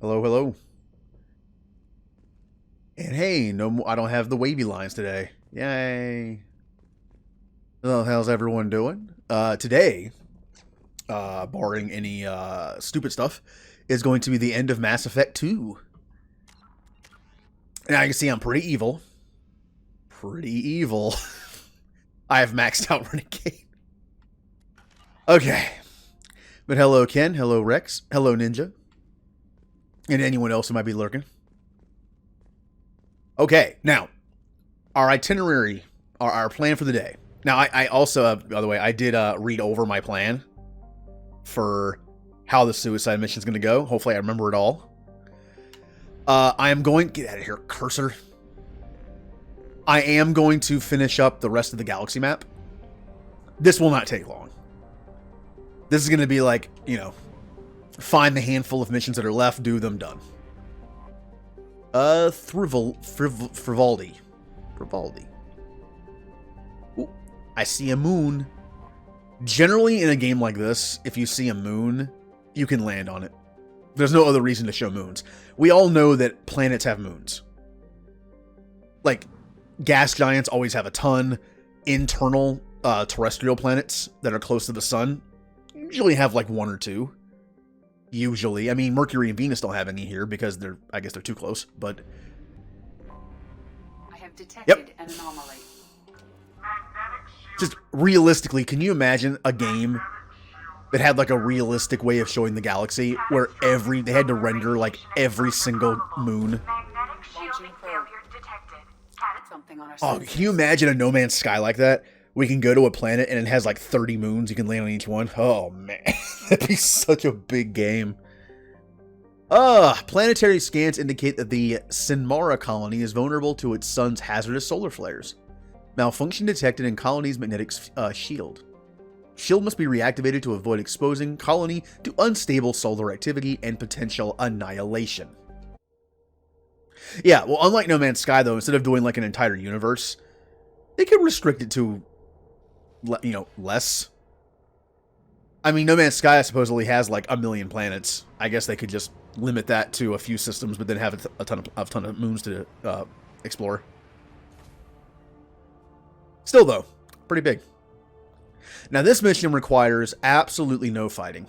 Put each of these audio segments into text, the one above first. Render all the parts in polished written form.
Hello, hello. And hey, no more, I don't have the wavy lines today. Yay. Well, how's everyone doing? Today, barring any stupid stuff, is going to be the end of Mass Effect 2. Now you can see I'm pretty evil. Pretty evil. I have maxed out Renegade. Okay. But hello, Ken. Hello, Rex. Hello, Ninja. And anyone else who might be lurking. Okay, now, our itinerary, our plan for the day. Now, I also, by the way, I did read over my plan for how the suicide mission is going to go. Hopefully I remember it all. I am going... Get out of here, cursor. I am going to finish up the rest of the galaxy map. This will not take long. This is going to be like, you know, find the handful of missions that are left, do them, done. Frivaldi. Ooh, I see a moon. Generally, in a game like this, if you see a moon, you can land on it. There's no other reason to show moons. We all know that planets have moons. Like, gas giants always have a ton. Internal terrestrial planets that are close to the sun usually have like one or two. Usually. I mean, Mercury and Venus don't have any here because I guess they're too close, but... I have detected an anomaly. Just realistically, can you imagine a game that had like a realistic way of showing the galaxy where they had to render like every single moon? Oh, can you imagine a No Man's Sky like that? We can go to a planet and it has like 30 moons. You can land on each one. Oh, man. That'd be such a big game. Planetary scans indicate that the Sinmara colony is vulnerable to its sun's hazardous solar flares. Malfunction detected in colony's magnetic shield. Shield must be reactivated to avoid exposing colony to unstable solar activity and potential annihilation. Yeah, well, unlike No Man's Sky, though, instead of doing like an entire universe, they could restrict it to, you know, less. I mean, No Man's Sky supposedly has like 1 million planets. I guess they could just limit that to a few systems, but then have a ton of moons to explore. Still, though, pretty big. Now, this mission requires absolutely no fighting.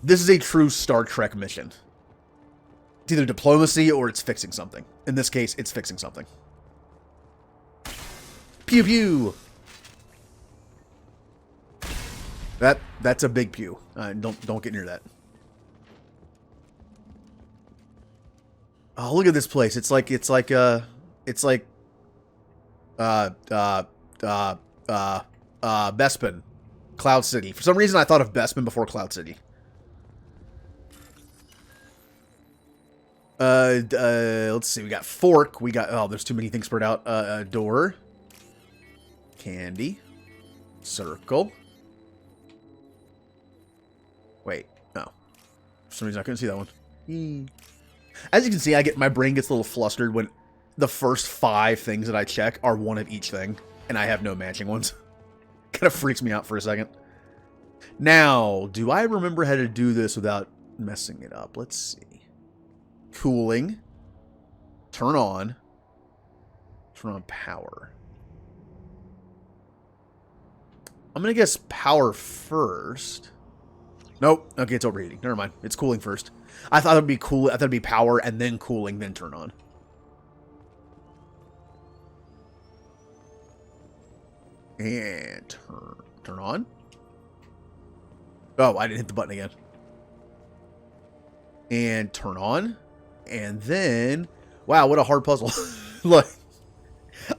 This is a true Star Trek mission. It's either diplomacy or it's fixing something. In this case, it's fixing something. Pew pew. That's a big pew. Don't get near that. Oh, look at this place. It's like Bespin, Cloud City. For some reason, I thought of Bespin before Cloud City. Let's see. We got fork. We got, oh, there's too many things spread out. Door. Candy. Circle. Wait. No. For some reason, I couldn't see that one. As you can see, my brain gets a little flustered when the first 5 things that I check are one of each thing, and I have no matching ones. Kind of freaks me out for a second. Now, do I remember how to do this without messing it up? Let's see. Cooling. Turn on. Turn on power. I'm going to guess power first. Nope. Okay, it's overheating. Never mind. It's cooling first. I thought it'd be cool. I thought it'd be power and then cooling, then turn on. And turn on. Oh, I didn't hit the button again. And turn on. And then, wow, what a hard puzzle. Look,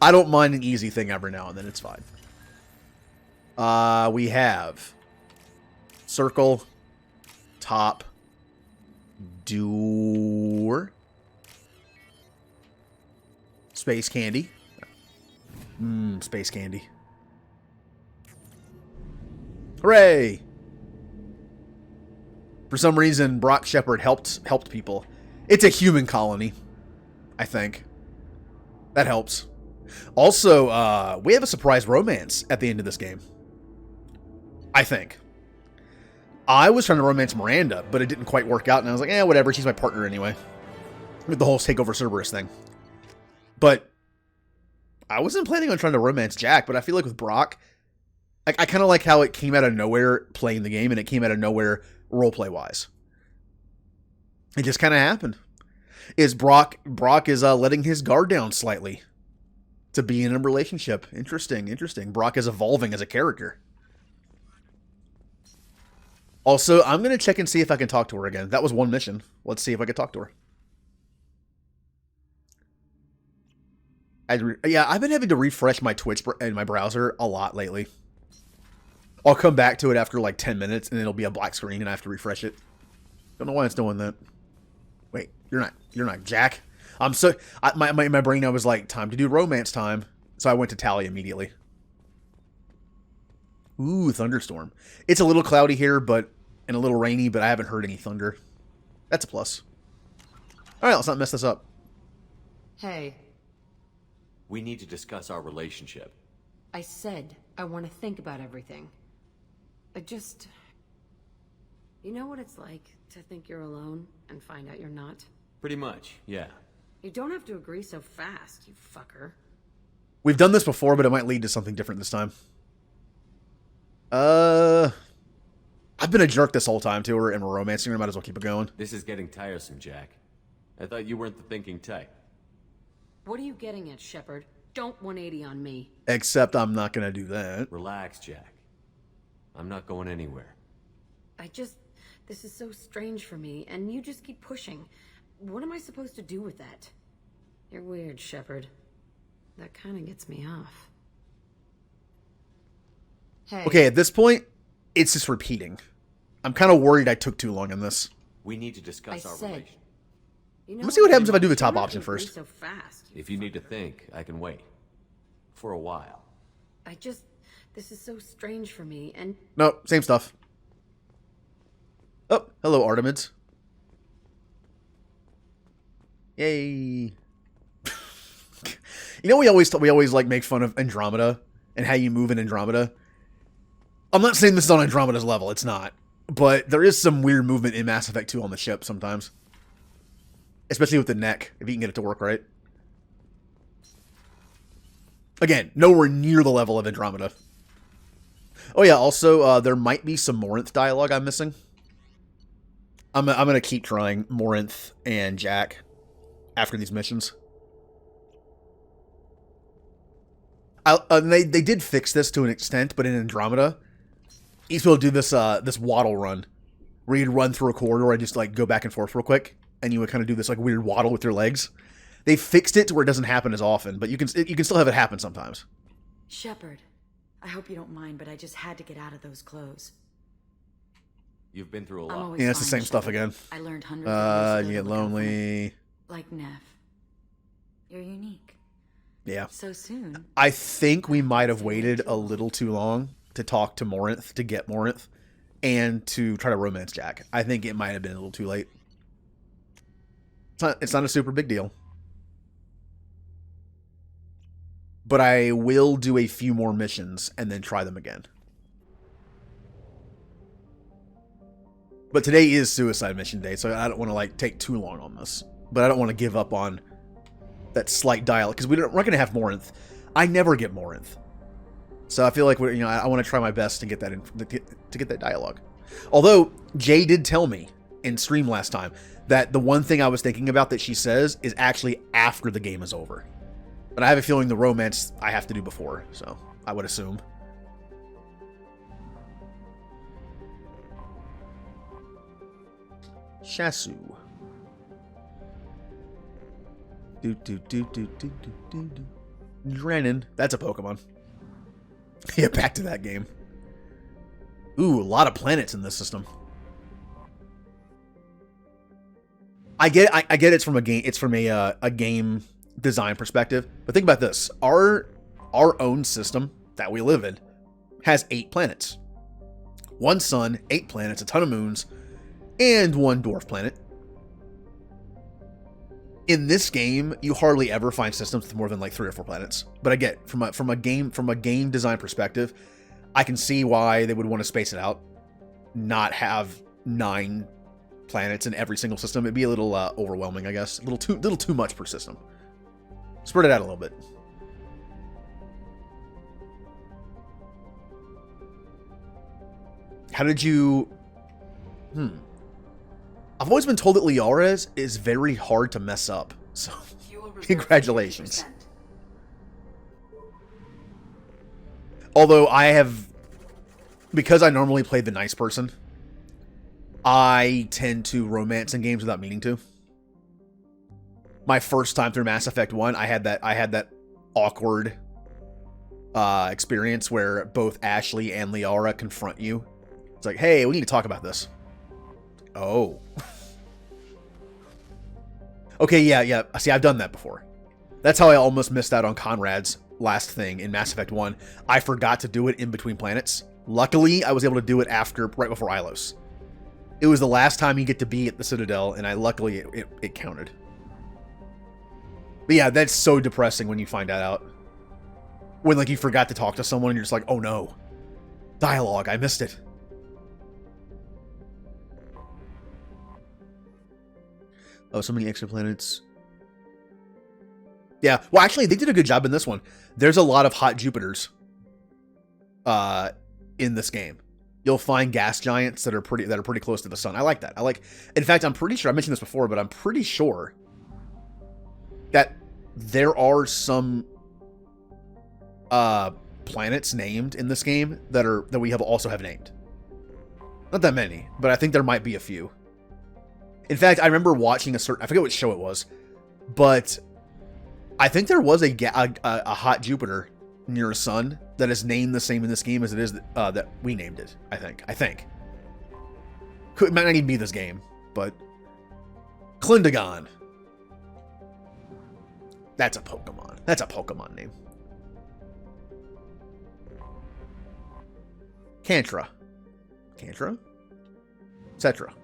I don't mind an easy thing every now and then. It's fine. We have circle, top, door, space candy. Space candy. Hooray! For some reason, Brock Shepard helped people. It's a human colony, I think. That helps. Also, we have a surprise romance at the end of this game. I think. I was trying to romance Miranda, but it didn't quite work out, and I was like, whatever, she's my partner anyway. With the whole takeover Cerberus thing. But I wasn't planning on trying to romance Jack, but I feel like with Brock, I kind of like how it came out of nowhere playing the game, and it came out of nowhere roleplay-wise. It just kind of happened. Brock is letting his guard down slightly to be in a relationship. Interesting. Brock is evolving as a character. Also, I'm going to check and see if I can talk to her again. That was one mission. Let's see if I can talk to her. I've been having to refresh my Twitch and my browser a lot lately. I'll come back to it after like 10 minutes, and it'll be a black screen, and I have to refresh it. Don't know why it's doing that. Wait, you're not Jack. My brain, I was like, time to do romance time. So I went to Tally immediately. Ooh, thunderstorm. It's a little cloudy here, and a little rainy, but I haven't heard any thunder. That's a plus. Alright, let's not mess this up. Hey. We need to discuss our relationship. I said I want to think about everything. You know what it's like to think you're alone and find out you're not? Pretty much, yeah. You don't have to agree so fast, you fucker. We've done this before, but it might lead to something different this time. I've been a jerk this whole time to her, and we're romancing her. Might as well keep it going. This is getting tiresome, Jack. I thought you weren't the thinking type. What are you getting at, Shepard? Don't 180 on me. Except I'm not going to do that. Relax, Jack. I'm not going anywhere. This is so strange for me, and you just keep pushing. What am I supposed to do with that? You're weird, Shepard. That kind of gets me off. Hey. Okay, at this point, it's just repeating. I'm kind of worried I took too long in this. We need to discuss our relationship. Let's see what happens if I do the top option first. So fast, if you need to think, I can wait. For a while. This is so strange for me, and... No, same stuff. Oh, hello, Artemids. Yay. You know, we always like make fun of Andromeda and how you move in Andromeda. I'm not saying this is on Andromeda's level, it's not. But there is some weird movement in Mass Effect 2 on the ship sometimes. Especially with the neck, if you can get it to work right. Again, nowhere near the level of Andromeda. Oh yeah, also, there might be some Morinth dialogue I'm missing. I'm gonna keep trying Morinth and Jack after these missions. They did fix this to an extent, but in Andromeda, you used to be able to do this this waddle run, where you'd run through a corridor and just like go back and forth real quick, and you would kind of do this like weird waddle with your legs. They fixed it to where it doesn't happen as often, but you can still have it happen sometimes. Shepard, I hope you don't mind, but I just had to get out of those clothes. You've been through a lot. Yeah, it's the same stuff again. I learned hundreds of years you get lonely. Like Neff. You're unique. Yeah. So soon. I think we might have waited a little too long to talk to Morinth, to get Morinth, and to try to romance Jack. I think it might have been a little too late. It's not a super big deal. But I will do a few more missions and then try them again. But today is suicide mission day, so I don't want to like take too long on this. But I don't want to give up on that slight dialogue, because we're not going to have Morinth. I never get Morinth. So I feel like I want to try my best to get that to get that dialogue. Although Jay did tell me in stream last time that the one thing I was thinking about that she says is actually after the game is over. But I have a feeling the romance I have to do before, so I would assume. Shasu. Drennan. That's a Pokemon. Yeah, back to that game. Ooh, a lot of planets in this system. I get it's from a game. It's from a game design perspective. But think about this: our own system that we live in has 8 planets, 1 sun, 8 planets, a ton of moons, and 1 dwarf planet. In this game, you hardly ever find systems with more than like 3 or 4 planets. But I get from a game design perspective, I can see why they would want to space it out. not have 9 planets in every single system. It'd be a little overwhelming, I guess. A little too much per system. Spread it out a little bit. How did you... I've always been told that Liara is very hard to mess up. So, congratulations. 50%. Although I have... Because I normally play the nice person, I tend to romance in games without meaning to. My first time through Mass Effect 1, I had that awkward experience where both Ashley and Liara confront you. It's like, hey, we need to talk about this. Oh. Okay, yeah. See, I've done that before. That's how I almost missed out on Conrad's last thing in Mass Effect 1. I forgot to do it in between planets. Luckily, I was able to do it right before Ilos. It was the last time you get to be at the Citadel, and luckily it counted. But yeah, that's so depressing when you find that out. When, like, you forgot to talk to someone, and you're just like, oh no. Dialogue, I missed it. Oh, so many exoplanets. Yeah, well, actually, they did a good job in this one. There's a lot of hot Jupiters in this game. You'll find gas giants that are pretty close to the sun. I like that. In fact, I'm pretty sure I mentioned this before, but I'm pretty sure that there are some planets named in this game that we also have named. Not that many, but I think there might be a few. In fact, I remember watching I forget what show it was, but I think there was a hot Jupiter near a sun that is named the same in this game as it is that we named it. I think. It might not even be this game, but Clindagon. That's a Pokemon. That's a Pokemon name. Cantra. Cetra.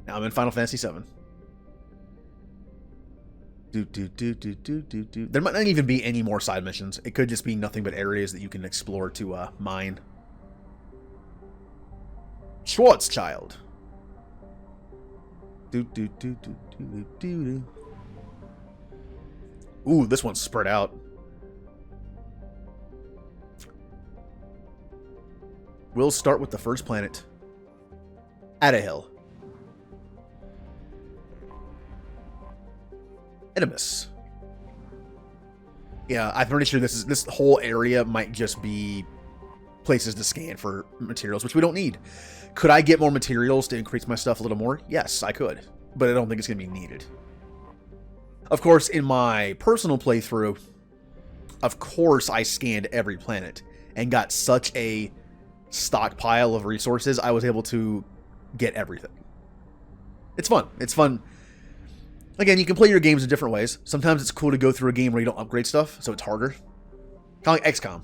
Now I'm in Final Fantasy VII. There might not even be any more side missions. It could just be nothing but areas that you can explore to mine. Schwarzschild. Ooh, this one's spread out. We'll start with the first planet. Adahill. Enemies. Yeah, I'm pretty sure this whole area might just be places to scan for materials, which we don't need. Could I get more materials to increase my stuff a little more? Yes, I could, but I don't think it's going to be needed. Of course, in my personal playthrough, of course I scanned every planet and got such a stockpile of resources, I was able to get everything. It's fun. It's fun. Again, you can play your games in different ways. Sometimes it's cool to go through a game where you don't upgrade stuff, so it's harder. Kind of like XCOM.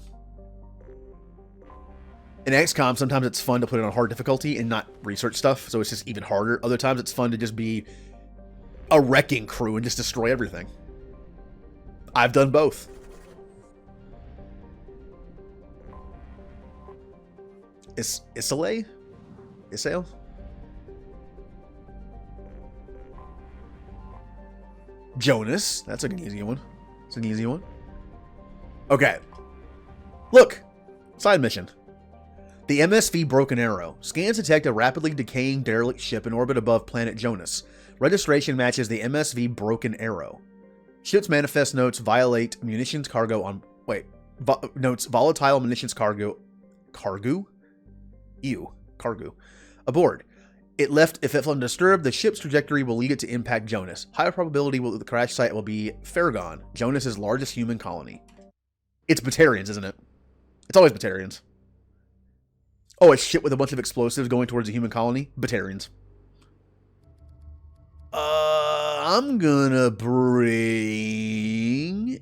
In XCOM, sometimes it's fun to put it on hard difficulty and not research stuff, so it's just even harder. Other times it's fun to just be a wrecking crew and just destroy everything. I've done both. Isale? Jonas. That's an easy one. It's an easy one. Okay. Look. Side mission. The MSV Broken Arrow. Scans detect a rapidly decaying derelict ship in orbit above planet Jonas. Registration matches the MSV Broken Arrow. Ship's manifest notes violate munitions cargo on... notes volatile munitions cargo... Cargo? Ew. Cargo. Aboard. If left undisturbed, the ship's trajectory will lead it to impact Jonas. Higher probability the crash site will be Farragon, Jonas' largest human colony. It's Batarians, isn't it? It's always Batarians. Oh, a ship with a bunch of explosives going towards a human colony? Batarians. I'm gonna bring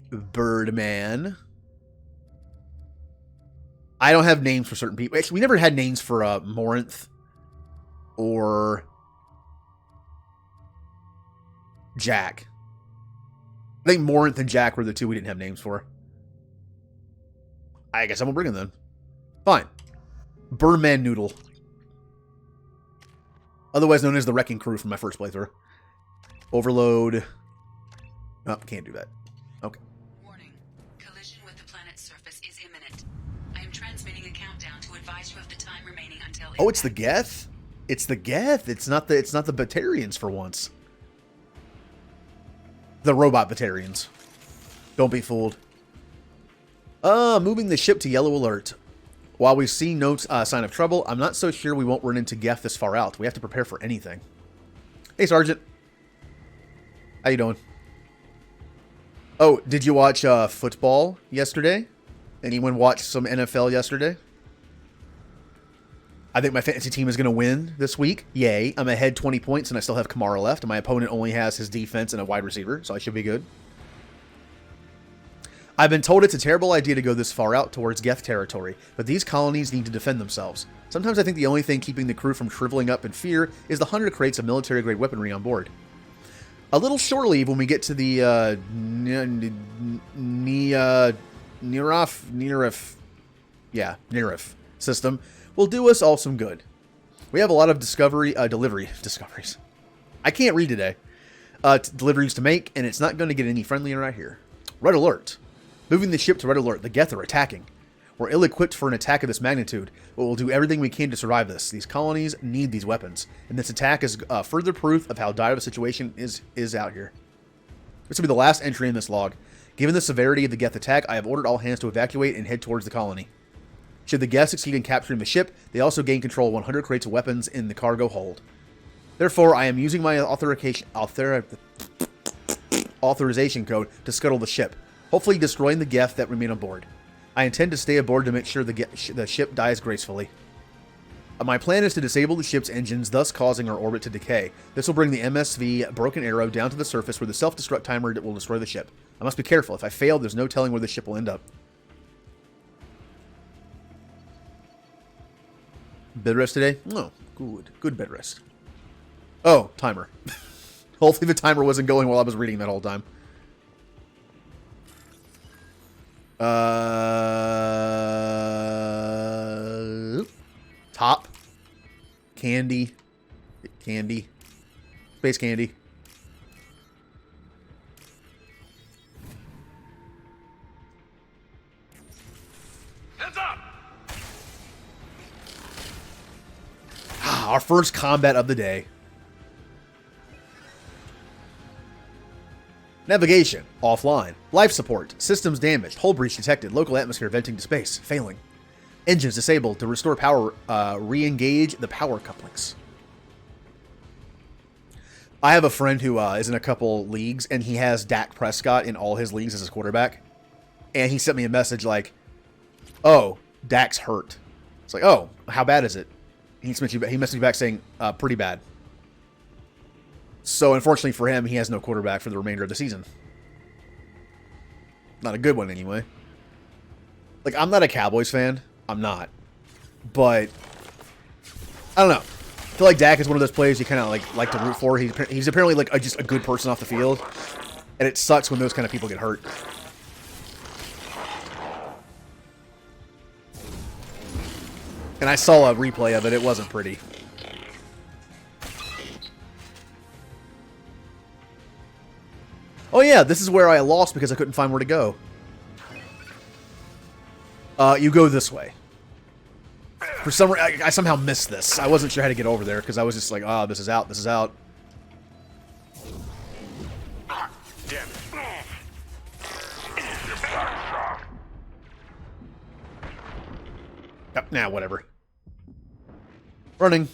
Birdman. I don't have names for certain people. Actually, we never had names for Morinth or Jack. I think Morinth and Jack were the two we didn't have names for. I guess I'm gonna bring them then. Fine. Birdman Noodle. Otherwise known as the Wrecking Crew from my first playthrough. Overload. Oh, can't do that. Okay. Warning. Collision with the planet's surface is imminent. I am transmitting a countdown to advise you of the time remaining until Oh, it's the Geth? It's the Geth. It's not the Batarians for once. The robot Batarians. Don't be fooled. Moving the ship to yellow alert. While we see no sign of trouble, I'm not so sure we won't run into Geth this far out. We have to prepare for anything. Hey, Sergeant. How you doing? Oh, did you watch football yesterday? Anyone watch some NFL yesterday? I think my fantasy team is going to win this week. Yay. I'm ahead 20 points and I still have Kamara left. And my opponent only has his defense and a wide receiver, so I should be good. I've been told it's a terrible idea to go this far out towards Geth territory, but these colonies need to defend themselves. Sometimes I think the only thing keeping the crew from shriveling up in fear is the 100 crates of military-grade weaponry on board. A little shore leave when we get to the Nerif system will do us all some good. We have a lot of discoveries. I can't read today. Deliveries to make, and it's not going to get any friendlier right here. Red alert. Moving the ship to red alert. The Geth are attacking. We're ill-equipped for an attack of this magnitude, but we'll do everything we can to survive this. These colonies need these weapons, and this attack is further proof of how dire the situation is out here. This will be the last entry in this log. Given the severity of the Geth attack, I have ordered all hands to evacuate and head towards the colony. Should the Geth succeed in capturing the ship, they also gain control of 100 crates of weapons in the cargo hold. Therefore, I am using my authorization code to scuttle the ship, hopefully destroying the Geth that remain on board. I intend to stay aboard to make sure the ship dies gracefully. My plan is to disable the ship's engines, thus causing our orbit to decay. This will bring the MSV Broken Arrow down to the surface where the self-destruct timer will destroy the ship. I must be careful. If I fail, there's no telling where the ship will end up. Bed rest today? No. Good. Good bed rest. Oh, timer. Hopefully the timer wasn't going while I was reading that whole time. Top. Candy. Candy. Space candy. Heads up! Our first combat of the day. Navigation. Offline. Life support. Systems damaged. Hull breach detected. Local atmosphere venting to space. Failing. Engines disabled. To restore power, re-engage the power couplings. I have a friend who is in a couple leagues, and he has Dak Prescott in all his leagues as his quarterback. And he sent me a message like, oh, Dak's hurt. It's like, oh, how bad is it? He messaged me back saying, pretty bad. So, unfortunately for him, he has no quarterback for the remainder of the season. Not a good one, anyway. Like, I'm not a Cowboys fan. I'm not. But, I don't know. I feel like Dak is one of those players you kind of like to root for. He's apparently like just a good person off the field. And it sucks when those kind of people get hurt. And I saw a replay of it. It wasn't pretty. Oh yeah, this is where I lost because I couldn't find where to go. You go this way. For some reason, I somehow missed this. I wasn't sure how to get over there because I was just like, oh, this is out, this is out. Damn it. Yep, nah, whatever. Running.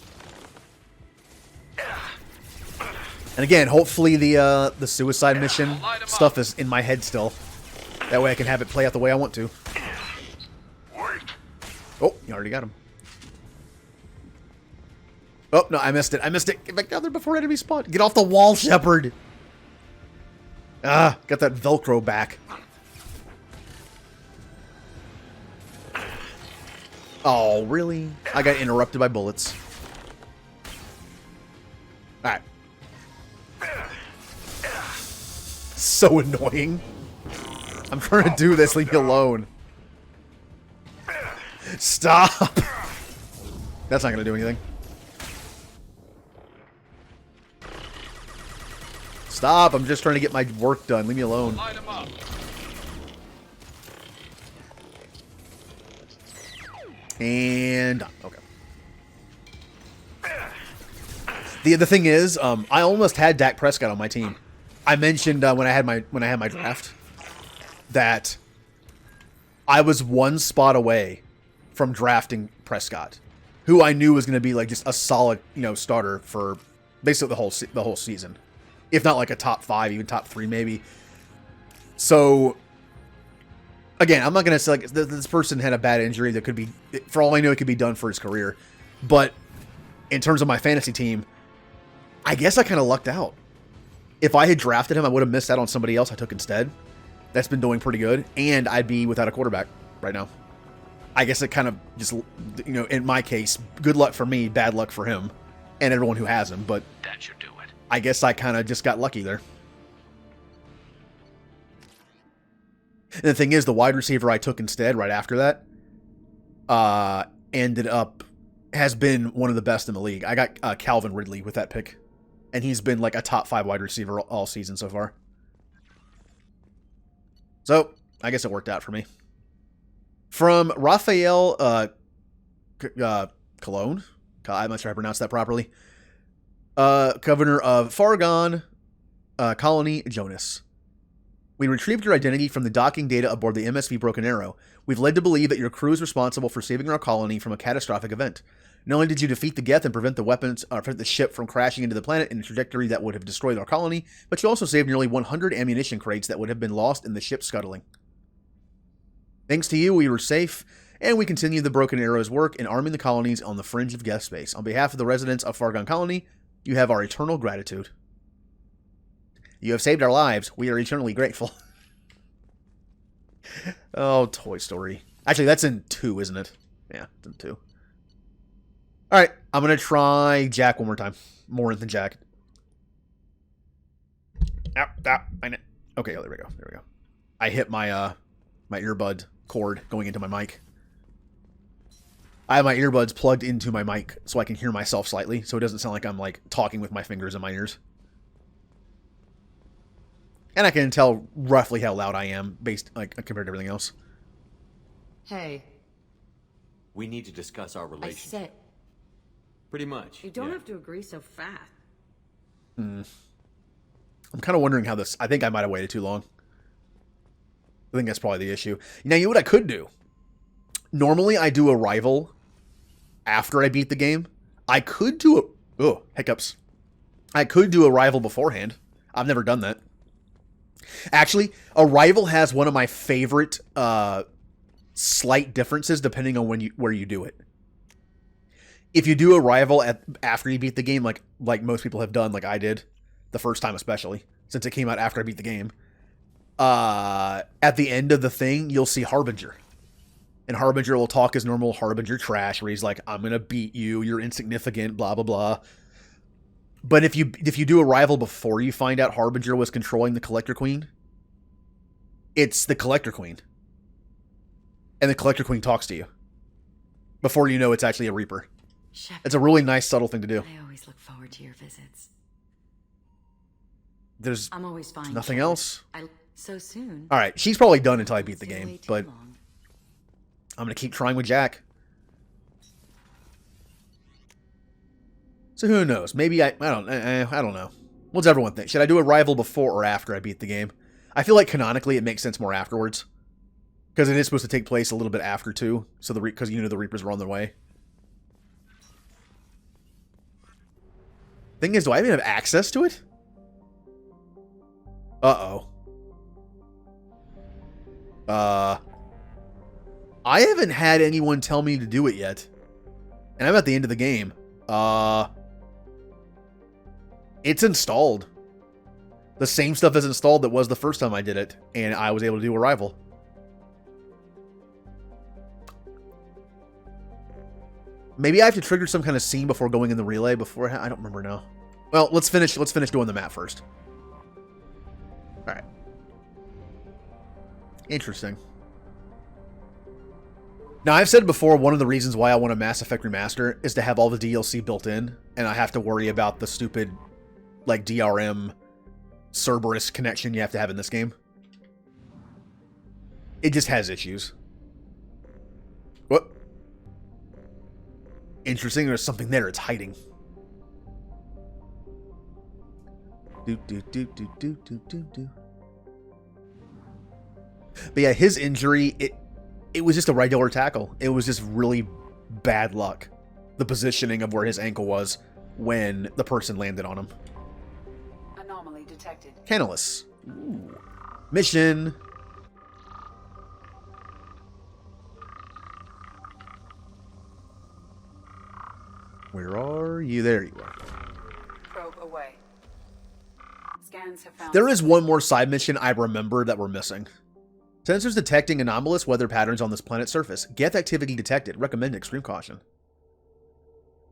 And again, hopefully the suicide mission stuff is in my head still. That way I can have it play out the way I want to. Oh, you already got him. Oh, no, I missed it. I missed it. Get back down there before enemy spawn. Get off the wall, Shepard. Ah, got that Velcro back. Oh, really? I got interrupted by bullets. Alright. So annoying. I'm trying to do this. Leave me alone. Stop. That's not going to do anything. Stop. I'm just trying to get my work done. Leave me alone. Light him up. And okay. The thing is, I almost had Dak Prescott on my team. I mentioned when I had my draft that I was one spot away from drafting Prescott, who I knew was going to be like just a solid, starter for basically the whole season, if not like a top 5, even top 3 maybe. So again, I'm not going to say like this person had a bad injury that could be, for all I know, it could be done for his career. But in terms of my fantasy team, I guess I kind of lucked out. If I had drafted him, I would have missed out on somebody else I took instead. That's been doing pretty good, and I'd be without a quarterback right now. I guess it kind of just, in my case, good luck for me, bad luck for him, and everyone who has him. But That should do it. I guess I kind of just got lucky there. And the thing is, the wide receiver I took instead right after that has been one of the best in the league. I got Calvin Ridley with that pick, and he's been like a top 5 wide receiver all season so far. So I guess it worked out for me. From Raphael Cologne, I'm not sure I pronounced that properly. Governor of Fargon Colony, Jonas. We retrieved your identity from the docking data aboard the MSV Broken Arrow. We've led to believe that your crew is responsible for saving our colony from a catastrophic event. Not only did you defeat the Geth and prevent the ship from crashing into the planet in a trajectory that would have destroyed our colony, but you also saved nearly 100 ammunition crates that would have been lost in the ship scuttling. Thanks to you, we were safe, and we continue the Broken Arrow's work in arming the colonies on the fringe of Geth space. On behalf of the residents of Fargon Colony, you have our eternal gratitude. You have saved our lives. We are eternally grateful. Oh, Toy Story. Actually, that's in 2, isn't it? Yeah, it's in 2. Alright, I'm going to try Jack one more time. More than Jack. Ow, okay, oh, there we go. I hit my my earbud cord going into my mic. I have my earbuds plugged into my mic so I can hear myself slightly, so it doesn't sound like I'm like talking with my fingers in my ears. And I can tell roughly how loud I am based compared to everything else. Hey, We need to discuss our I relationship. said Pretty much. you don't yeah. have to agree so fast. I'm kind of wondering how this... I think I might have waited too long. I think that's probably the issue. Now, you know what I could do? Normally, I do a rival after I beat the game. I could do a... Oh, hiccups. I could do a rival beforehand. I've never done that. Actually, a rival has one of my favorite slight differences depending on where you do it. If you do a rival after you beat the game, like most people have done, like I did, the first time especially, since it came out after I beat the game, at the end of the thing, you'll see Harbinger. And Harbinger will talk his normal Harbinger trash, where he's like, I'm going to beat you, you're insignificant, blah, blah, blah. But if you do a rival before you find out Harbinger was controlling the Collector Queen, it's the Collector Queen. And the Collector Queen talks to you. Before you know it's actually a Reaper. Shepard, It's a really nice, subtle thing to do. I always look forward to your visits. There's I'm always fine. nothing Shepard. else. So soon. Alright, she's probably done until I beat the Stay away game. too But long. I'm going to keep trying with Jack. So who knows? Maybe I don't know. What's everyone think? Should I do a rival before or after I beat the game? I feel like canonically it makes sense more afterwards. Because it is supposed to take place a little bit after too. So because the Reapers were on their way. Thing is, do I even have access to it? Uh-oh. I haven't had anyone tell me to do it yet. And I'm at the end of the game. It's installed. The same stuff is installed that was the first time I did it. And I was able to do a rival. Maybe I have to trigger some kind of scene before going in the relay before... I don't remember now. Well, let's finish doing the map first. Alright. Interesting. Now, I've said before, one of the reasons why I want a Mass Effect remaster is to have all the DLC built in, and I have to worry about the stupid, like, DRM Cerberus connection you have to have in this game. It just has issues. What? Interesting, there's something there, it's hiding. But yeah, his injury, it was just a regular tackle. It was just really bad luck. The positioning of where his ankle was when the person landed on him. Anomaly detected. Canalus. Ooh. Mission. Where are you? There you are. Probe away. Scans have found... There is one more side mission I remember that we're missing. Sensors detecting anomalous weather patterns on this planet's surface. Geth activity detected. Recommend extreme caution.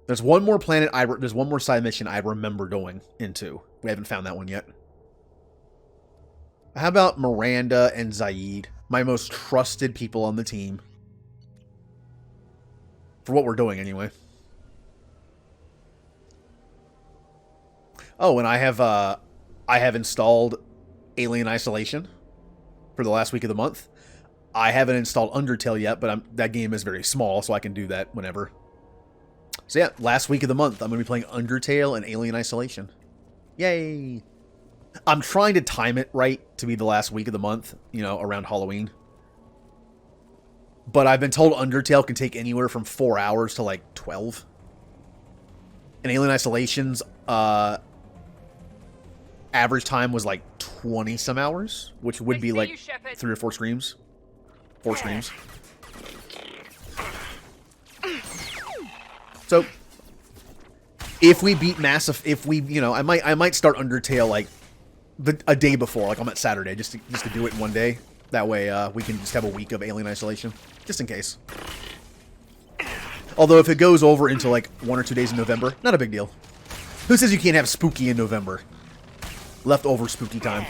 There's one more planet there's one more side mission I remember going into. We haven't found that one yet. How about Miranda and Zaid? My most trusted people on the team. For what we're doing, anyway. Oh, and I have installed Alien Isolation for the last week of the month. I haven't installed Undertale yet, but that game is very small, so I can do that whenever. So yeah, last week of the month, I'm going to be playing Undertale and Alien Isolation. Yay! I'm trying to time it right to be the last week of the month, you know, around Halloween. But I've been told Undertale can take anywhere from 4 hours to like 12. And Alien Isolation's average time was like 20 some hours, which would be like 3 or 4 streams. 4 streams. So if we beat if we, you know, I might start Undertale like a day before, like on that Saturday, just to do it in one day. That way we can just have a week of Alien Isolation, just in case. Although if it goes over into like 1 or 2 days in November, not a big deal. Who says you can't have spooky in November? Leftover spooky time.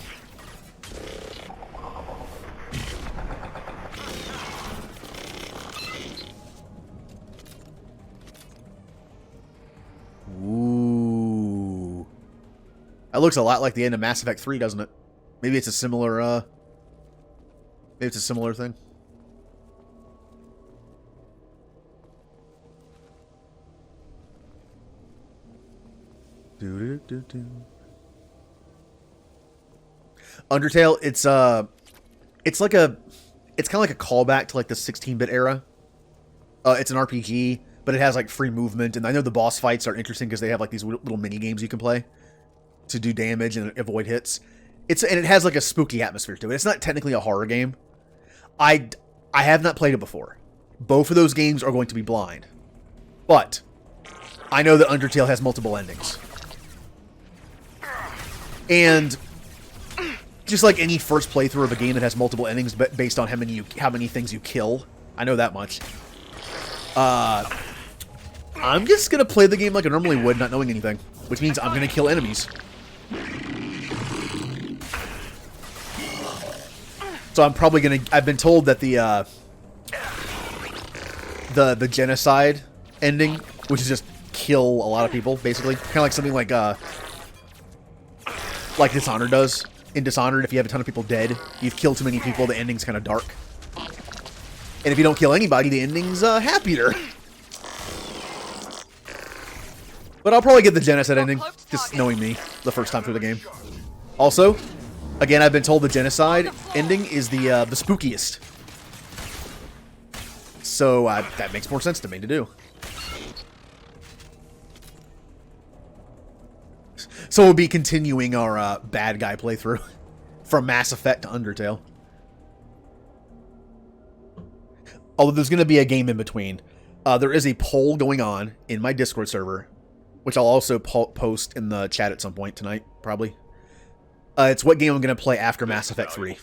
Ooh. That looks a lot like the end of Mass Effect 3, doesn't it? Maybe it's a similar, thing. Undertale, it's kind of like a callback to like the 16-bit era. It's an RPG, but it has like free movement, and I know the boss fights are interesting because they have like these little mini games you can play to do damage and avoid hits. And it has like a spooky atmosphere to it. It's not technically a horror game. I have not played it before. Both of those games are going to be blind, but I know that Undertale has multiple endings, and just like any first playthrough of a game that has multiple endings based on how many things you kill, I know that much. I'm just gonna play the game like I normally would, not knowing anything, which means I'm gonna kill enemies. So I'm probably gonna. I've been told that the genocide ending, which is just kill a lot of people, basically, kind of like something like Dishonored does. In Dishonored, if you have a ton of people dead, you've killed too many people, the ending's kind of dark. And if you don't kill anybody, the ending's happier. But I'll probably get the genocide ending, just knowing me, the first time through the game. Also, again, I've been told the genocide ending is the spookiest. So that makes more sense to me to do. So we'll be continuing our bad guy playthrough from Mass Effect to Undertale. Although there's going to be a game in between. There is a poll going on in my Discord server, which I'll also post in the chat at some point tonight, probably. It's what game I'm going to play after Mass Effect 3.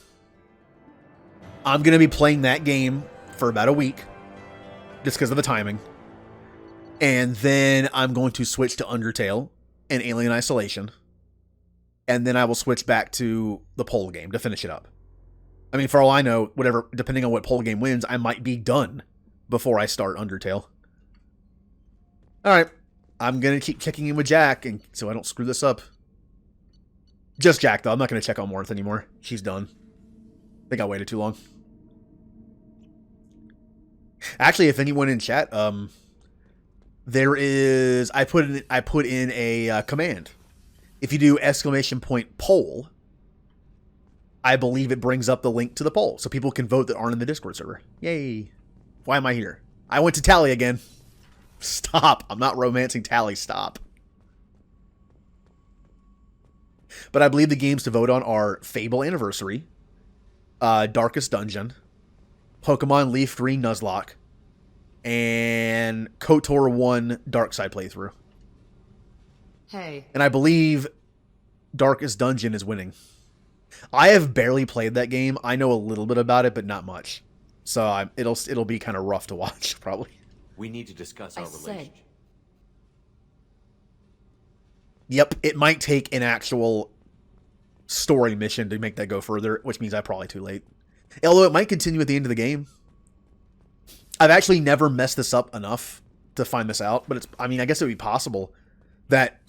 I'm going to be playing that game for about a week, just because of the timing. And then I'm going to switch to Undertale and Alien Isolation. And then I will switch back to the poll game to finish it up. I mean, for all I know, whatever, depending on what poll game wins, I might be done before I start Undertale. Alright. I'm going to keep checking in with Jack and so I don't screw this up. Just Jack, though. I'm not going to check on Worth anymore. She's done. I think I waited too long. Actually, if anyone in chat, there is... I put in a command. If you do !poll, I believe it brings up the link to the poll, so people can vote that aren't in the Discord server. Yay. Why am I here? I went to Tally again. Stop. I'm not romancing Tally. Stop. But I believe the games to vote on are Fable Anniversary, Darkest Dungeon, Pokemon Leaf Green Nuzlocke, and KOTOR 1 Dark Side playthrough. Hey. And I believe Darkest Dungeon is winning. I have barely played that game. I know a little bit about it, but not much. So it'll be kind of rough to watch, probably. We need to discuss our relationship. Yep, it might take an actual story mission to make that go further, which means I'm probably too late. Although it might continue at the end of the game. I've actually never messed this up enough to find this out, but I guess it would be possible that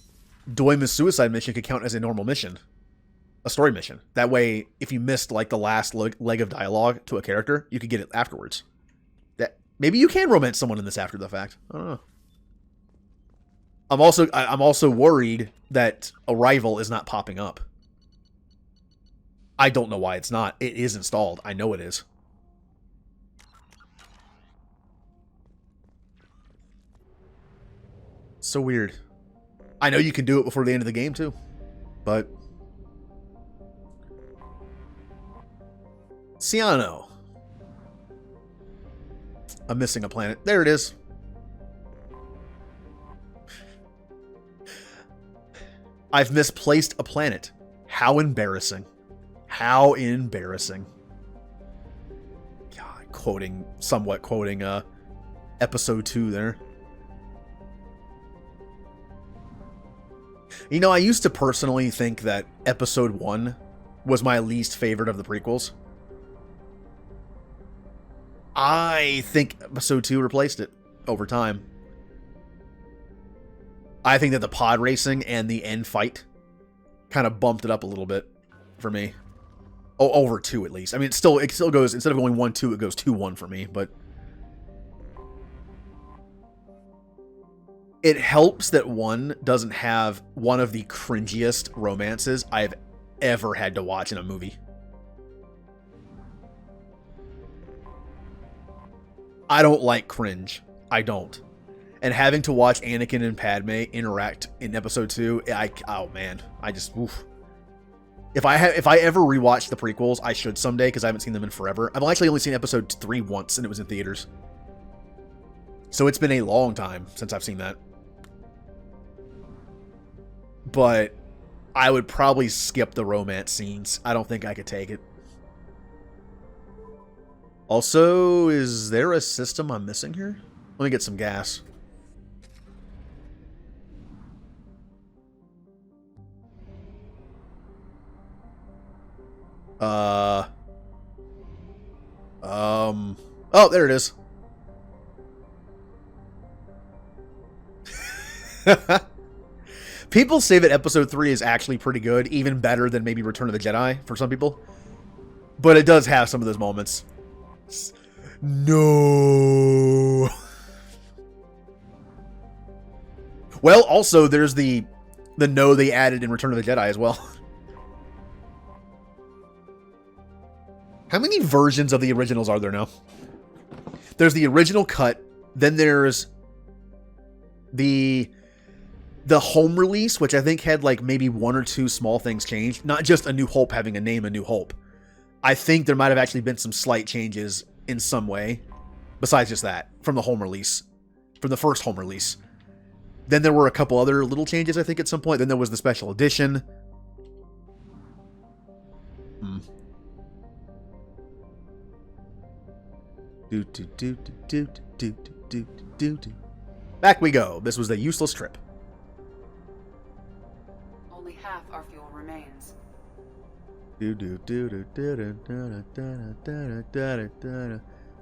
Doima's suicide mission could count as a normal mission. A story mission. That way, if you missed like the last leg of dialogue to a character, you could get it afterwards. Maybe you can romance someone in this after the fact. I don't know. I'm also worried that Arrival is not popping up. I don't know why it's not. It is installed. I know it is. So weird. I know you can do it before the end of the game too, but Ciano. I'm missing a planet. There it is. I've misplaced a planet. How embarrassing. How embarrassing. God, somewhat quoting episode 2 there. You know, I used to personally think that episode 1 was my least favorite of the prequels. I think episode 2 replaced it over time. I think that the pod racing and the end fight kind of bumped it up a little bit for me. Oh, over 2 at least. I mean, it still goes, instead of going 1-2, it goes 2-1 for me, but it helps that 1 doesn't have one of the cringiest romances I've ever had to watch in a movie. I don't like cringe. I don't. And having to watch Anakin and Padme interact in episode 2, oh man, I just, oof. If I ever rewatch the prequels, I should someday because I haven't seen them in forever. I've actually only seen episode 3 once, and it was in theaters. So it's been a long time since I've seen that. But I would probably skip the romance scenes. I don't think I could take it. Also, is there a system I'm missing here? Let me get some gas. Oh, there it is. People say that episode 3 is actually pretty good, even better than maybe Return of the Jedi for some people. But it does have some of those moments. No. Well, also there's the no they added in Return of the Jedi as well. How many versions of the originals are there now? There's the original cut, then there's the home release, which I think had like maybe 1 or 2 small things changed. Not just A New Hope having a name A New Hope. I think there might have actually been some slight changes in some way, besides just that, from the home release, from the first home release. Then there were a couple other little changes, I think, at some point. Then there was the special edition. Back we go. This was the useless trip. Only half our fuel remains.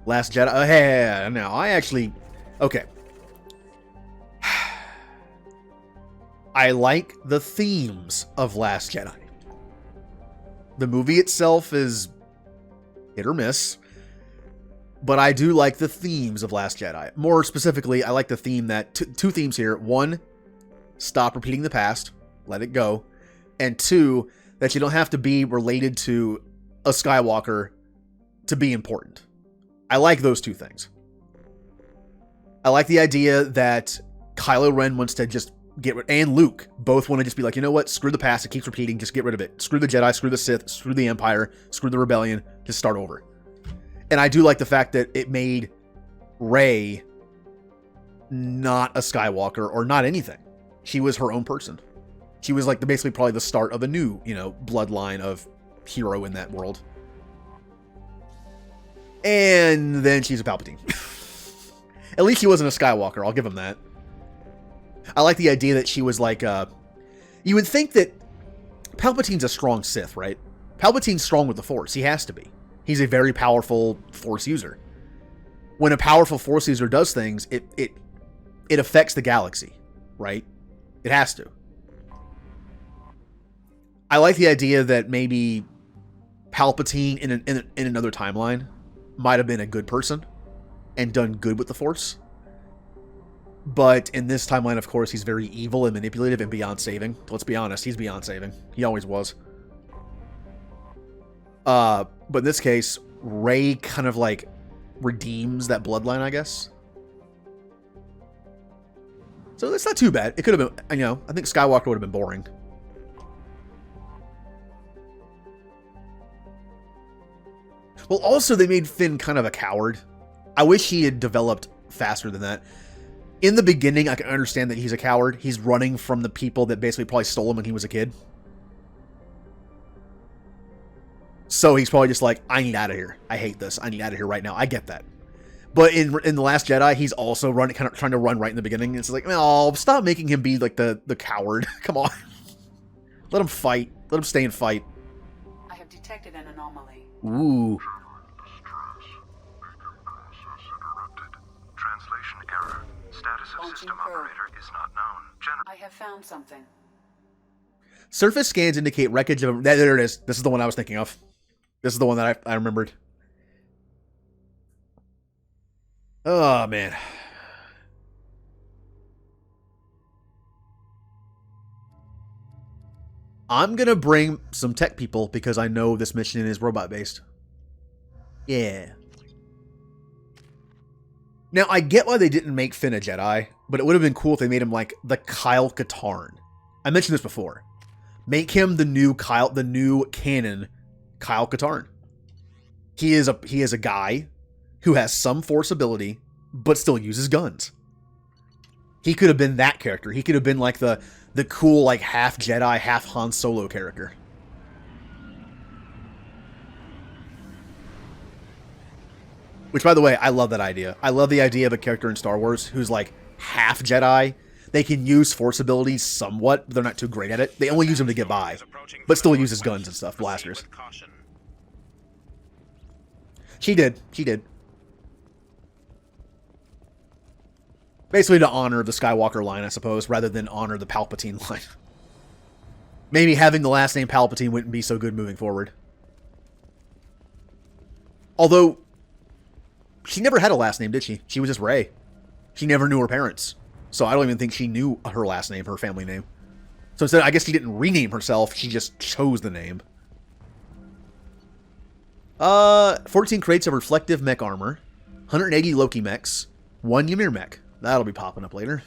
Last Jedi. Hey, now I actually. Okay. I like the themes of Last Jedi. The movie itself is hit or miss, but I do like the themes of Last Jedi. More specifically, I like the theme that two themes here. One, stop repeating the past, let it go, and two, that you don't have to be related to a Skywalker to be important. I like those two things. I like the idea that Kylo Ren wants to just and Luke both want to just be like, you know what? Screw the past. It keeps repeating. Just get rid of it. Screw the Jedi. Screw the Sith. Screw the Empire. Screw the Rebellion. Just start over. And I do like the fact that it made Rey not a Skywalker or not anything. She was her own person. She was like basically probably the start of a new, bloodline of hero in that world. And then she's a Palpatine. At least she wasn't a Skywalker. I'll give him that. I like the idea that she was like, you would think that Palpatine's a strong Sith, right? Palpatine's strong with the Force. He has to be. He's a very powerful Force user. When a powerful Force user does things, it affects the galaxy, right? It has to. I like the idea that maybe Palpatine in another timeline might have been a good person and done good with the Force. But in this timeline, of course, he's very evil and manipulative and beyond saving. Let's be honest, he's beyond saving. He always was. But in this case, Rey kind of like redeems that bloodline, I guess. So it's not too bad. It could have been, I think Skywalker would have been boring. Well, also, they made Finn kind of a coward. I wish he had developed faster than that. In the beginning, I can understand that he's a coward. He's running from the people that basically probably stole him when he was a kid. So he's probably just like, I need out of here. I hate this. I need out of here right now. I get that. But in The Last Jedi, he's also kind of trying to run right in the beginning. It's like, oh, stop making him be like the coward. Come on. Let him fight. Let him stay and fight. I have detected an anomaly. Ooh. Translation error. Status of system operator is not known. I have found something. Surface scans indicate wreckage of... There it is. This is the one I was thinking of. This is the one that I remembered. Oh, man. I'm going to bring some tech people because I know this mission is robot-based. Yeah. Now, I get why they didn't make Finn a Jedi, but it would have been cool if they made him like the Kyle Katarn. I mentioned this before. Make him the new canon Kyle Katarn. He is a guy who has some Force ability, but still uses guns. He could have been that character. He could have been like the cool like half Jedi, half Han Solo character. Which, by the way, I love that idea. I love the idea of a character in Star Wars who's like half Jedi. They can use Force abilities somewhat, but they're not too great at it. They only use them to get by, but still uses guns and stuff, blasters. She did. She did. Basically to honor the Skywalker line, I suppose, rather than honor the Palpatine line. Maybe having the last name Palpatine wouldn't be so good moving forward. Although, she never had a last name, did she? She was just Rey. She never knew her parents. So I don't even think she knew her last name, her family name. So instead, I guess she didn't rename herself. She just chose the name. 14 crates of reflective mech armor. 180 Loki mechs. 1 Ymir mech. That'll be popping up later.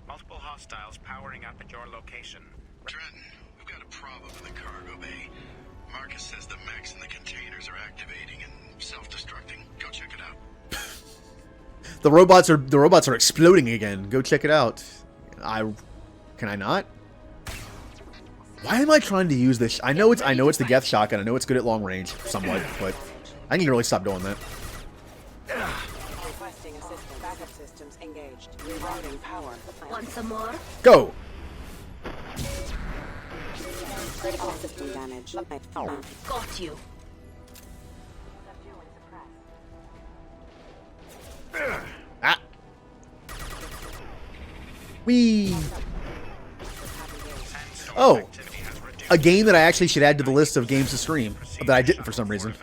Multiple hostiles powering up at your location. Trenton, we've got a problem in the cargo bay. Marcus says the mechs and the containers are activating and self-destructing. Go check it out. The robots are exploding again. Go check it out. Can I not? Why am I trying to use this? I know it's the Geth shotgun. I know it's good at long range, somewhat, but I need to really stop doing that. Requesting assistance. Backup systems engaged. Rerouting power. Want some more? Go. Critical system damage. Got you. Ah. Whee. Oh, a game that I actually should add to the list of games to stream that I didn't for some reason.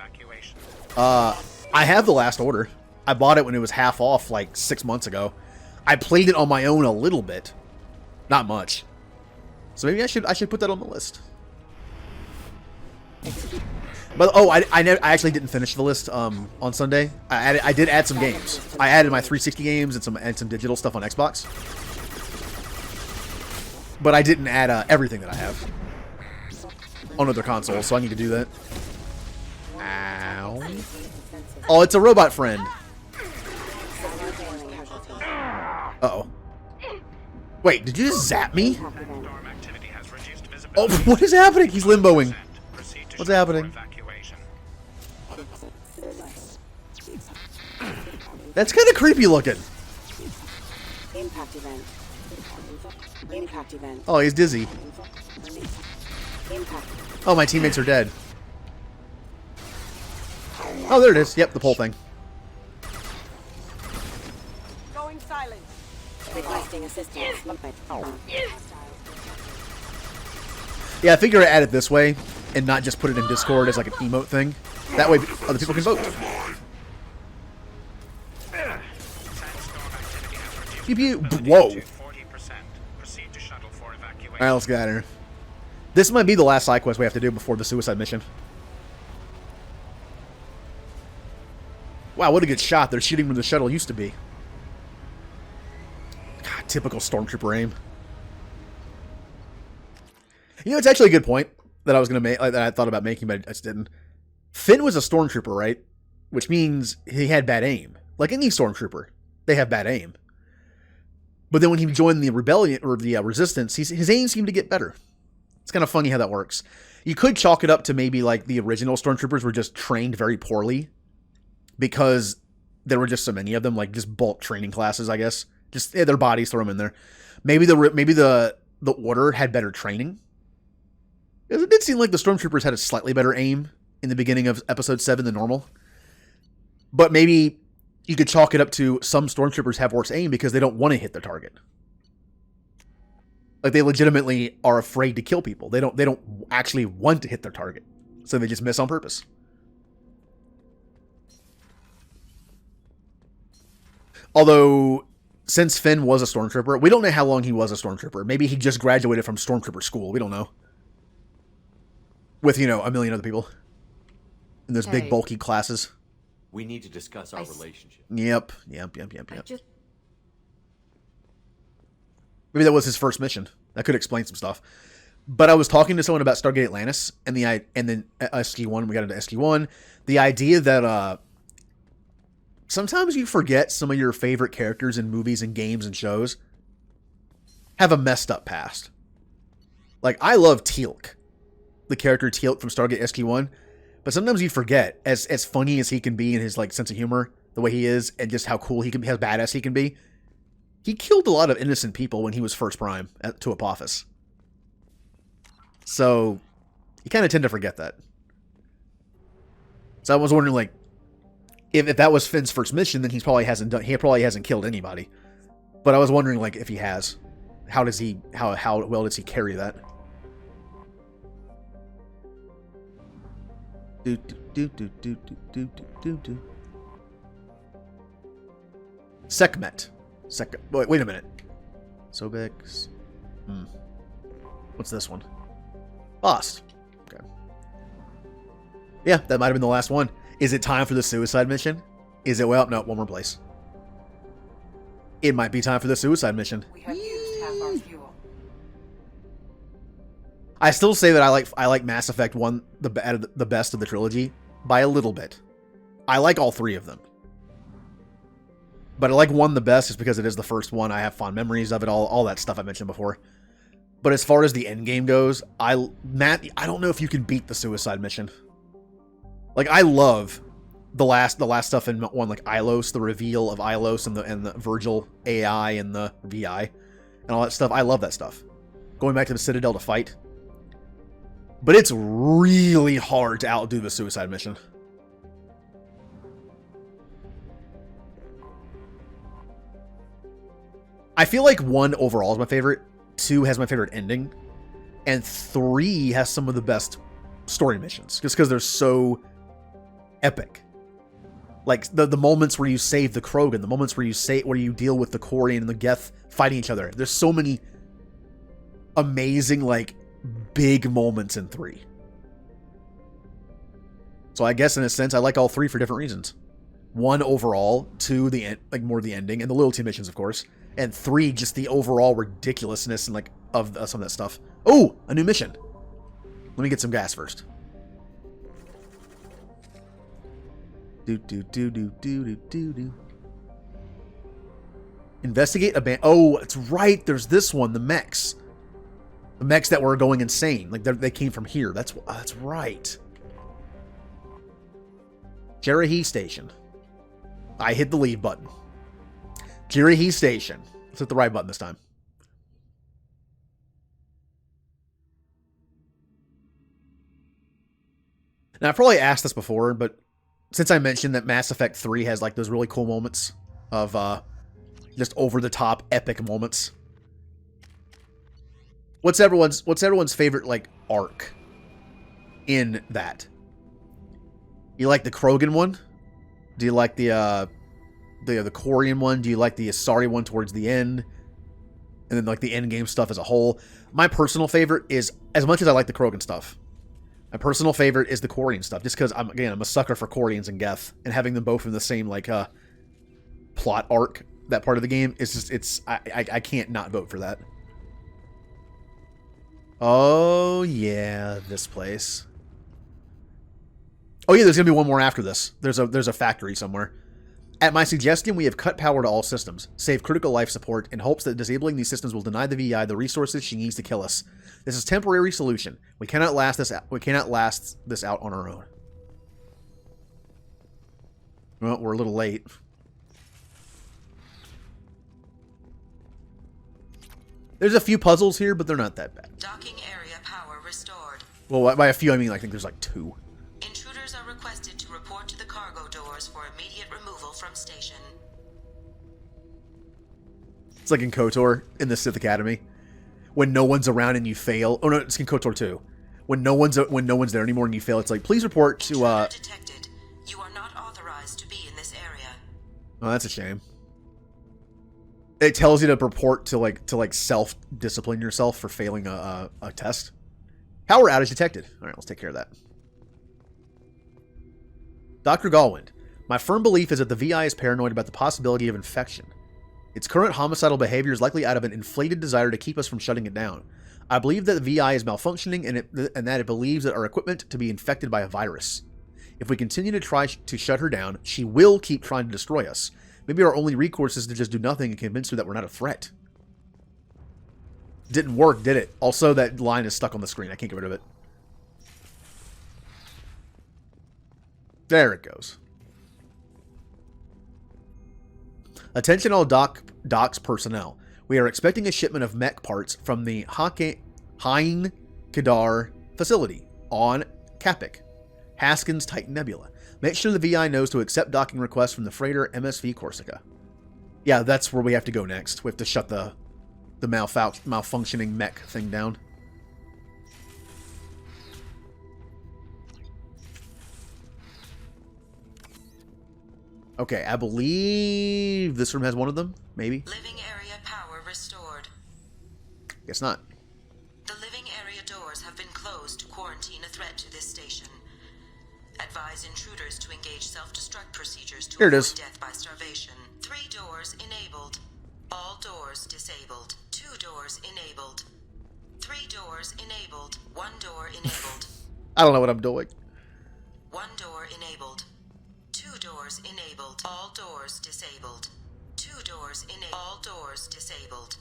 I have The Last Order. I bought it when it was half off like 6 months ago. I played it on my own a little bit, not much. So maybe I should put that on the list. But oh, I actually didn't finish the list on Sunday. I did add some games. I added my 360 games and some digital stuff on Xbox. But I didn't add everything that I have on other consoles, so I need to do that. Ow. Oh, it's a robot friend. Uh-oh. Wait, did you just zap me? Oh, what is happening? He's limboing. What's happening? That's kind of creepy looking. Impact event. Impact event. Oh, he's dizzy. Impact. Oh, my teammates are dead. Oh, there it is. Yep, the pole thing. Going silent. Requesting assistance. Yeah, I figure I add it this way and not just put it in Discord as like an emote thing. That way other people can vote. Pew pew. Whoa. Alright, let's get out of here. This might be the last side quest we have to do before the suicide mission. Wow, what a good shot. They're shooting where the shuttle used to be. God, typical Stormtrooper aim. You know, it's actually a good point that I was going to make, that I thought about making, but I just didn't. Finn was a Stormtrooper, right? Which means he had bad aim. Like any Stormtrooper, they have bad aim. But then when he joined the rebellion, or the resistance, his aim seemed to get better. It's kind of funny how that works. You could chalk it up to maybe like the original Stormtroopers were just trained very poorly because there were just so many of them, like just bulk training classes, I guess. Just their bodies, throw them in there. Maybe the Order had better training. It did seem like the Stormtroopers had a slightly better aim in the beginning of Episode 7 than normal. But maybe you could chalk it up to some Stormtroopers have worse aim because they don't want to hit their target. Like, they legitimately are afraid to kill people. They don't actually want to hit their target. So they just miss on purpose. Although, since Finn was a Stormtrooper, we don't know how long he was a Stormtrooper. Maybe he just graduated from Stormtrooper school. We don't know. With, a million other people. In those big, bulky classes. We need to discuss our relationship. Yep. Maybe that was his first mission. That could explain some stuff. But I was talking to someone about Stargate Atlantis and then SG-1. We got into SG-1. The idea that sometimes you forget some of your favorite characters in movies and games and shows have a messed up past. Like, I love Teal'c, the character Teal'c from Stargate SG-1. But sometimes you forget, as funny as he can be in his like sense of humor, the way he is, and just how cool he can be, how badass he can be. He killed a lot of innocent people when he was First Prime to Apophis. So, you kind of tend to forget that. So I was wondering, like, if that was Finn's first mission, then he probably hasn't killed anybody. But I was wondering, like, if he has, how well does he carry that? Sekhmet. Wait a minute. Sobek. What's this one? Boss. Okay. Yeah, that might have been the last one. Is it time for the suicide mission? Is it? Well, no, one more place. It might be time for the suicide mission. We have used half our fuel. I still say that I like Mass Effect 1 the best of the trilogy by a little bit. I like all three of them. But I like 1 the best just because it is the first one. I have fond memories of it, all that stuff I mentioned before. But as far as the end game goes, I don't know if you can beat the suicide mission. Like, I love the last stuff in 1, like Ilos, the reveal of Ilos and the Virgil AI and the VI and all that stuff. I love that stuff. Going back to the Citadel to fight. But it's really hard to outdo the suicide mission. I feel like 1 overall is my favorite, 2 has my favorite ending, and 3 has some of the best story missions, just because they're so epic. Like the moments where you save the Krogan, the moments where you deal with the Quarian and the Geth fighting each other. There's so many amazing, like, big moments in 3. So I guess in a sense I like all 3 for different reasons. 1 overall, 2 the end, like more the ending and the loyalty missions, of course, and 3 just the overall ridiculousness and like of some of that stuff. Oh, a new mission. Let me get some gas first. Investigate oh, it's right. There's this one, the mechs. The mechs that were going insane. Like they came from here. That's right. Jerahi Station. I hit the leave button. Jerahi Station. Let's hit the right button this time. Now, I've probably asked this before, but since I mentioned that Mass Effect 3 has like those really cool moments of just over-the-top epic moments, what's everyone's favorite like arc in that? You like the Krogan one? Do you like the Quarian one? Do you like the Asari one towards the end? And then like the end game stuff as a whole. My personal favorite is, as much as I like the Krogan stuff, my personal favorite is the Quarian stuff, just because I'm a sucker for Quarians and Geth, and having them both in the same like plot arc, that part of the game is just I can't not vote for that. Oh yeah, this place. Oh yeah, there's gonna be one more after this. There's a factory somewhere. At my suggestion, we have cut power to all systems, save critical life support, in hopes that disabling these systems will deny the VI the resources she needs to kill us. This is a temporary solution. We cannot last this out on our own. Well, we're a little late. There's a few puzzles here, but they're not that bad. Docking area power restored. Well, by a few, I mean I think there's like 2. Intruders are requested to report to the cargo doors for immediate removal from station. It's like in KOTOR, in the Sith Academy, when no one's around and you fail. Oh no, it's in KOTOR 2. When no one's there anymore and you fail, it's like, please report to Detected. You are not authorized to be in this area. Oh, that's a shame. It tells you to report to like self-discipline yourself for failing a test. Power outage detected. All right, let's take care of that. Dr. Galwind, my firm belief is that the VI is paranoid about the possibility of infection. Its current homicidal behavior is likely out of an inflated desire to keep us from shutting it down. I believe that the VI is malfunctioning and that it believes that our equipment to be infected by a virus. If we continue to try to shut her down, she will keep trying to destroy us. Maybe our only recourse is to just do nothing and convince her that we're not a threat. Didn't work, did it? Also, that line is stuck on the screen. I can't get rid of it. There it goes. Attention all docks personnel. We are expecting a shipment of mech parts from the Hain Kadar facility on Kapik, Haskins Titan Nebula. Make sure the VI knows to accept docking requests from the freighter MSV Corsica. Yeah, that's where we have to go next. We have to shut the malfunctioning mech thing down. Okay, I believe this room has one of them. Maybe. Living area power restored. Guess not. The living area doors have been closed to quarantine a threat to this station. Advise intruders to engage self-destruct procedures to Here it avoid is. death by starvation. 3 doors enabled. All doors disabled. 2 doors enabled. 3 doors enabled. 1 door enabled. I don't know what I'm doing. 1 door enabled. 2 doors enabled. All doors disabled. 2 doors enabled. All doors disabled.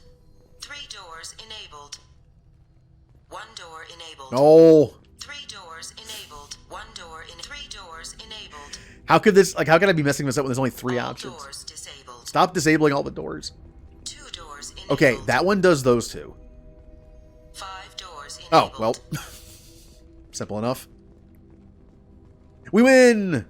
3 doors enabled. 1 door enabled. No. 3 doors enabled. 1 door in 3 doors enabled. How could this, like, how could I be messing this up when there's only 3 All options? doors disabled. Stop disabling all the doors. 2 doors enabled. Okay, that one does those 2. 5 doors Oh, enabled. well. Simple enough. We win!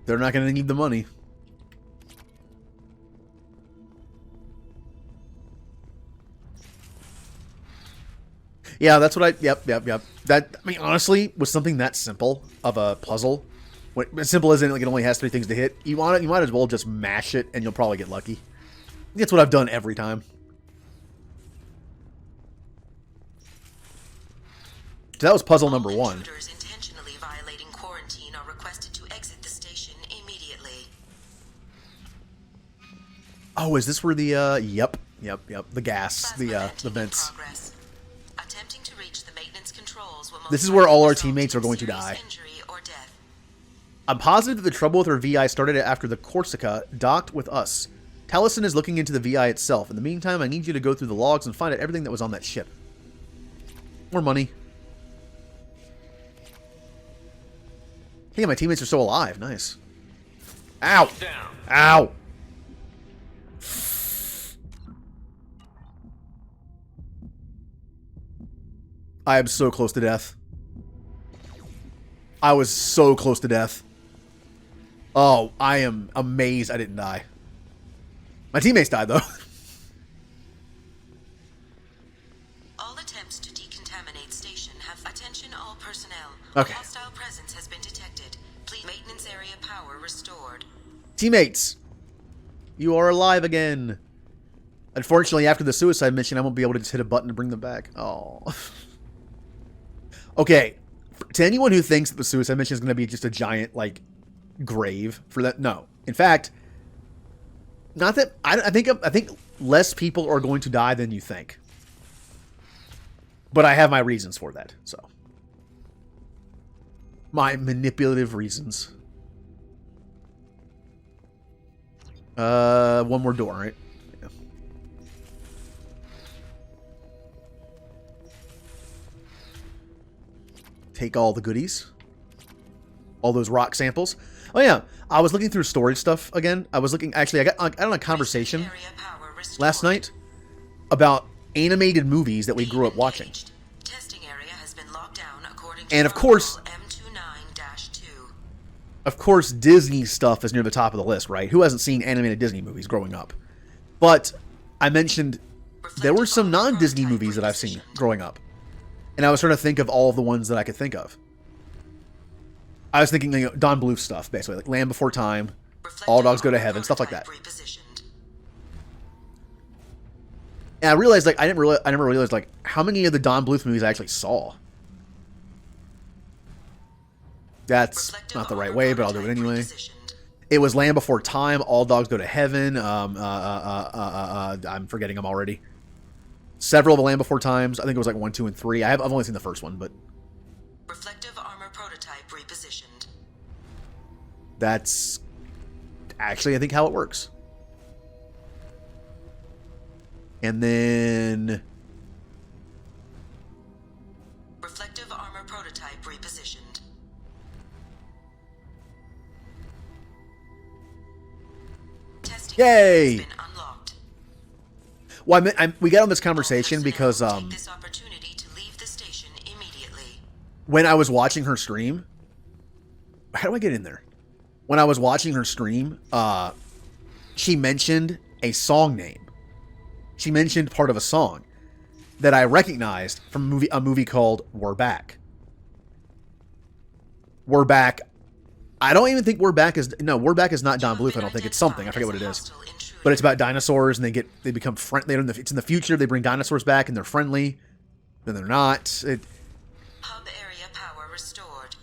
They're not going to need the money. Yeah, that's what I... Yep. That, I mean, honestly, with something that simple of a puzzle, as simple as in, like, it only has 3 things to hit, you might as well just mash it, and you'll probably get lucky. That's what I've done every time. So that was puzzle number 1. Intruders intentionally violating quarantine are requested to exit the station immediately. Oh, is this where the, yep. The gas, Plasma the venting in vents. progress. Attempting to reach the maintenance controls will most This is where all our likely result teammates are in going to serious die. Injury or death. I'm positive that the trouble with her VI started after the Corsica docked with us. Taliesin is looking into the VI itself. In the meantime, I need you to go through the logs and find out everything that was on that ship. More money. Hey, my teammates are still alive. Nice. Ow! Ow! I am so close to death. I was so close to death. Oh, I am amazed I didn't die. My teammates died, though. All attempts to decontaminate station have attention all personnel. Okay. Hostile presence has been detected. Please maintenance area power restored. Teammates, you are alive again. Unfortunately, after the suicide mission, I won't be able to just hit a button to bring them back. Oh. Okay, to anyone who thinks that the suicide mission is going to be just a giant, like, grave for that, no. In fact, not that I think less people are going to die than you think. But I have my reasons for that, so. My manipulative reasons. One more door, right? Yeah. Take all the goodies. All those rock samples. Oh yeah, I was looking through storage stuff again. I was looking, actually, I got on a conversation last night about animated movies that we grew up watching. Testing area has been locked down according to And of course, M29-2. of course, Disney stuff is near the top of the list, right? Who hasn't seen animated Disney movies growing up? But I mentioned there were some non-Disney movies that I've seen growing up. And I was trying to think of all of the ones that I could think of. I was thinking, you know, Don Bluth stuff, basically, like Land Before Time, All Dogs Go to Heaven, stuff like that. And I realized, like, I never realized, like, how many of the Don Bluth movies I actually saw. That's not the right way, but I'll do it anyway. It was Land Before Time, All Dogs Go to Heaven. I'm forgetting them already. Several of the Land Before Times. I think it was like 1, 2, and 3. I've only seen the first one, but Reflective armor prototype repositioned. that's actually, I think, how it works. And then Reflective armor prototype repositioned. Testing Yay! has been unlocked. well, we got on this conversation because Take this opportunity to leave the station immediately. when I was watching her stream, how do I get in there? When I was watching her stream, she mentioned a song name. She mentioned part of a song that I recognized from a movie called We're Back. We're Back. I don't even think We're Back is... No, We're Back is not Don Bluth, I don't think. It's something. I forget what it is. But it's about dinosaurs, and they become friendly. It's in the future. They bring dinosaurs back, and they're friendly. Then they're not. Hub area power restored.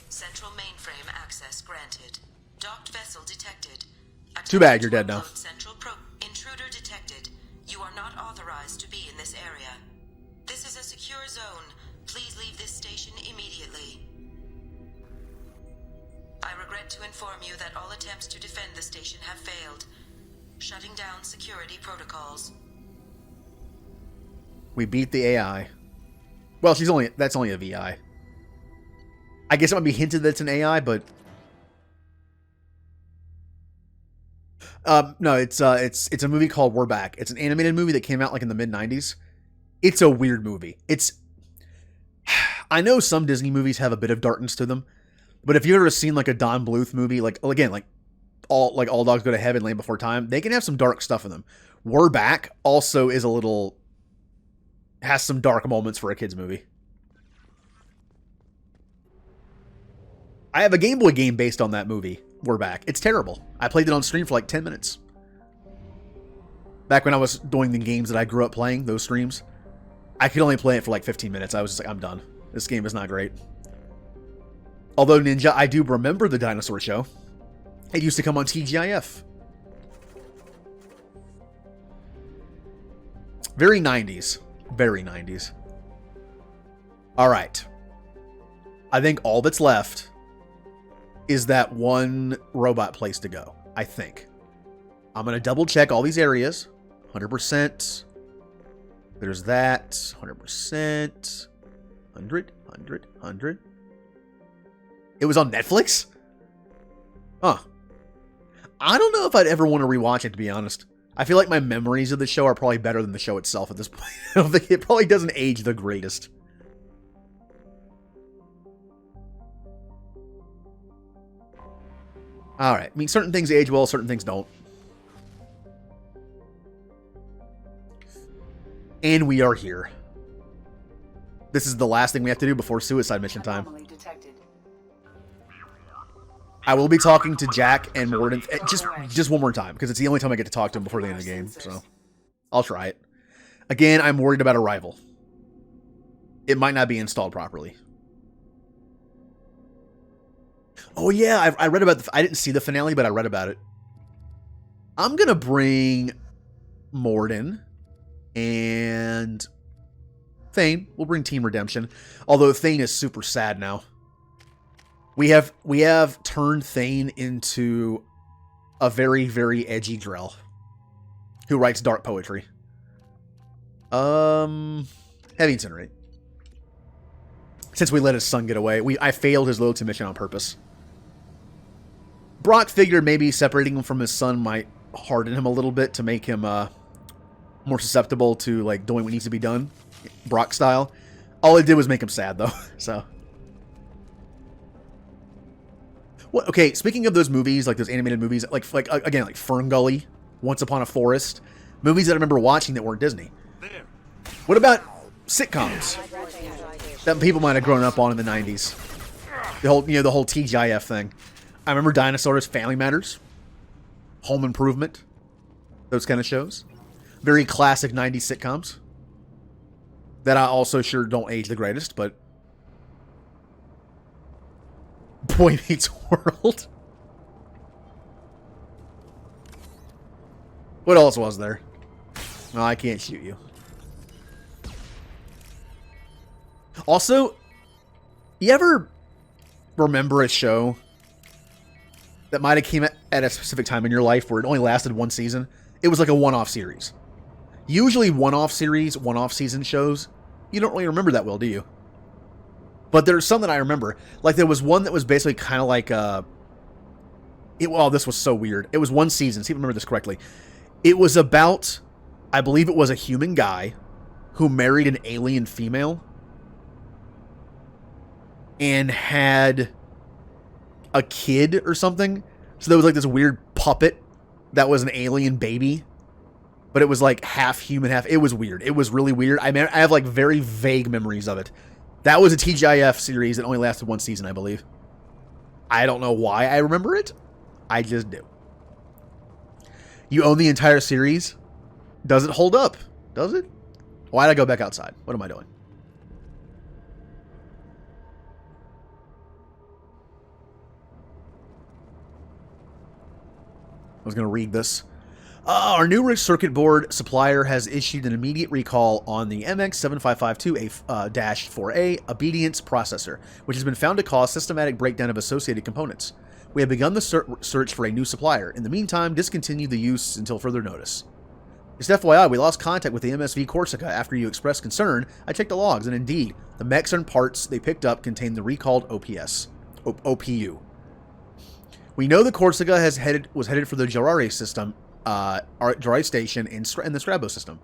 Central mainframe access granted. Docked vessel detected. Too bad you're dead now. Intruder detected. You are not authorized to be in this area. This is a secure zone. Please leave this station immediately. I regret to inform you that all attempts to defend the station have failed. Shutting down security protocols. We beat the AI. Well, that's only a VI. I guess it might be hinted that it's an AI, but... No, it's a movie called We're Back. It's an animated movie that came out like in the mid '90s. It's a weird movie. I know some Disney movies have a bit of darkness to them, but if you've ever seen like a Don Bluth movie, like again, like all dogs go to heaven, Land Before Time, they can have some dark stuff in them. We're Back also is has some dark moments for a kids movie. I have a Game Boy game based on that movie. We're Back. It's terrible. I played it on stream for like 10 minutes. Back when I was doing the games that I grew up playing, those streams, I could only play it for like 15 minutes. I was just like, I'm done. This game is not great. Although Ninja, I do remember the dinosaur show. It used to come on TGIF. Very 90s. Very 90s. Alright. I think all that's left is that one robot place to go. I think. I'm going to double check all these areas. 100%. There's that. 100%. 100. It was on Netflix? Huh. I don't know if I'd ever want to rewatch it, to be honest. I feel like my memories of the show are probably better than the show itself at this point. I don't think it probably doesn't age the greatest. Alright. I mean, certain things age well, certain things don't. And we are here. This is the last thing we have to do before suicide mission time. I will be talking to Jack and Morden just one more time, because it's the only time I get to talk to him before the end of the game, so I'll try it. Again, I'm worried about Arrival. It might not be installed properly. Oh yeah, I read about I didn't see the finale, but I read about it. I'm gonna bring Morden and Thane. We'll bring Team Redemption. Although Thane is super sad now. We have turned Thane into a very, very edgy Drell who writes dark poetry. Heavy Incinerate. Since we let his son get away, I failed his loyalty mission on purpose. Brock figured maybe separating him from his son might harden him a little bit to make him more susceptible to like doing what needs to be done, Brock style. All it did was make him sad though. So, what? Okay, speaking of those movies, like those animated movies, like again, like Ferngully, Once Upon a Forest, movies that I remember watching that weren't Disney. What about sitcoms that people might have grown up on in the 90s? The whole TGIF thing. I remember Dinosaurs, Family Matters, Home Improvement, those kind of shows. Very classic 90s sitcoms that I also sure don't age the greatest, but Boy Meets World. What else was there? No, I can't shoot you. Also, you ever remember a show that might have came at a specific time in your life where it only lasted one season? It was like a one-off series. Usually one-off series, one-off season shows, you don't really remember that well, do you? But there's some that I remember. Like there was one that was basically kind of like this was so weird. It was one season, see if I remember this correctly. It was about, I believe it was a human guy who married an alien female and had a kid or something. So there was like this weird puppet that was an alien baby, but it was like half human, half. It was weird. It was really weird. I have like very vague memories of it. That was a TGIF series that only lasted one season, I believe. I don't know why I remember it. I just do. You own the entire series. Does it hold up? Does it? Why'd I go back outside? What am I doing? I was going to read this. Our new circuit board supplier has issued an immediate recall on the MX7552A-4A obedience processor, which has been found to cause systematic breakdown of associated components. We have begun the search for a new supplier. In the meantime, discontinue the use until further notice. Just FYI, we lost contact with the MSV Corsica after you expressed concern. I checked the logs, and indeed, the mechs and parts they picked up contained the recalled OPU. We know the Corsica was headed for the Jarare system, Jarare station in the Strabo system,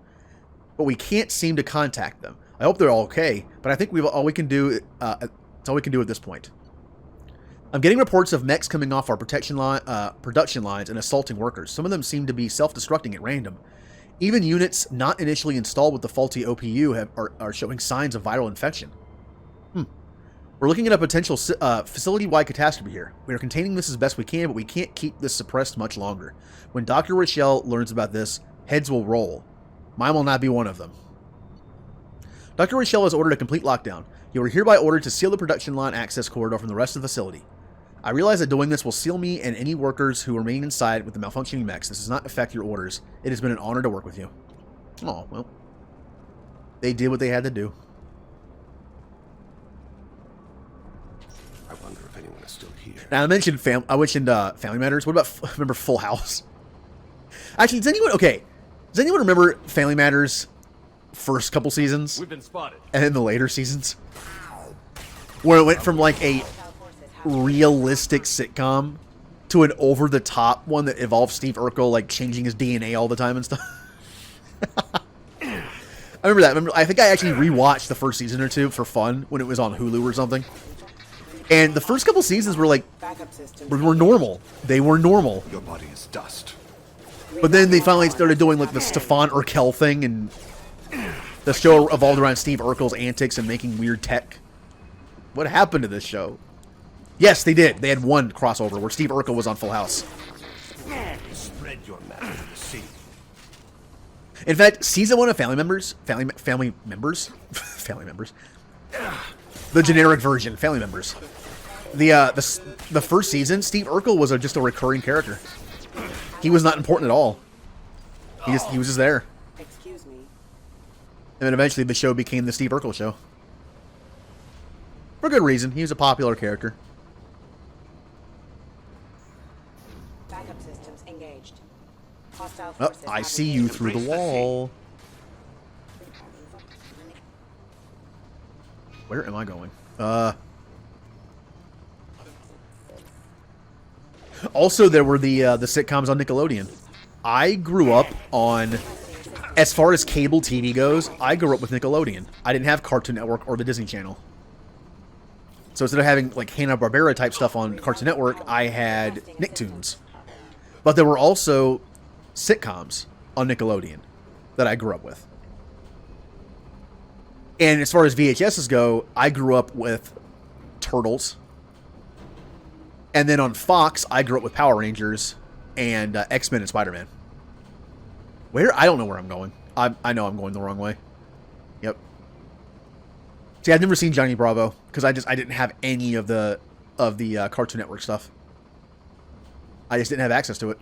but we can't seem to contact them. I hope they're all okay, but I think it's all we can do at this point. I'm getting reports of mechs coming off our production lines and assaulting workers. Some of them seem to be self-destructing at random. Even units not initially installed with the faulty OPU are showing signs of viral infection. We're looking at a potential facility-wide catastrophe here. We are containing this as best we can, but we can't keep this suppressed much longer. When Dr. Rochelle learns about this, heads will roll. Mine will not be one of them. Dr. Rochelle has ordered a complete lockdown. You are hereby ordered to seal the production line access corridor from the rest of the facility. I realize that doing this will seal me and any workers who remain inside with the malfunctioning mechs. This does not affect your orders. It has been an honor to work with you. Oh, well. They did what they had to do. I wonder if anyone is still here. Now, I mentioned Family Matters. What about, remember Full House? Actually, does anyone remember Family Matters first couple seasons? We've been spotted. And then the later seasons? Where it went from like a realistic sitcom to an over-the-top one that involved Steve Urkel like changing his DNA all the time and stuff. I remember that. I think I actually rewatched the first season or two for fun when it was on Hulu or something. And the first couple seasons were like were normal. They were normal. Your body is dust. But then they finally started doing like the Stefan Urkel thing, and the show evolved around Steve Urkel's antics and making weird tech. What happened to this show? Yes, they did. They had one crossover where Steve Urkel was on Full House. Spread your magic to the sea. In fact, season 1 of Family Members, the generic version, Family Members. The first season, Steve Urkel was just a recurring character. He was not important at all. He was just there. Excuse me. And then eventually the show became the Steve Urkel show. For good reason. He was a popular character. Backup systems engaged. Hostile Oh, forces I have see you engaged. through the wall. Where am I going? Also, there were the sitcoms on Nickelodeon. I grew up on, as far as cable TV goes, I grew up with Nickelodeon. I didn't have Cartoon Network or the Disney Channel. So instead of having like Hanna-Barbera type stuff on Cartoon Network, I had Nicktoons. But there were also sitcoms on Nickelodeon that I grew up with. And as far as VHSs go, I grew up with Turtles. And then on Fox, I grew up with Power Rangers and X-Men and Spider-Man. Where? I don't know where I'm going. I know I'm going the wrong way. Yep. See, I've never seen Johnny Bravo because I didn't have any of the Cartoon Network stuff. I just didn't have access to it.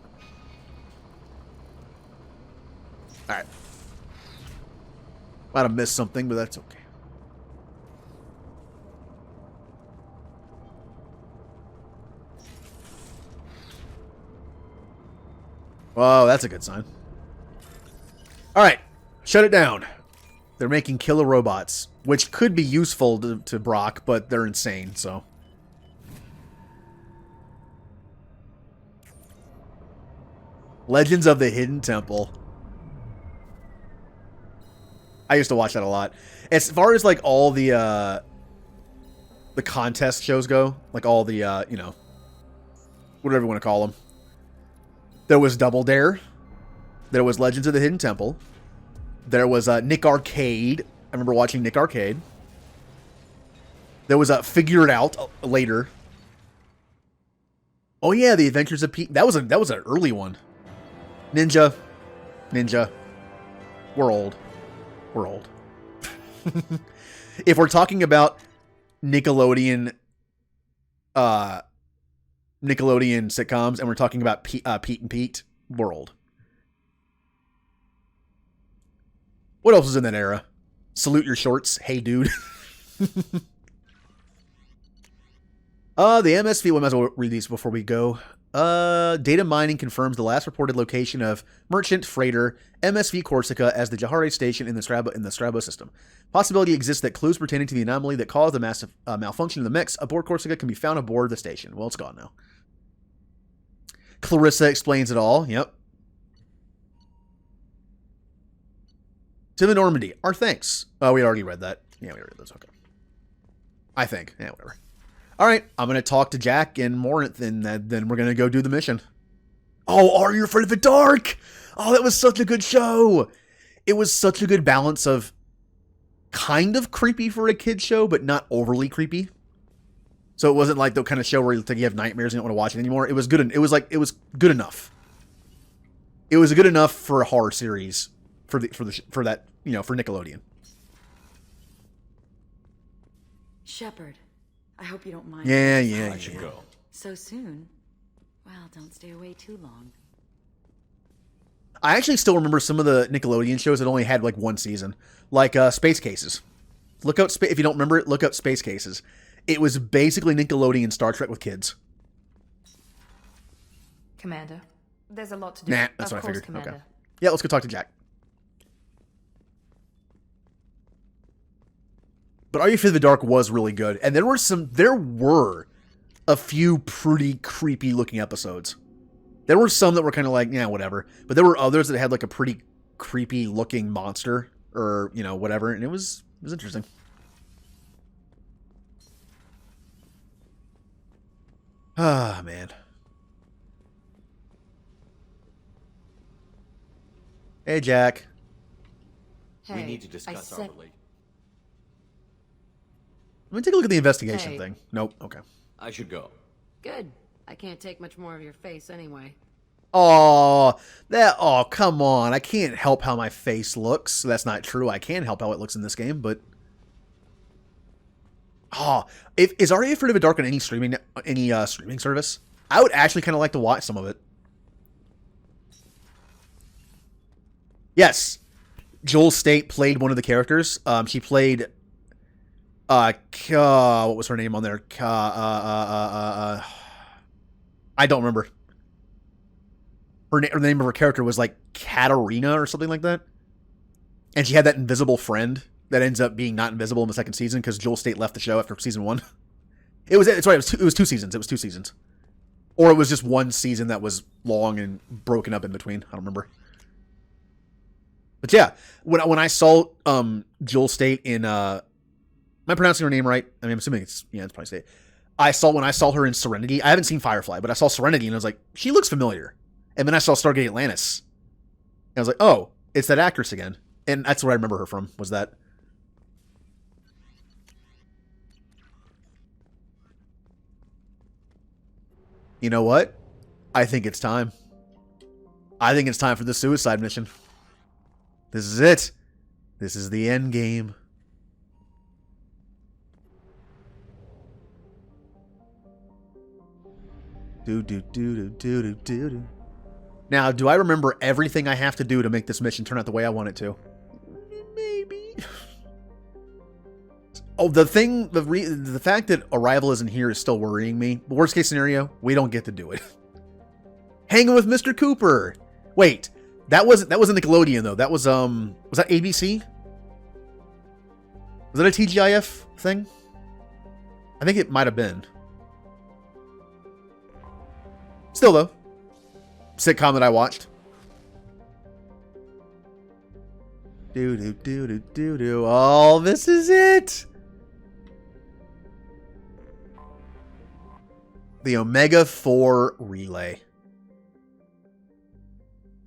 All right. Might have missed something, but that's okay. Whoa, that's a good sign. Alright, shut it down. They're making killer robots, which could be useful to Brock, but they're insane, so. Legends of the Hidden Temple. I used to watch that a lot. As far as like all the contest shows go, like all the you know, whatever you want to call them. There was Double Dare. There was Legends of the Hidden Temple. There was Nick Arcade. I remember watching Nick Arcade. There was Figure It Out later. Oh yeah, The Adventures of Pete. That was an early one. Ninja. We're old. If we're talking about Nickelodeon sitcoms and we're talking about Pete and Pete, we're old. What else was in that era? Salute Your Shorts. Hey Dude. The MSV, we might as well read these before we go. Data mining confirms the last reported location of merchant freighter MSV Corsica as the Jahare station in the Strabo system. Possibility exists that clues pertaining to the anomaly that caused the massive malfunction of the mechs aboard Corsica can be found aboard the station. Well, it's gone now. Clarissa explains it all. Yep. To the Normandy. Our thanks. Oh, we already read that. Yeah, we already read those. Okay. I think. Yeah, whatever. All right. I'm going to talk to Jack and Morant, and then we're going to go do the mission. Oh, Are You Afraid of the Dark? Oh, that was such a good show. It was such a good balance of kind of creepy for a kid's show, but not overly creepy. So it wasn't like the kind of show where you think you have nightmares and you don't want to watch it anymore. It was good. It was good enough. It was good enough for a horror series for that, for Nickelodeon. Shepard, I hope you don't mind. Yeah. I should go. So soon? Well, don't stay away too long. I actually still remember some of the Nickelodeon shows that only had like one season, like Space Cases. Look out, if you don't remember it, look up Space Cases. It was basically Nickelodeon Star Trek with kids. Commander, there's a lot to do. Nah, that's of what I course, figured. Commander. Okay. Yeah, let's go talk to Jack. But Are You Afraid of the Dark was really good, and there were a few pretty creepy looking episodes. There were some that were kind of like, yeah, whatever. But there were others that had like a pretty creepy looking monster or, whatever. And it was interesting. Ah, man. Hey, Jack. Hey, We need to discuss our relationship. Let me take a look at the investigation Hey. thing. Nope. Okay. I should go. Good. I can't take much more of your face anyway. Oh, come on. I can't help how my face looks. That's not true. I can help how it looks in this game, but... is Are You Afraid of the Dark on any streaming service? I would actually kind of like to watch some of it. Yes. Joel State played one of the characters. She played... what was her name on there? I don't remember. Her name of her character was like Katarina or something like that. And she had that invisible friend that ends up being not invisible in the second season because Joel State left the show after season 1. It's right. It was two seasons. It was 2 seasons. Or it was just one season that was long and broken up in between. I don't remember. But yeah, when I saw Joel State in... am I pronouncing her name right? I mean, I'm assuming it's probably State. When I saw her in Serenity, I haven't seen Firefly, but I saw Serenity and I was like, she looks familiar. And then I saw Stargate Atlantis. And I was like, oh, it's that actress again. And that's where I remember her from, was that. You know what? I think it's time. I think it's time for the suicide mission. This is it. This is the end game. Do. Now, do I remember everything I have to do to make this mission turn out the way I want it to? Maybe. Oh, the fact that Arrival isn't here is still worrying me. But worst case scenario, we don't get to do it. Hanging with Mr. Cooper. Wait, that wasn't Nickelodeon though. That was that ABC? Was that a TGIF thing? I think it might have been. Still though, sitcom that I watched. Do. Oh, this is it. The Omega 4 relay.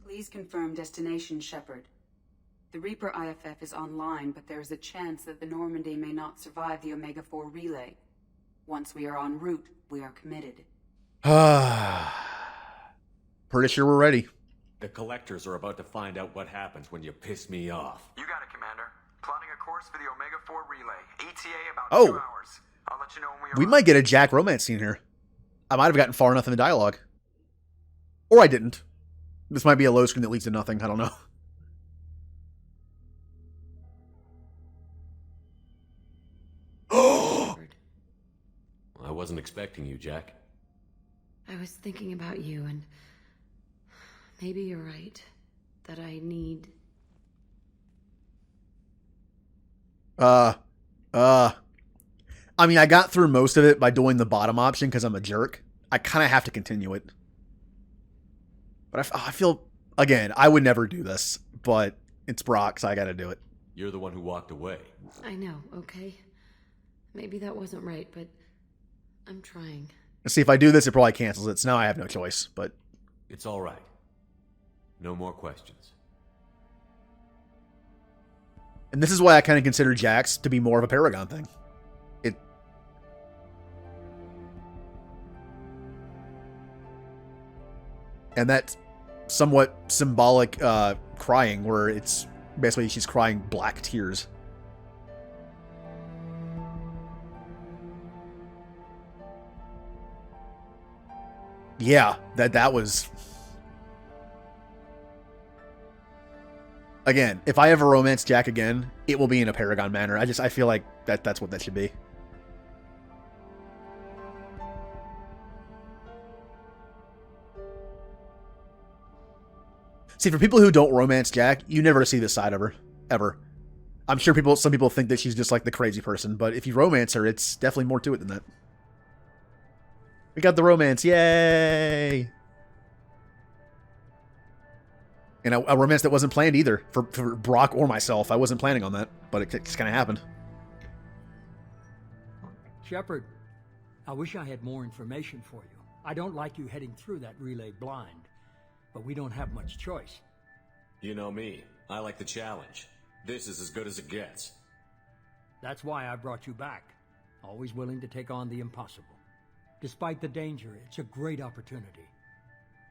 Please confirm destination, Shepard. The Reaper IFF is online, but there is a chance that the Normandy may not survive the Omega 4 relay. Once we are en route, we are committed. Pretty sure we're ready. The collectors are about to find out what happens when you piss me off. You got it, Commander. Plotting a course for the Omega 4 relay. ETA about 2 Oh. hours. I'll let you know when We might get a Jack romance scene here. I might have gotten far enough in the dialogue. Or I didn't. This might be a low screen that leads to nothing. I don't know. I wasn't expecting you, Jack. I was thinking about you, and maybe you're right. That I need... I mean, I got through most of it by doing the bottom option because I'm a jerk. I kind of have to continue it. But I feel, again, I would never do this, but it's Brock, so I gotta do it. You're the one who walked away. I know, okay? Maybe that wasn't right, but I'm trying. See, if I do this, it probably cancels it, so now I have no choice, but... It's all right. No more questions. And this is why I kind of consider Jax to be more of a Paragon thing. And that somewhat symbolic crying, where it's basically she's crying black tears. Yeah, that was... Again, if I ever romance Jack again, it will be in a Paragon manner. I feel like that's what that should be. See, for people who don't romance Jack, you never see this side of her, ever. I'm sure some people think that she's just like the crazy person, but if you romance her, it's definitely more to it than that. We got the romance, yay! And a romance that wasn't planned either, for Brock or myself. I wasn't planning on that, but it just kind of happened. Shepard, I wish I had more information for you. I don't like you heading through that relay blind. But we don't have much choice. You know me. I like the challenge. This is as good as it gets. That's why I brought you back. Always willing to take on the impossible. Despite the danger, it's a great opportunity.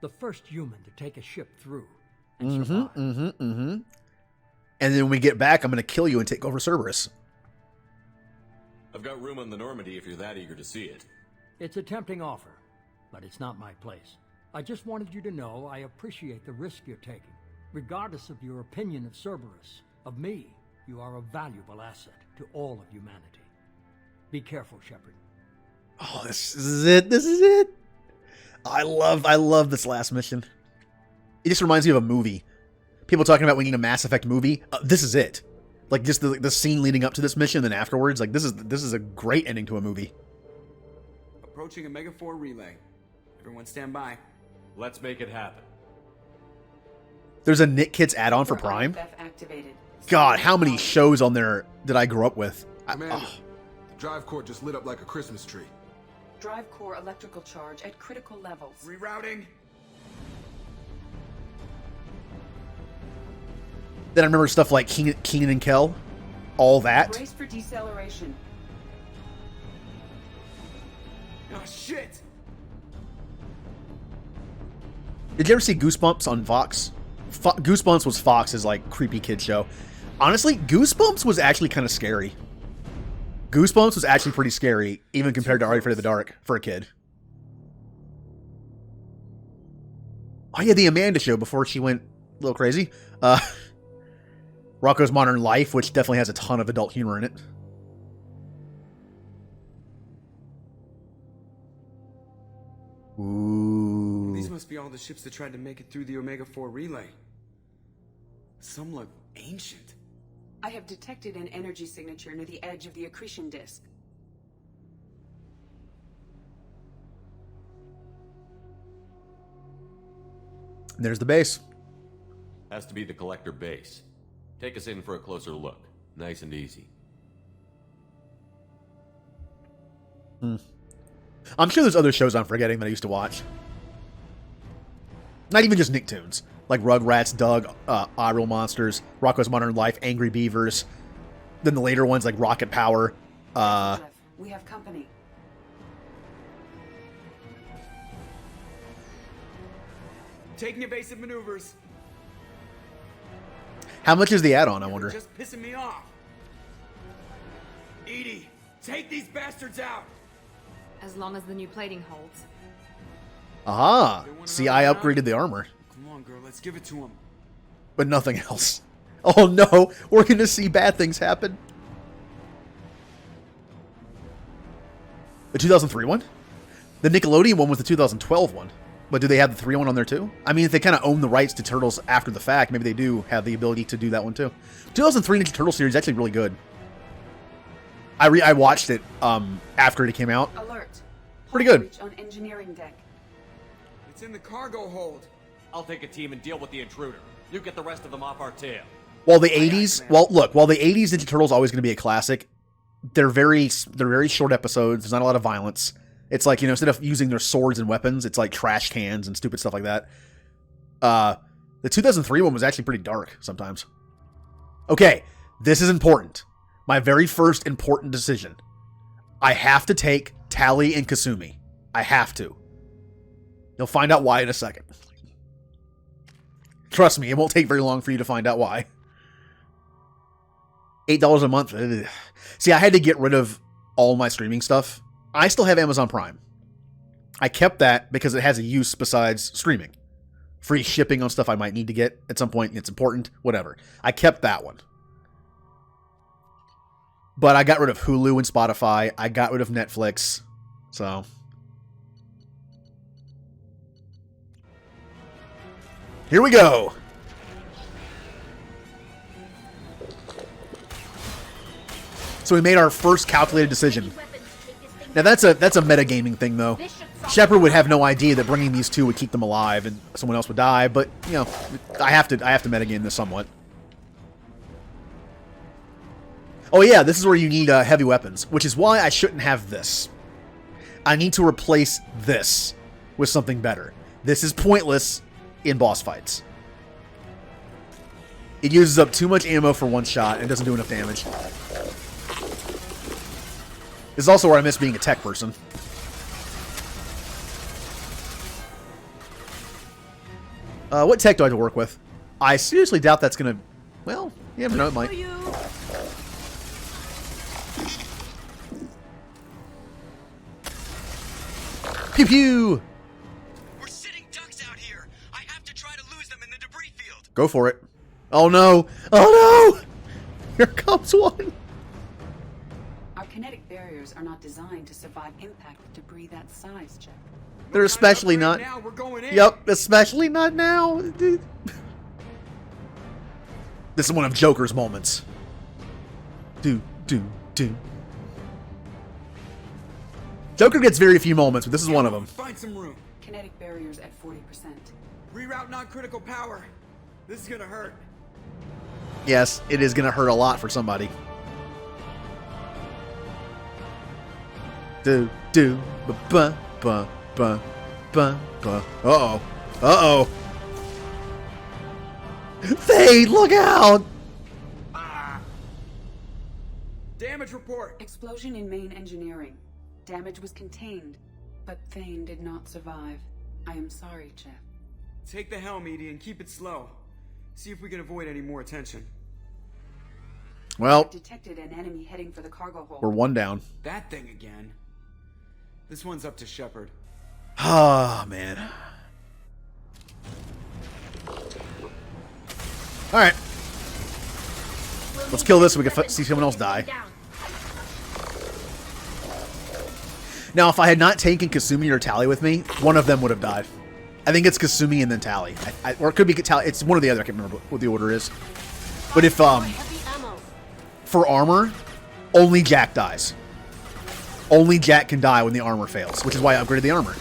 The first human to take a ship through and survive. And then when we get back, I'm going to kill you and take over Cerberus. I've got room on the Normandy if you're that eager to see it. It's a tempting offer, but it's not my place. I just wanted you to know I appreciate the risk you're taking. Regardless of your opinion of Cerberus, of me, you are a valuable asset to all of humanity. Be careful, Shepard. Oh, this is it. This is it. I love this last mission. It just reminds me of a movie. People talking about we need a Mass Effect movie. This is it. Like just the scene leading up to this mission, then afterwards. Like this is a great ending to a movie. Approaching Omega 4 relay. Everyone stand by. Let's make it happen. There's a Nick Kids add-on for Prime. God, how many shows on there did I grow up with? Commander, the drive core just lit up like a Christmas tree. Drive core electrical charge at critical levels. Rerouting. Then I remember stuff like Keenan and Kel. All that. Brace for deceleration. Oh, shit! Did you ever see Goosebumps on Fox? Goosebumps was Fox's, like, creepy kid show. Honestly, Goosebumps was actually kind of scary. Goosebumps was actually pretty scary, even compared to Are You Afraid of the Dark, for a kid. Oh yeah, the Amanda Show before she went a little crazy. Rocko's Modern Life, which definitely has a ton of adult humor in it. Ooh. These must be all the ships that tried to make it through the Omega 4 relay. Some look ancient. I have detected an energy signature near the edge of the accretion disk. And there's the base. Has to be the collector base. Take us in for a closer look. Nice and easy. I'm sure there's other shows I'm forgetting that I used to watch. Not even just Nicktoons. Like Rugrats, Doug, Real Monsters, Rocko's Modern Life, Angry Beavers. Then the later ones like Rocket Power. We have company. Taking evasive maneuvers. How much is the add-on, I wonder? Just pissing me off. Edie, take these bastards out. As long as the new plating holds. Aha! See, I upgraded the armor. Come on, girl, let's give it to him. But nothing else. Oh no, we're gonna see bad things happen. The 2003 one? The Nickelodeon one was the 2012 one. But do they have the 3 one on there too? I mean, if they kind of own the rights to Turtles after the fact, maybe they do have the ability to do that one too. 2003 Ninja Turtle series is actually really good. I watched it after it came out. Alert. Pretty good. On engineering deck. It's in the cargo hold. I'll take a team and deal with the intruder. You get the rest of them off our tail. While the 80s, while the 80s Ninja Turtles always going to be a classic, they're very short episodes. There's not a lot of violence. It's like, you know, instead of using their swords and weapons, it's like trash cans and stupid stuff like that. The 2003 one was actually pretty dark sometimes. Okay, this is important. My very first important decision. I have to take Tally and Kasumi. I have to. You'll find out why in a second. Trust me, it won't take very long for you to find out why. $8 a month. Ugh. See, I had to get rid of all my streaming stuff. I still have Amazon Prime. I kept that because it has a use besides streaming. Free shipping on stuff I might need to get at some point. It's important. Whatever. I kept that one. But I got rid of Hulu and Spotify. I got rid of Netflix. So. Here we go. So we made our first calculated decision. Now that's a metagaming thing though. Shepard would have no idea that bringing these two would keep them alive and someone else would die, but you know, I have to metagame this somewhat. Oh yeah, this is where you need heavy weapons, which is why I shouldn't have this. I need to replace this with something better. This is pointless in boss fights. It uses up too much ammo for one shot and doesn't do enough damage. This is also where I miss being a tech person. What tech do I have to work with? I seriously doubt that's gonna... Well, you never know, it might. Pew pew! We're sitting ducks out here. I have to try to lose them in the debris field. Go for it. Oh no! Oh no! Here comes one! Our kinetic barriers are not designed to survive impact with debris that size, Jeff. They're especially not... Now we're going in. Yep, especially not now. Dude. This is one of Joker's moments. Do. Joker gets very few moments, but this is one of them. Find some room. Kinetic barriers at 40%. Reroute non-critical power. This is gonna hurt. Yes, it is going to hurt a lot for somebody. Uh-oh. Uh-oh. Thane, look out! Damage report. Explosion in main engineering. Damage was contained, but Thane did not survive. I am sorry, Jeff. Take the helm, Edie, and keep it slow. See if we can avoid any more attention. Well, I've detected an enemy heading for the cargo hold. we're one down. That thing again. This one's up to Shepard. Ah, man. Alright. Let's kill this so we can see someone else die. Now, if I had not taken Kasumi or Tally with me, one of them would have died. I think it's Kasumi and then Tally. Or it could be Tally. It's one or the other. I can't remember what the order is. But if, for armor, only Jack dies. Only Jack can die when the armor fails, which is why I upgraded the armor.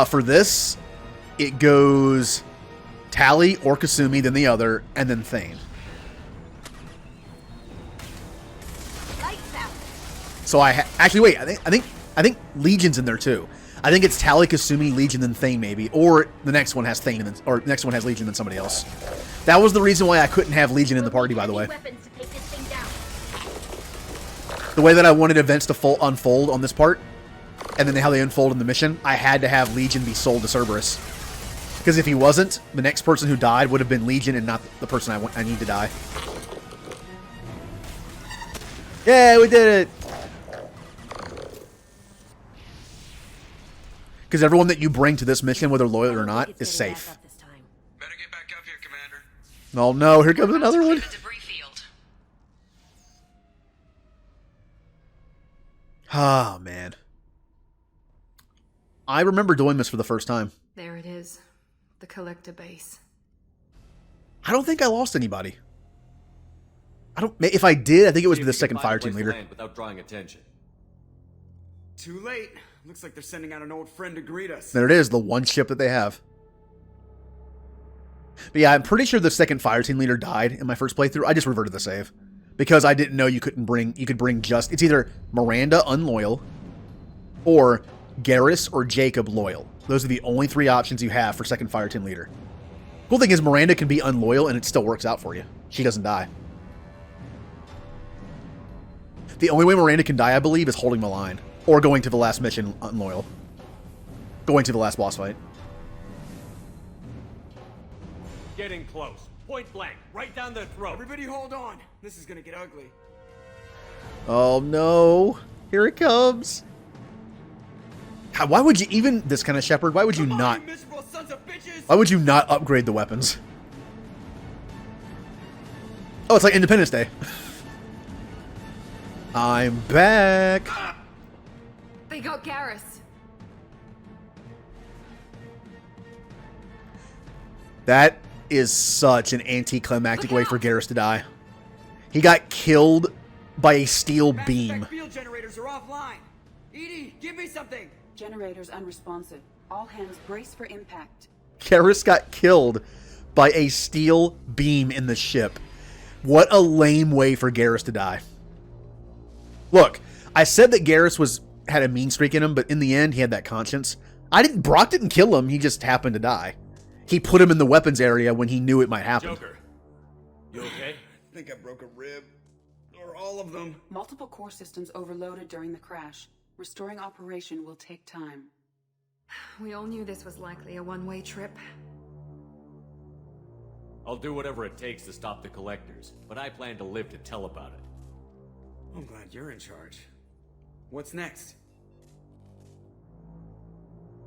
For this, it goes Tally or Kasumi, then the other, and then Thane. So actually wait. I think Legion's in there too. I think it's Tally, Kasumi, Legion, then Thane maybe, or the next one has Thane, and then, or the next one has Legion, then somebody else. That was the reason why I couldn't have Legion in the party, by the way. The way that I wanted events to unfold on this part, and then how they unfold in the mission, I had to have Legion be sold to Cerberus. Because if he wasn't, the next person who died would have been Legion and not the person I need to die. Yeah, we did it! Because everyone that you bring to this mission, whether loyal or not, is safe. Better get back up here, Commander. Oh no, here comes another one. Ah, man. I remember doing this for the first time. There it is. The collector base. I don't think I lost anybody. If I did, I think it was the second fire team leader. Without drawing attention. Too late. Looks like they're sending out an old friend to greet us. There it is, the one ship that they have. But yeah, I'm pretty sure the second fire team leader died in my first playthrough. I just reverted the save. Because I didn't know you could bring just... It's either Miranda, unloyal, or Garrus or Jacob, loyal. Those are the only 3 options you have for second fire team leader. Cool thing is Miranda can be unloyal and it still works out for you. She doesn't die. The only way Miranda can die, I believe, is holding the line. Or going to the last mission unloyal. Going to the last boss fight. Getting close. Point blank. Right down their throat. Everybody hold on. This is gonna get ugly. Oh no. Here it comes. Why would you even... This kind of Shepard, why would you not... You miserable sons of bitches! Why would you not upgrade the weapons? Oh, it's like Independence Day. I'm back. They got Garrus. That is such an anticlimactic way for Garrus to die. He got killed by a steel beam. Field generators are offline. Edie, give me something. Generators unresponsive. All hands brace for impact. Garrus got killed by a steel beam in the ship. What a lame way for Garrus to die. Look, I said that Garrus had a mean streak in him, but in the end, he had that conscience. Brock didn't kill him, he just happened to die. He put him in the weapons area when he knew it might happen. Joker, you okay? I think I broke a rib. Or all of them. Multiple core systems overloaded during the crash. Restoring operation will take time. We all knew this was likely a one-way trip. I'll do whatever it takes to stop the collectors, but I plan to live to tell about it. I'm glad you're in charge. What's next?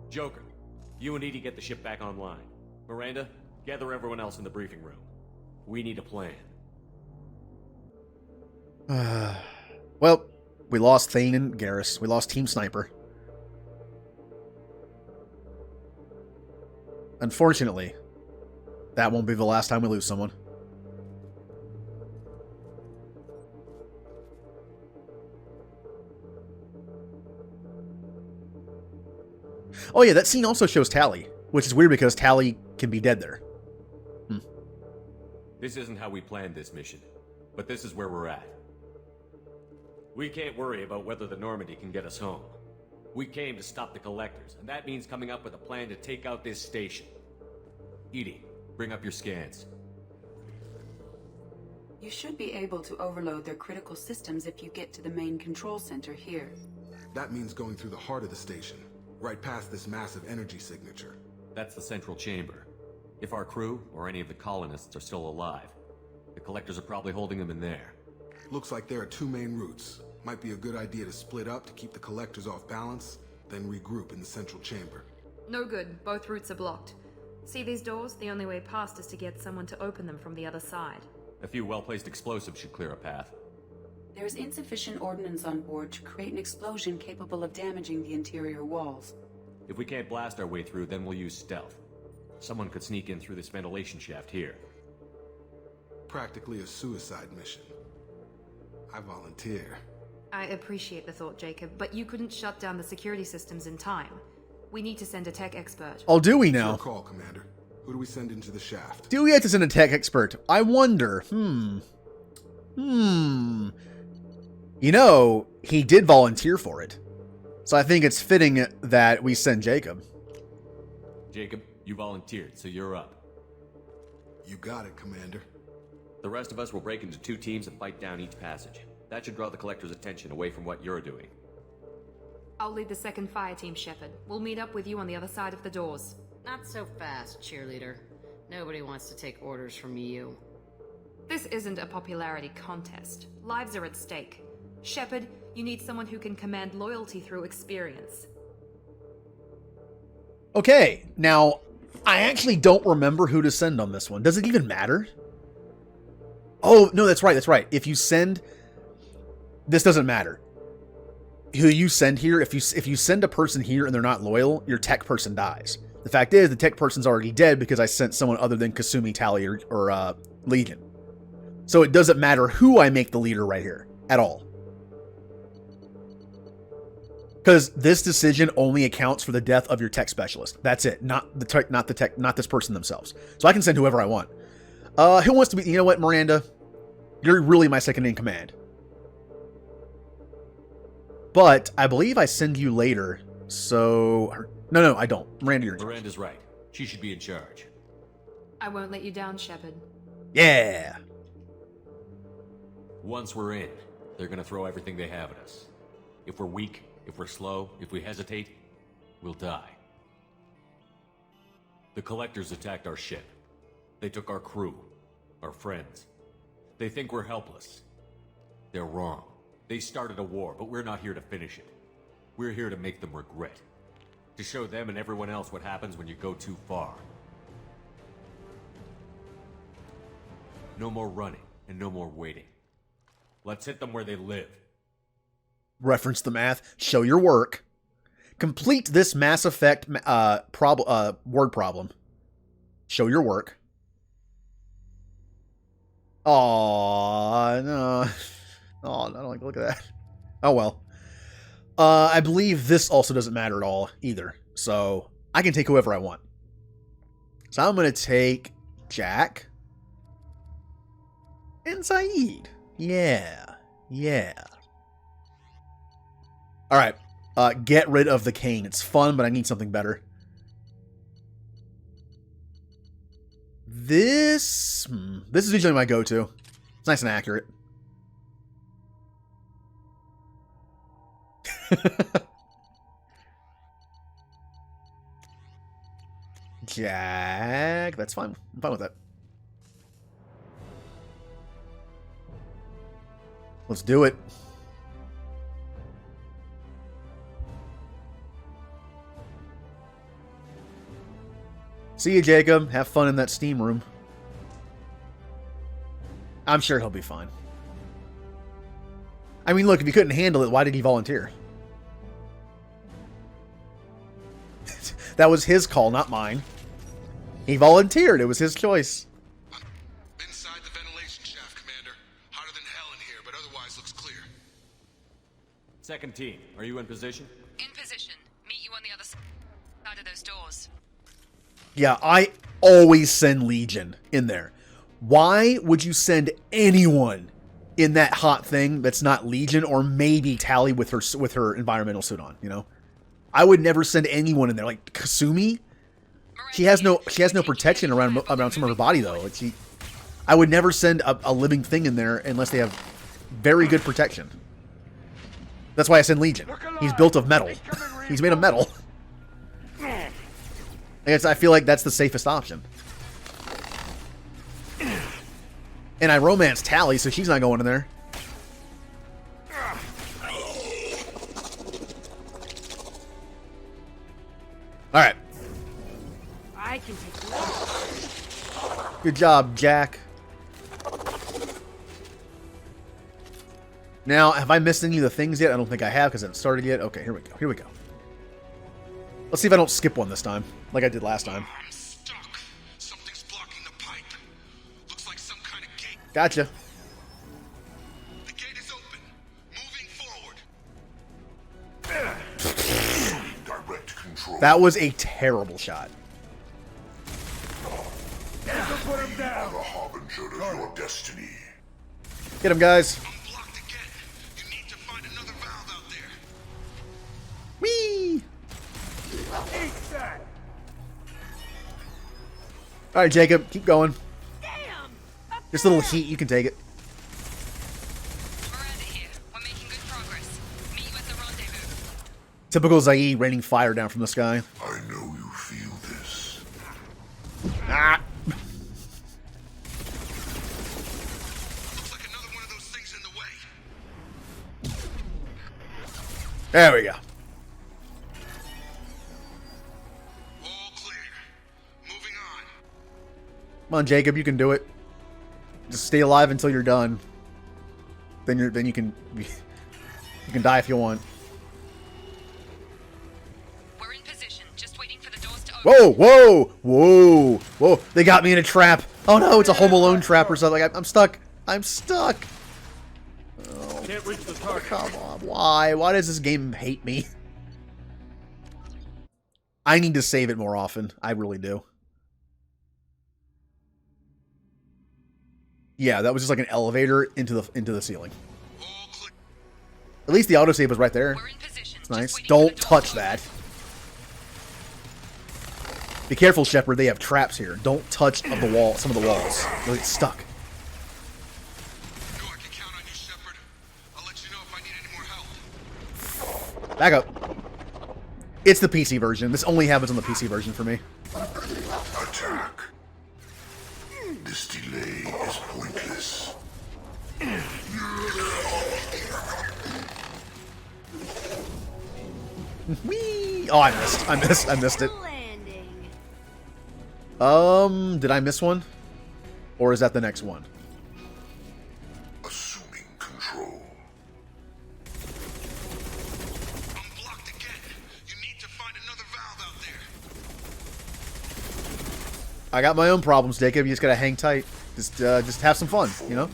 Joker, you and Edie get the ship back online. Miranda, gather everyone else in the briefing room. We need a plan. Well, we lost Thane and Garrus. We lost Team Sniper. Unfortunately, that won't be the last time we lose someone. Oh yeah, that scene also shows Tally, which is weird because Tally can be dead there. This isn't how we planned this mission, but this is where we're at. We can't worry about whether the Normandy can get us home. We came to stop the collectors, and that means coming up with a plan to take out this station. Edie, bring up your scans. You should be able to overload their critical systems if you get to the main control center here. That means going through the heart of the station, right past this massive energy signature. That's the central chamber. If our crew, or any of the colonists, are still alive, the collectors are probably holding them in there. Looks like there are 2 main routes. Might be a good idea to split up to keep the collectors off balance, then regroup in the central chamber. No good. Both routes are blocked. See these doors? The only way past is to get someone to open them from the other side. A few well-placed explosives should clear a path. There is insufficient ordnance on board to create an explosion capable of damaging the interior walls. If we can't blast our way through, then we'll use stealth. Someone could sneak in through this ventilation shaft here. Practically a suicide mission. I volunteer. I appreciate the thought, Jacob, but you couldn't shut down the security systems in time. We need to send a tech expert. Oh, do we now? Your call, Commander. Who do we send into the shaft? Do we have to send a tech expert? I wonder. You know, he did volunteer for it. So I think it's fitting that we send Jacob. Jacob, you volunteered, so you're up. You got it, Commander. The rest of us will break into 2 teams and fight down each passage. That should draw the collector's attention away from what you're doing. I'll lead the second fire team, Shepard. We'll meet up with you on the other side of the doors. Not so fast, cheerleader. Nobody wants to take orders from you. This isn't a popularity contest. Lives are at stake. Shepard, you need someone who can command loyalty through experience. Okay, now, I actually don't remember who to send on this one. Does it even matter? Oh, no, that's right. If you send... This doesn't matter. Who you send here, if you send a person here and they're not loyal, your tech person dies. The fact is, the tech person's already dead because I sent someone other than Kasumi, Tally, or Legion. So it doesn't matter who I make the leader right here, at all. Because this decision only accounts for the death of your tech specialist. That's it. Not this person themselves. So I can send whoever I want. Who wants to be? You know what, Miranda? You're really my second in command. But I believe I send you later. So no, I don't. Miranda, you're in charge. Miranda's right. She should be in charge. I won't let you down, Shepard. Yeah. Once we're in, they're gonna throw everything they have at us. If we're weak, if we're slow, if we hesitate, we'll die. The Collectors attacked our ship. They took our crew, our friends. They think we're helpless. They're wrong. They started a war, but we're not here to finish it. We're here to make them regret. To show them and everyone else what happens when you go too far. No more running, and no more waiting. Let's hit them where they live. Reference the math. Show your work. Complete this Mass Effect word problem. Show your work. Oh no. Oh, no, I don't like to look at that. Oh well. I believe this also doesn't matter at all either. So I can take whoever I want. So I'm going to take Jack and Saeed. Yeah. All right. Get rid of the cane. It's fun, but I need something better. This is usually my go-to. It's nice and accurate. Jack. That's fine. I'm fine with that. Let's do it. See you, Jacob. Have fun in that steam room. I'm sure he'll be fine. I mean, look, if he couldn't handle it, why did he volunteer? That was his call, not mine. He volunteered. It was his choice. Inside the ventilation shaft, Commander. Hotter than hell in here, but otherwise looks clear. Second team, are you in position? In position. Meet you on the other side of those doors. Yeah, I always send Legion in there. Why would you send anyone in that hot thing that's not Legion or maybe Tally with her environmental suit on, you know? I would never send anyone in there. Like Kasumi, she has no protection around some of her body though. I would never send a living thing in there unless they have very good protection. That's why I send Legion. He's built of metal. He's made of metal. I feel like that's the safest option. And I romance Tally, so she's not going in there. Alright. I can take that. Good job, Jack. Now, have I missed any of the things yet? I don't think I have because I haven't started yet. Okay, here we go. Here we go. Let's see if I don't skip one this time, like I did last time. I'm stuck. Something's blocking the pipe. Looks like some kind of gate. Gotcha. The gate is open. Moving forward. Direct control. That was a terrible shot. Put him down. The harbinger of your destiny. Get him, guys. I'm blocked again. You need to find another valve out there. Whee! Eat that. All right, Jacob, keep going. Damn! Just a little heat, you can take it. Miranda here. We're making good progress. Meet you at the rendezvous. Typical Zaid raining fire down from the sky. I know you feel this. Ah! Looks like another one of those things in the way. There we go. All clear. Moving on. Come on, Jacob, you can do it. Just stay alive until you're done. Then you can die if you want. We're in position, just waiting for the doors to open. Whoa! They got me in a trap. Oh no, it's a Home Alone trap or something. I'm stuck. I'm stuck. Can't reach the target. Come on, why? Why does this game hate me? I need to save it more often. I really do. Yeah, that was just like an elevator into the ceiling. At least the autosave was right there. It's nice. Don't touch that. Be careful, Shepard. They have traps here. Don't touch of the wall. Some of the walls. They'll get stuck. Back up. It's the PC version. This only happens on the PC version for me. Attack. This delay is pointless. Whee! Oh, I missed it. Did I miss one? Or is that the next one? Assuming control. I'm blocked again. You need to find another valve out there. I got my own problems, Jacob. You just gotta hang tight. Just have some fun, you know?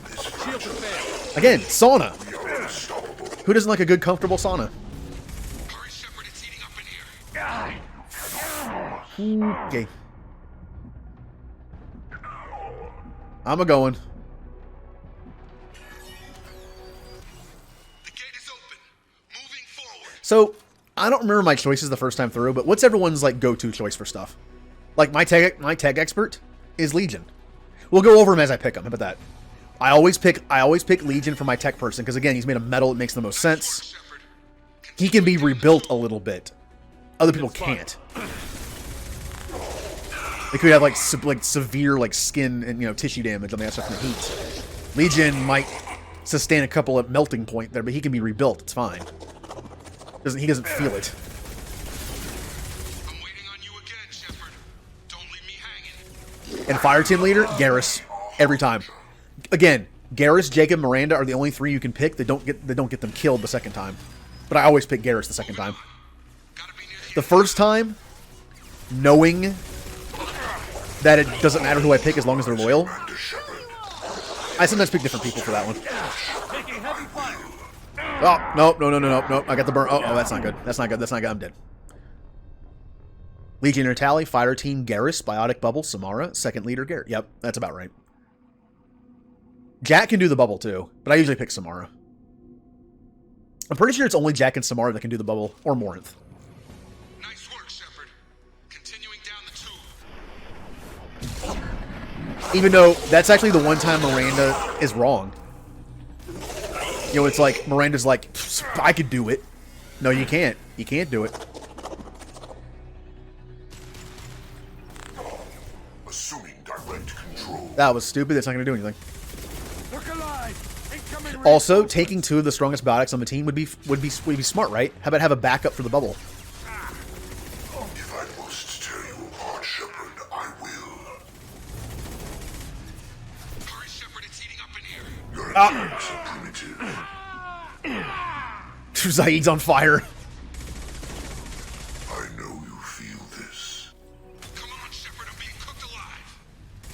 Again, sauna. Who doesn't like a good, comfortable sauna? Hurry, Shepard, it's heating up in here. Okay. I'm a-going. The gate is open. Moving forward. So, I don't remember my choices the first time through, but what's everyone's, like, go-to choice for stuff? Like, my tech expert is Legion. We'll go over them as I pick them. How about that? I always pick Legion for my tech person, because, again, he's made of metal. It makes the most sense. He can be rebuilt a little bit. Other people can't. They could have like severe like skin and tissue damage on the outside from the heat. Legion might sustain a couple of melting point there, but he can be rebuilt. It's fine. He doesn't feel it. I'm waiting on you again, Shepard. Don't leave me hanging. And fire team leader, Garrus, every time. Again, Garrus, Jacob, Miranda are the only three you can pick that don't get them killed the second time. But I always pick Garrus the second time. The first time, knowing that it doesn't matter who I pick as long as they're loyal. I sometimes pick different people for that one. Oh, no. I got the burn. Oh, that's not good. That's not good. I'm dead. Legionnaire Tally, Fire Team, Garrus, Biotic Bubble, Samara, Second Leader, Garrett. Yep, that's about right. Jack can do the bubble too, but I usually pick Samara. I'm pretty sure it's only Jack and Samara that can do the bubble, or Morinth. Nice work, Shepard. Continuing down the tube. Even though that's actually the one time Miranda is wrong. It's like, Miranda's like, I could do it. No, you can't. You can't do it. Assuming direct control. That was stupid. That's not going to do anything. Also, taking two of the strongest biotics on the team would be smart, right? How about have a backup for the bubble? If I must tear you apart, Shepard, I will. Hurry, Shepard, it's heating up in here. Your attacks are primitive. Zaid's on fire. I know you feel this. Come on, Shepard, I'm being cooked alive.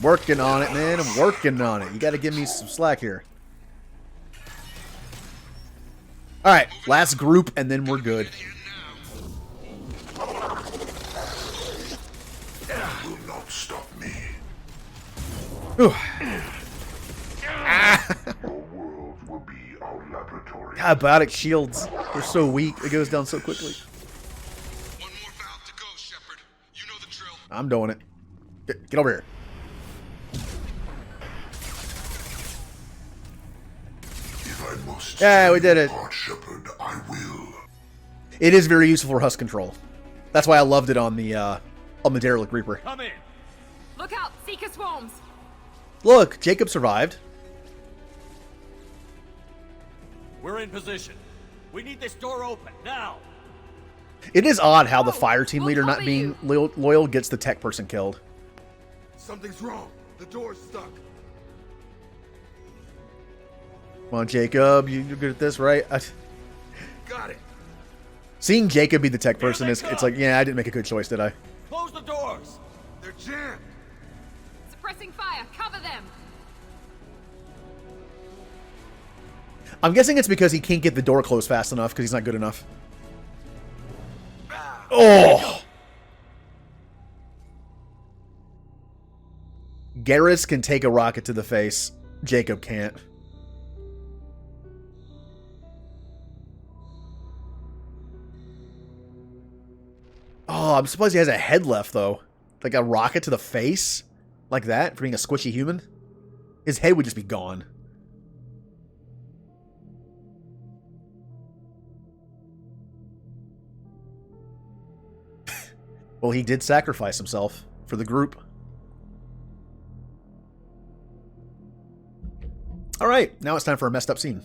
Working on it, man. I'm working on it. You got to give me some slack here. All right, last group, and then we're good. That will not stop me. Whew. Your world will be our laboratory. God, biotic shields. They're so weak. It goes down so quickly. One more valve to go, Shepard. You know the drill. I'm doing it. Get over here. Yeah, we did it. Shepard, I will. It is very useful for husk control. That's why I loved it on the Derelict Reaper. Come in. Look out, Seeker swarms. Look, Jacob survived. We're in position. We need this door open now. It is odd how the fire team leader not being loyal gets the tech person killed. Something's wrong. The door's stuck. Come on, Jacob. You're good at this, right? Got it. Seeing Jacob be the tech person is, it's like, yeah, I didn't make a good choice, did I? Close the doors. They're jammed. Suppressing fire. Cover them. I'm guessing it's because he can't get the door closed fast enough because he's not good enough. Oh! Garrus can take a rocket to the face. Jacob can't. Oh, I'm surprised he has a head left, though. Like a rocket to the face? Like that? For being a squishy human? His head would just be gone. Well, he did sacrifice himself for the group. Alright, now it's time for a messed up scene.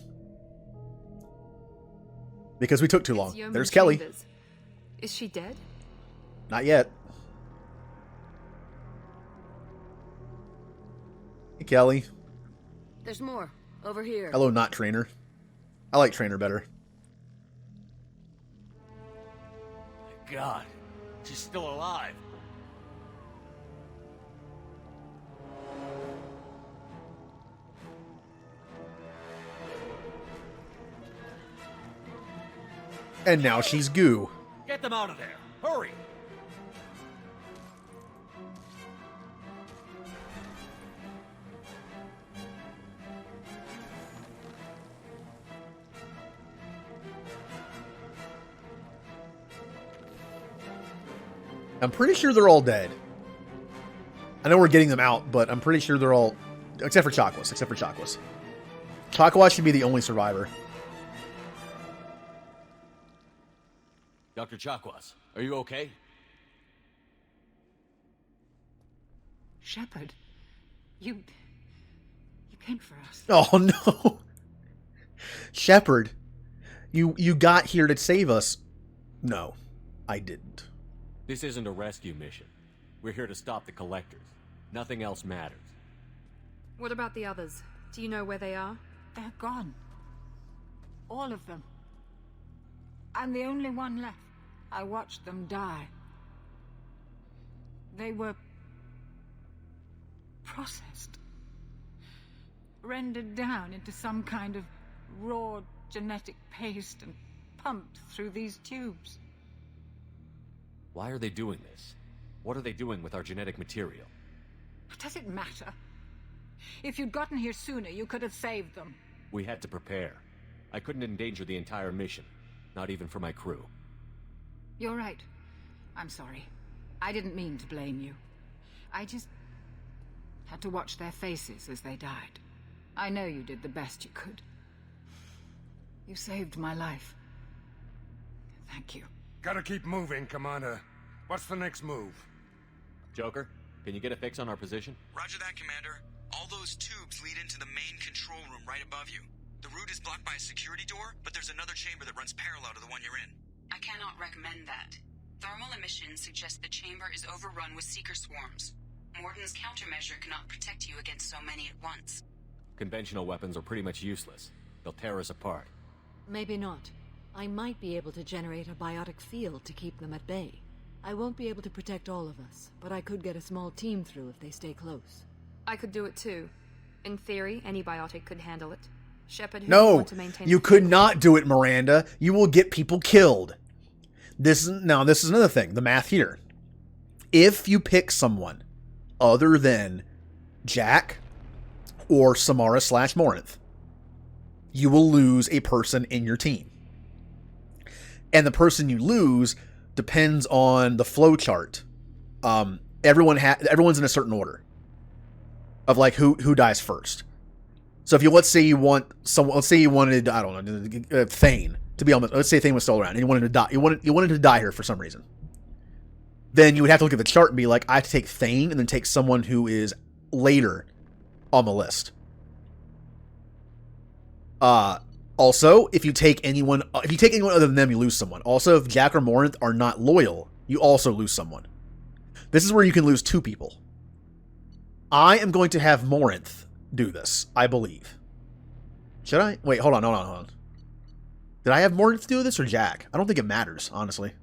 Because we took too long. There's Kelly. Chambers. Is she dead? Not yet. Hey, Kelly. There's more. Over here. Hello, not Trainer. I like Trainer better. My God, she's still alive. And now she's goo. Get them out of there. Hurry. I'm pretty sure they're all dead. I know we're getting them out, but I'm pretty sure they're all... Except for Chakwas. Except for Chakwas. Chakwas should be the only survivor. Dr. Chakwas, are you okay? Shepard, you came for us. Oh, no. Shepard, you got here to save us. No, I didn't. This isn't a rescue mission. We're here to stop the Collectors. Nothing else matters. What about the others? Do you know where they are? They're gone. All of them. I'm the only one left. I watched them die. They were processed. Rendered down into some kind of raw genetic paste and pumped through these tubes. Why are they doing this? What are they doing with our genetic material? Does it matter? If you'd gotten here sooner, you could have saved them. We had to prepare. I couldn't endanger the entire mission. Not even for my crew. You're right. I'm sorry. I didn't mean to blame you. I just had to watch their faces as they died. I know you did the best you could. You saved my life. Thank you. Gotta keep moving, Commander. What's the next move? Joker, can you get a fix on our position? Roger that, Commander. All those tubes lead into the main control room right above you. The route is blocked by a security door, but there's another chamber that runs parallel to the one you're in. I cannot recommend that. Thermal emissions suggest the chamber is overrun with seeker swarms. Morden's countermeasure cannot protect you against so many at once. Conventional weapons are pretty much useless. They'll tear us apart. Maybe not. I might be able to generate a biotic field to keep them at bay. I won't be able to protect all of us, but I could get a small team through if they stay close. I could do it too. In theory, any biotic could handle it. Shepard, who No, want to maintain you could not do it, Miranda. You will get people killed. This is another thing. The math here. If you pick someone other than Jack or Samara / Morinth, you will lose a person in your team. And the person you lose depends on the flow chart. Everyone's in a certain order of like who dies first. So if you let's say you wanted I don't know Thane to be let's say Thane was still around and you wanted to die. You wanted to die here for some reason. Then you would have to look at the chart and be like, I have to take Thane and then take someone who is later on the list. Also, if you take anyone other than them, you lose someone. Also, if Jack or Morinth are not loyal, you also lose someone. This is where you can lose 2 people. I am going to have Morinth do this, I believe. Should I? Wait, hold on. Did I have Morinth do this or Jack? I don't think it matters, honestly.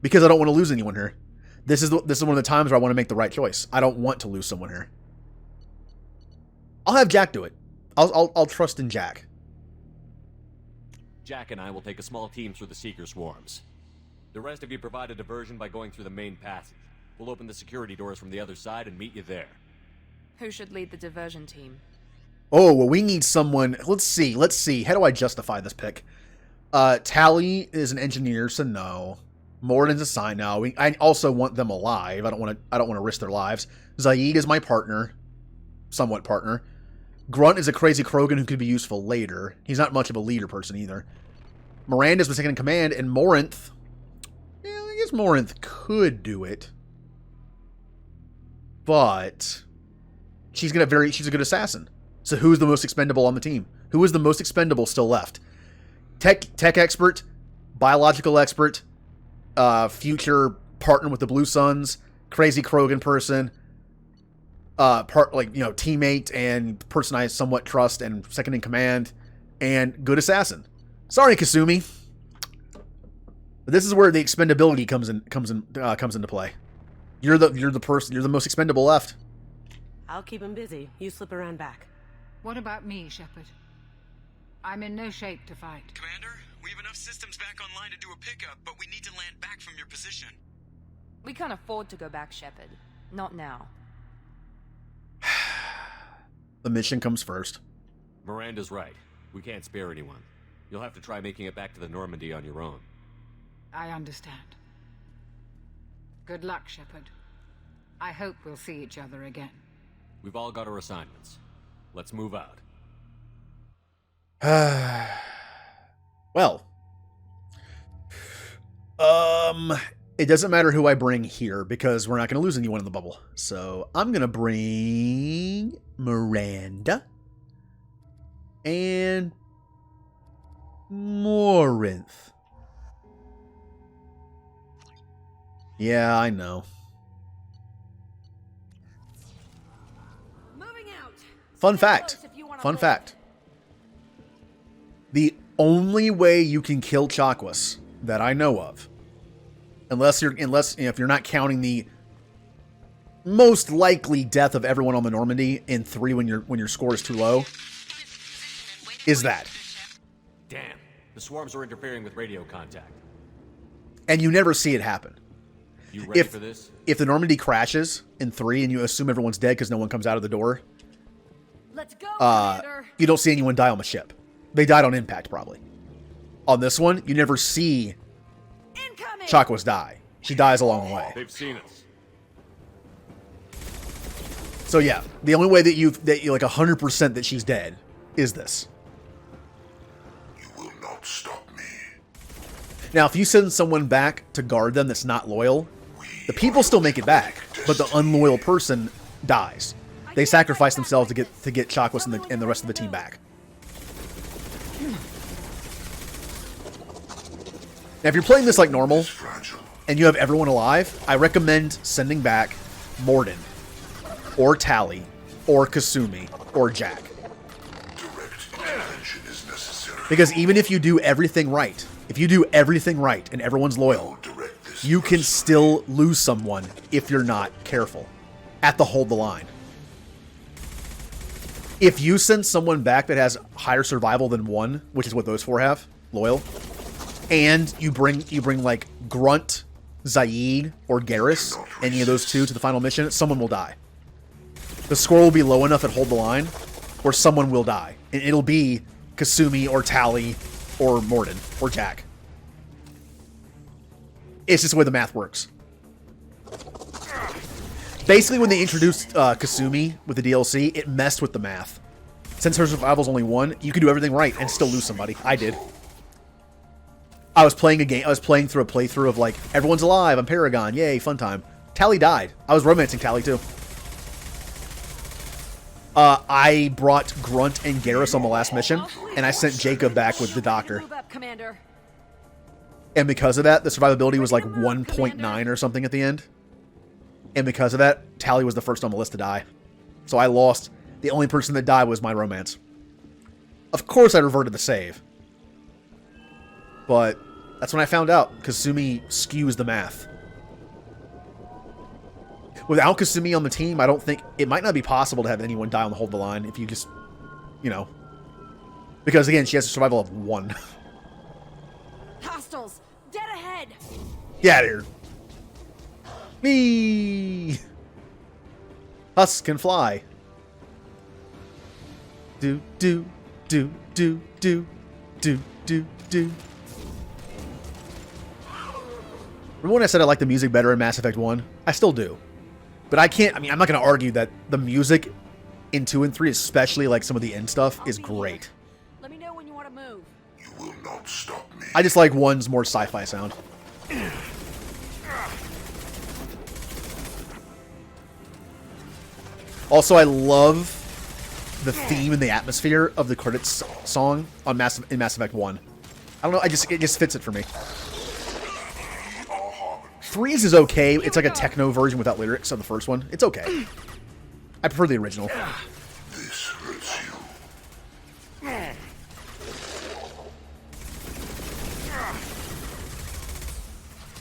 Because I don't want to lose anyone here. This is one of the times where I want to make the right choice. I don't want to lose someone here. I'll have Jack do it. I'll trust in Jack. Jack and I will take a small team through the Seeker swarms. The rest of you provide a diversion by going through the main passage. We'll open the security doors from the other side and meet you there. Who should lead the diversion team? Oh, well, we need someone. Let's see. How do I justify this pick? Tally is an engineer, so no. Morden's a sign now. I also want them alive. I don't want to risk their lives. Zaid is my partner. Somewhat partner. Grunt is a crazy Krogan who could be useful later. He's not much of a leader person either. Miranda's the second in command, and Morinth. Yeah, I guess Morinth could do it. But she's a good assassin. So who's the most expendable on the team? Who is the most expendable still left? Tech expert, biological expert, future partner with the Blue Suns, crazy Krogan person, teammate and person I somewhat trust and second in command, and good assassin. Sorry, Kasumi, but this is where the expendability comes into play. You're the most expendable left. I'll keep him busy. You slip around back. What about me, Shepard? I'm in no shape to fight. Commander, we have enough systems back online to do a pickup, but we need to land back from your position. We can't afford to go back, Shepard. Not now. The mission comes first. Miranda's right. We can't spare anyone. You'll have to try making it back to the Normandy on your own. I understand. Good luck, Shepard. I hope we'll see each other again. We've all got our assignments. Let's move out. Well. It doesn't matter who I bring here because we're not going to lose anyone in the bubble. So I'm going to bring Miranda and Morinth. Yeah, I know. Fun fact. The only way you can kill Chakwas that I know of, unless if you're not counting the most likely death of everyone on the Normandy in 3 when your score is too low, is that. Damn, the swarms are interfering with radio contact. And you never see it happen. You ready for this? If the Normandy crashes in 3 and you assume everyone's dead because no one comes out of the door, let's go, Commander. You don't see anyone die on the ship. They died on impact, probably. On this one, you never see Chakwas die. She dies along the way. They've seen us. So yeah, the only way that you're like 100% that she's dead is this. You will not stop me. Now, if you send someone back to guard them that's not loyal, the people still make it back, but the unloyal person dies. They sacrifice themselves to get Chakwas and the rest of the team back. Now, if you're playing this like normal, and you have everyone alive, I recommend sending back Morden, or Tally, or Kasumi, or Jack. Because even if you do everything right, and everyone's loyal, you can still lose someone if you're not careful at the hold the line. If you send someone back that has higher survival than 1, which is what those 4 have, loyal, and you bring like Grunt, Zaid, or Garrus, any of those 2 to the final mission, someone will die. The score will be low enough at hold the line where someone will die. And it'll be Kasumi or Tally or Morden or Jack. It's just the way the math works. Basically, when they introduced Kasumi with the DLC, it messed with the math. Since her survival's only 1, you can do everything right and still lose somebody. I did. I was playing a game. I was playing through a playthrough of like, everyone's alive. I'm Paragon. Yay, fun time. Tally died. I was romancing Tally too. I brought Grunt and Garrus on the last mission, and I sent Jacob back with the doctor. And because of that, the survivability was like 1.9 or something at the end. And because of that, Tally was the first on the list to die. So I lost. The only person that died was my romance. Of course I reverted the save. But that's when I found out Kasumi skews the math. Without Kasumi on the team, I don't think... It might not be possible to have anyone die on the hold the line if you just... Because again, she has a survival of 1. Hostiles! Dead ahead! Get out of here. Me. Husks can fly. Do do do do do do do do. Remember when I said I like the music better in Mass Effect 1? I still do. But I can't, I mean, I'm not going to argue that the music in 2 and 3, especially like some of the end stuff, is great. Let me know when you want to move. You will not stop me. I just like 1's more sci-fi sound. Also, I love the theme and the atmosphere of the credits song on Mass Effect 1. I don't know, it just fits it for me. 3's is okay. It's like a techno version without lyrics of the first one. It's okay. I prefer the original. This hurts you.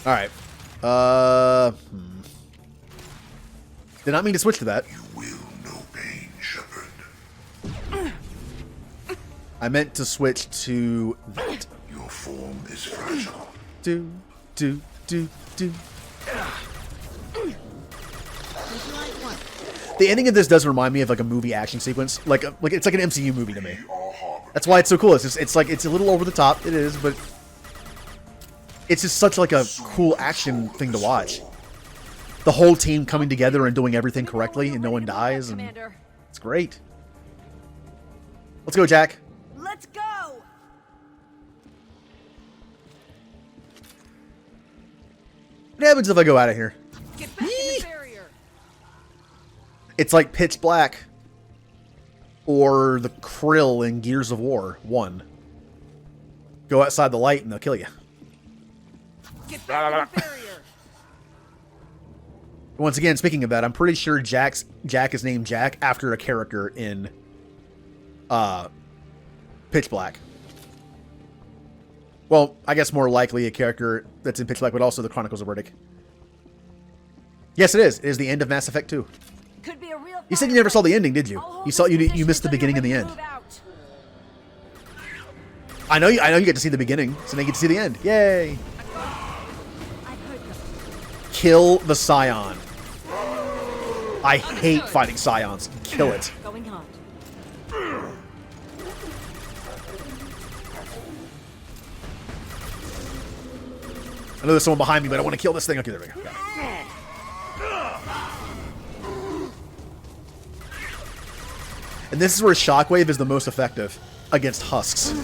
Alright. Did not mean to switch to that. You will know pain, Shepard. I meant to switch to that. Your form is fragile. Do, do, do, do. The ending of this does remind me of like a movie action sequence. Like it's like an MCU movie to me. That's why it's so cool. It's like it's a little over the top. It is, but it's just such like a cool action thing to watch. The whole team coming together and doing everything correctly, and no one dies, and it's great. Let's go, Jack. Let's go. What happens if I go out of here? Get back in the barrier. It's like Pitch Black or the Krill in Gears of War 1. Go outside the light and they'll kill you. Get back in the barrier. Once again, speaking of that, I'm pretty sure Jack is named Jack after a character in Pitch Black. Well, I guess more likely a character that's in Pitch Black, but also the Chronicles of Riddick. Yes, it is. It is the end of Mass Effect 2. Could be a real You said you never saw the ending, did you? You missed the beginning and the end. I know you get to see the beginning, so now you get to see the end. Yay! Kill the Scion. I hate fighting Scions. Kill it. Going hard. I know there's someone behind me, but I want to kill this thing. Okay, there we go. Got it. And this is where Shockwave is the most effective against Husks.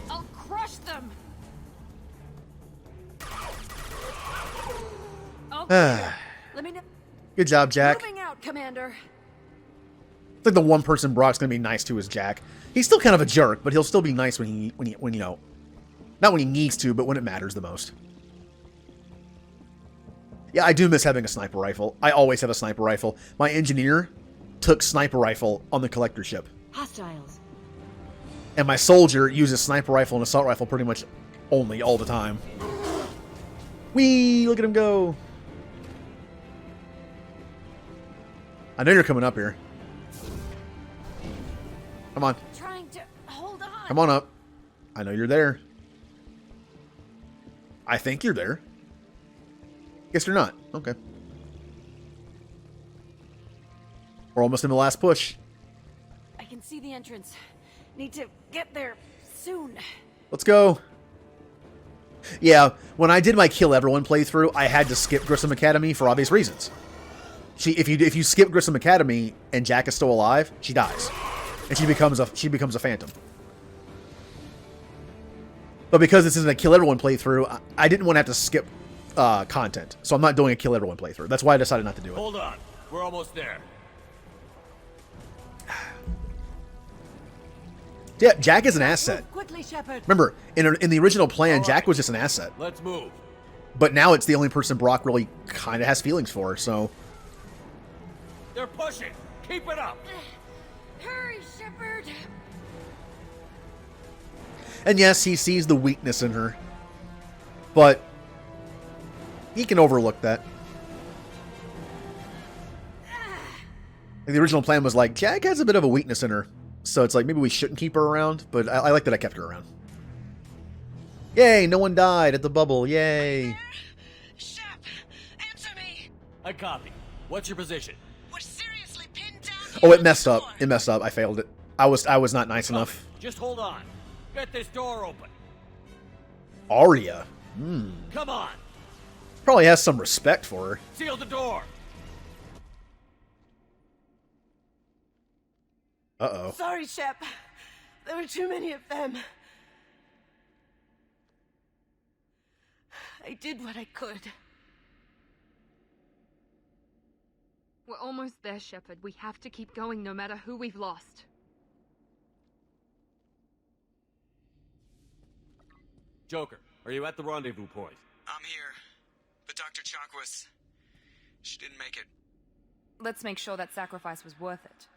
I'll crush them. Okay. Let me know. Good job, Jack. Moving out, Commander. It's like the one person Brock's gonna be nice to is Jack. He's still kind of a jerk, but he'll still be nice when you know, not when he needs to, but when it matters the most. Yeah, I do miss having a sniper rifle. I always have a sniper rifle. My engineer took sniper rifle on the collector ship. Hostiles. And my soldier uses sniper rifle and assault rifle pretty much only all the time. Whee! Look at him go. I know you're coming up here. Come on. Trying to hold on. Come on up. I know you're there. I think you're there. Guess you're not. Okay. We're almost in the last push. I can see the entrance. Need to get there soon. Let's go. Yeah, when I did my Kill Everyone playthrough, I had to skip Grissom Academy for obvious reasons. If you skip Grissom Academy and Jack is still alive, she dies, and she becomes a phantom. But because this isn't a Kill Everyone playthrough, I didn't want to have to skip content, so I'm not doing a Kill Everyone playthrough. That's why I decided not to do it. Hold on, we're almost there. Yeah, Jack is an asset. Move quickly, Shepard. Remember, in the original plan, Jack was just an asset. Let's move. But now it's the only person Brock really kind of has feelings for, so... They're pushing. Keep it up. Hurry, Shepard. And yes, he sees the weakness in her. But he can overlook that. And the original plan was like, Jack has a bit of a weakness in her. So it's like, maybe we shouldn't keep her around. But I like that I kept her around. Yay, no one died at the bubble. Yay. Shep, answer me. I copy. What's your position? We're seriously pinned down here. Oh, it messed up. It messed up. I failed it. I was not nice enough. Just hold on. Get this door open. Arya. Come on. Probably has some respect for her. Seal the door. Uh-oh. Sorry, Shep. There were too many of them. I did what I could. We're almost there, Shepard. We have to keep going no matter who we've lost. Joker, are you at the rendezvous point? I'm here. But Dr. Chakwas, she didn't make it. Let's make sure that sacrifice was worth it.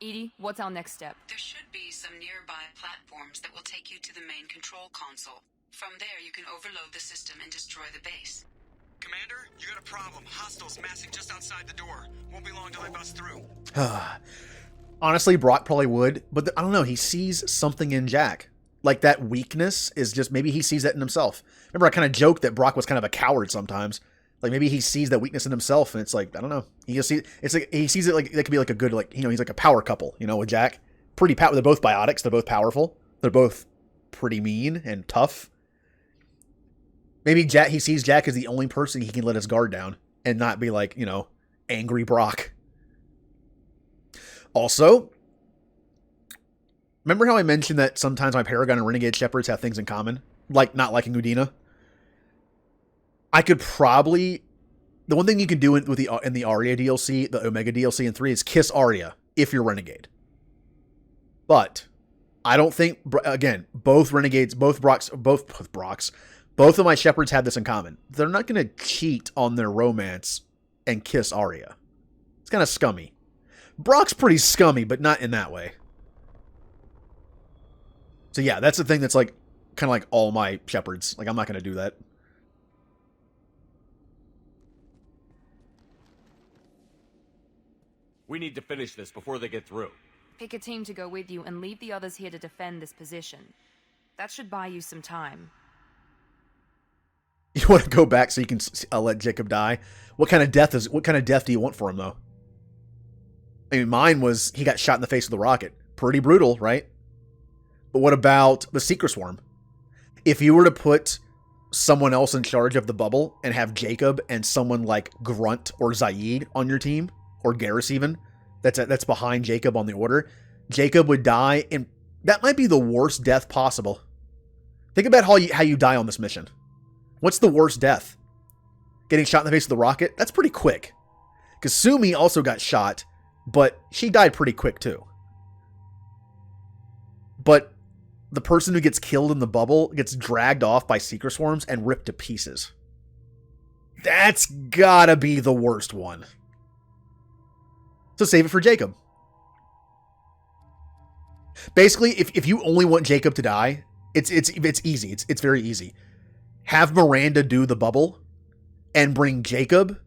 Edie, what's our next step? There should be some nearby platforms that will take you to the main control console. From there, you can overload the system and destroy the base. Commander, you got a problem. Hostiles massing just outside the door. Won't be long till they bust through. Honestly, Brock probably would, but I don't know. He sees something in Jack. Like, that weakness is just, maybe he sees that in himself. Remember, I kind of joked that Brock was kind of a coward sometimes. Like, maybe he sees that weakness in himself, and it's like, I don't know. He just sees, it's like, he sees it like, that could be like a good, like, you know, he's like a power couple, you know, with Jack. Pretty power, they're both biotics, they're both powerful. They're both pretty mean and tough. Maybe Jack, he sees Jack as the only person he can let his guard down and not be like, you know, angry Brock. Also, remember how I mentioned that sometimes my Paragon and Renegade Shepards have things in common? Like not liking Udina? I could probably... The one thing you can do in the Arya DLC, the Omega DLC in 3, is kiss Arya if you're Renegade. But I don't think... Again, both Renegades, both of my Shepards had this in common. They're not going to cheat on their romance and kiss Arya. It's kind of scummy. Brock's pretty scummy, but not in that way. So yeah, that's the thing that's like, kind of like all my Shepards. Like, I'm not going to do that. We need to finish this before they get through. Pick a team to go with you and leave the others here to defend this position. That should buy you some time. You want to go back so you can let Jacob die? What kind of death do you want for him, though? I mean, mine was he got shot in the face with a rocket. Pretty brutal, right? But what about the Secret Swarm? If you were to put someone else in charge of the bubble and have Jacob and someone like Grunt or Zaid on your team, or Garrus even, that's behind Jacob on the order, Jacob would die, and that might be the worst death possible. Think about how you die on this mission. What's the worst death? Getting shot in the face with a rocket? That's pretty quick. Kasumi also got shot, but she died pretty quick too. But the person who gets killed in the bubble gets dragged off by Secret Swarms and ripped to pieces. That's gotta be the worst one. So save it for Jacob. Basically, if you only want Jacob to die, it's easy. It's very easy. Have Miranda do the bubble and bring Jacob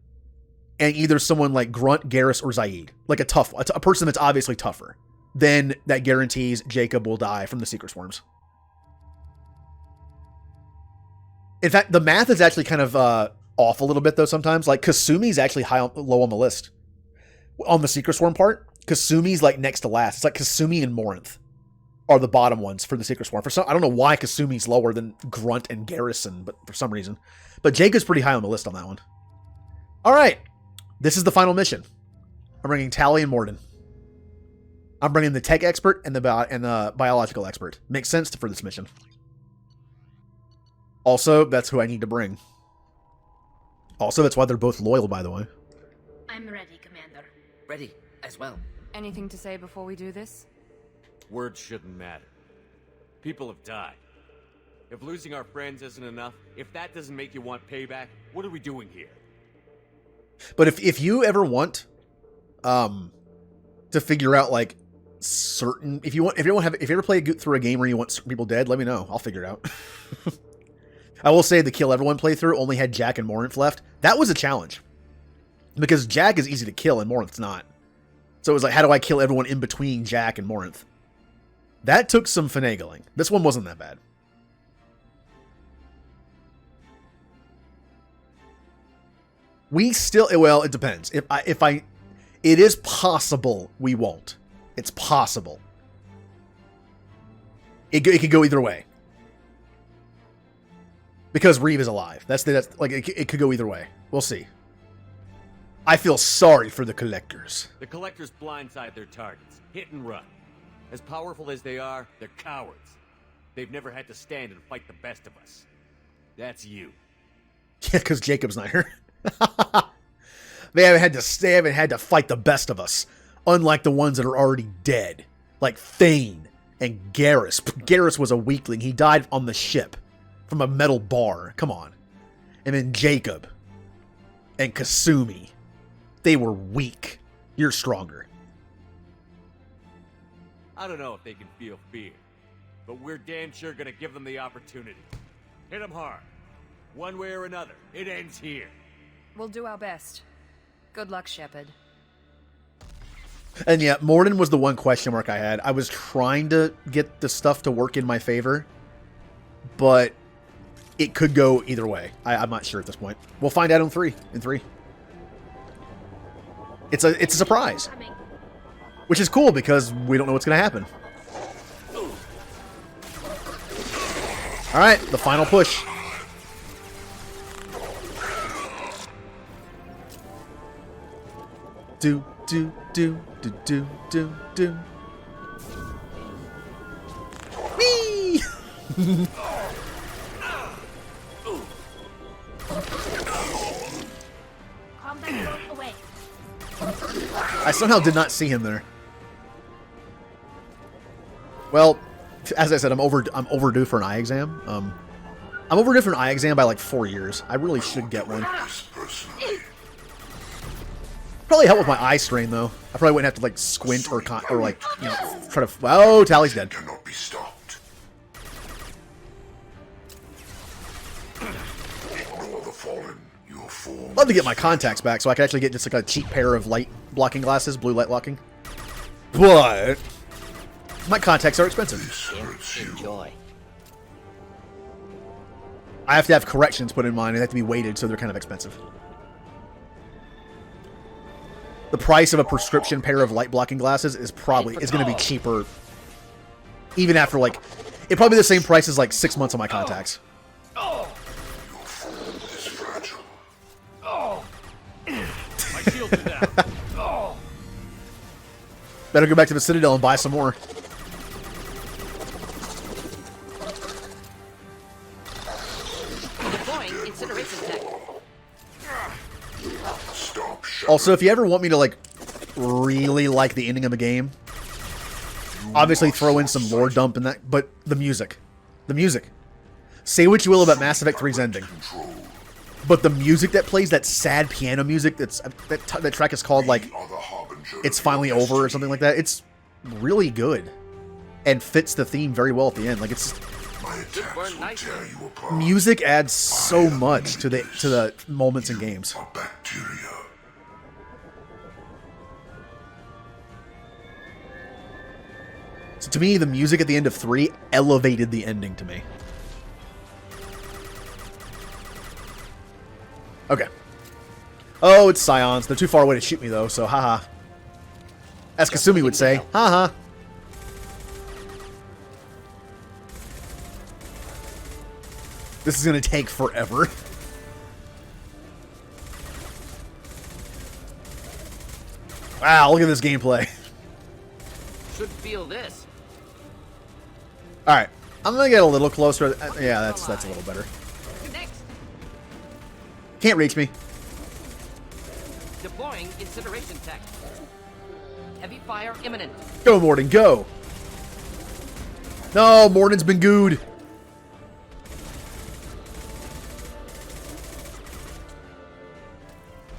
and either someone like Grunt, Garrus, or Zaid. Like a person that's obviously tougher. Then that guarantees Jacob will die from the Secret Swarms. In fact, the math is actually kind of off a little bit though sometimes. Like Kasumi's actually low on the list. On the Secret Swarm part, Kasumi's like next to last. It's like Kasumi and Morinth are the bottom ones for the Secret Swarm. I don't know why Kasumi's lower than Grunt and Garrison, but for some reason. But Jacob's pretty high on the list on that one. All right. This is the final mission. I'm bringing Tally and Morden. I'm bringing the tech expert and the biological expert. Makes sense for this mission. Also, that's who I need to bring. Also, that's why they're both loyal, by the way. I'm ready, Commander. Ready as well. Anything to say before we do this? Words shouldn't matter. People have died. If losing our friends isn't enough, if that doesn't make you want payback, what are we doing here? But if you ever want to figure out like certain if you ever play through a game where you want certain people dead, let me know. I'll figure it out. I will say the kill everyone playthrough only had Jack and Morinth left. That was a challenge. Because Jack is easy to kill and Morinth's not. So it was like, how do I kill everyone in between Jack and Morinth? That took some finagling. This one wasn't that bad. We still, well, it depends. It is possible we won't. It's possible. It could go either way. Because Reeve is alive. That's like, it could go either way. We'll see. I feel sorry for the Collectors. The Collectors blindside their targets. Hit and run. As powerful as they are, they're cowards. They've never had to stand and fight the best of us. That's you. Yeah, because Jacob's not here. They haven't had to fight the best of us. Unlike the ones that are already dead. Like Thane and Garrus. Garrus was a weakling. He died on the ship. From a metal bar. Come on. And then Jacob. And Kasumi. They were weak. You're stronger. I don't know if they can feel fear. But we're damn sure gonna give them the opportunity. Hit them hard. One way or another. It ends here. We'll do our best. Good luck, Shepard. And yeah, Morden was the one question mark I had. I was trying to get the stuff to work in my favor. But it could go either way. I'm not sure at this point. We'll find out in three. It's a surprise. Which is cool because we don't know what's going to happen. Alright, the final push. Do. Whee! I somehow did not see him there. Well, as I said, I'm overdue for an eye exam. I'm overdue for an eye exam by like 4 years. I really should get one. Probably help with my eye strain though. I probably wouldn't have to like squint or like, you know, try to. Oh, Tally's dead. Cannot be stopped. Ignore the fallen. Your form. Love to get my contacts back so I can actually get just like a cheap pair of light blocking glasses, blue light blocking. But my contacts are expensive. Enjoy. I have to have corrections put in mine. They have to be weighted, so they're kind of expensive. The price of a prescription pair of light blocking glasses is going to be cheaper, even after like, it'd probably be the same price as like 6 months of my contacts. Your form is fragile. My shields are down. Better go back to the Citadel and buy some more. Deploying incineration tech. Stop. Also, if you ever want me to like really like the ending of a game, obviously throw in some lore dump in that, but the music. Say what you will about Mass Effect 3's ending, but the music that plays, that sad piano music, that track is called like It's Finally Over or something like that. It's really good and fits the theme very well at the end. Like it's music adds so much to the moments in games. So to me, the music at the end of 3 elevated the ending to me. Okay. Oh, it's Scions. They're too far away to shoot me, though, so haha. As Kasumi would say, haha. This is going to take forever. Wow, look at this gameplay. Should feel this. Alright, I'm going to get a little closer. Yeah, that's a little better. Next. Can't reach me. Deploying incineration tech. Heavy fire imminent. Go, Morden, go! No, Morden's been gooed.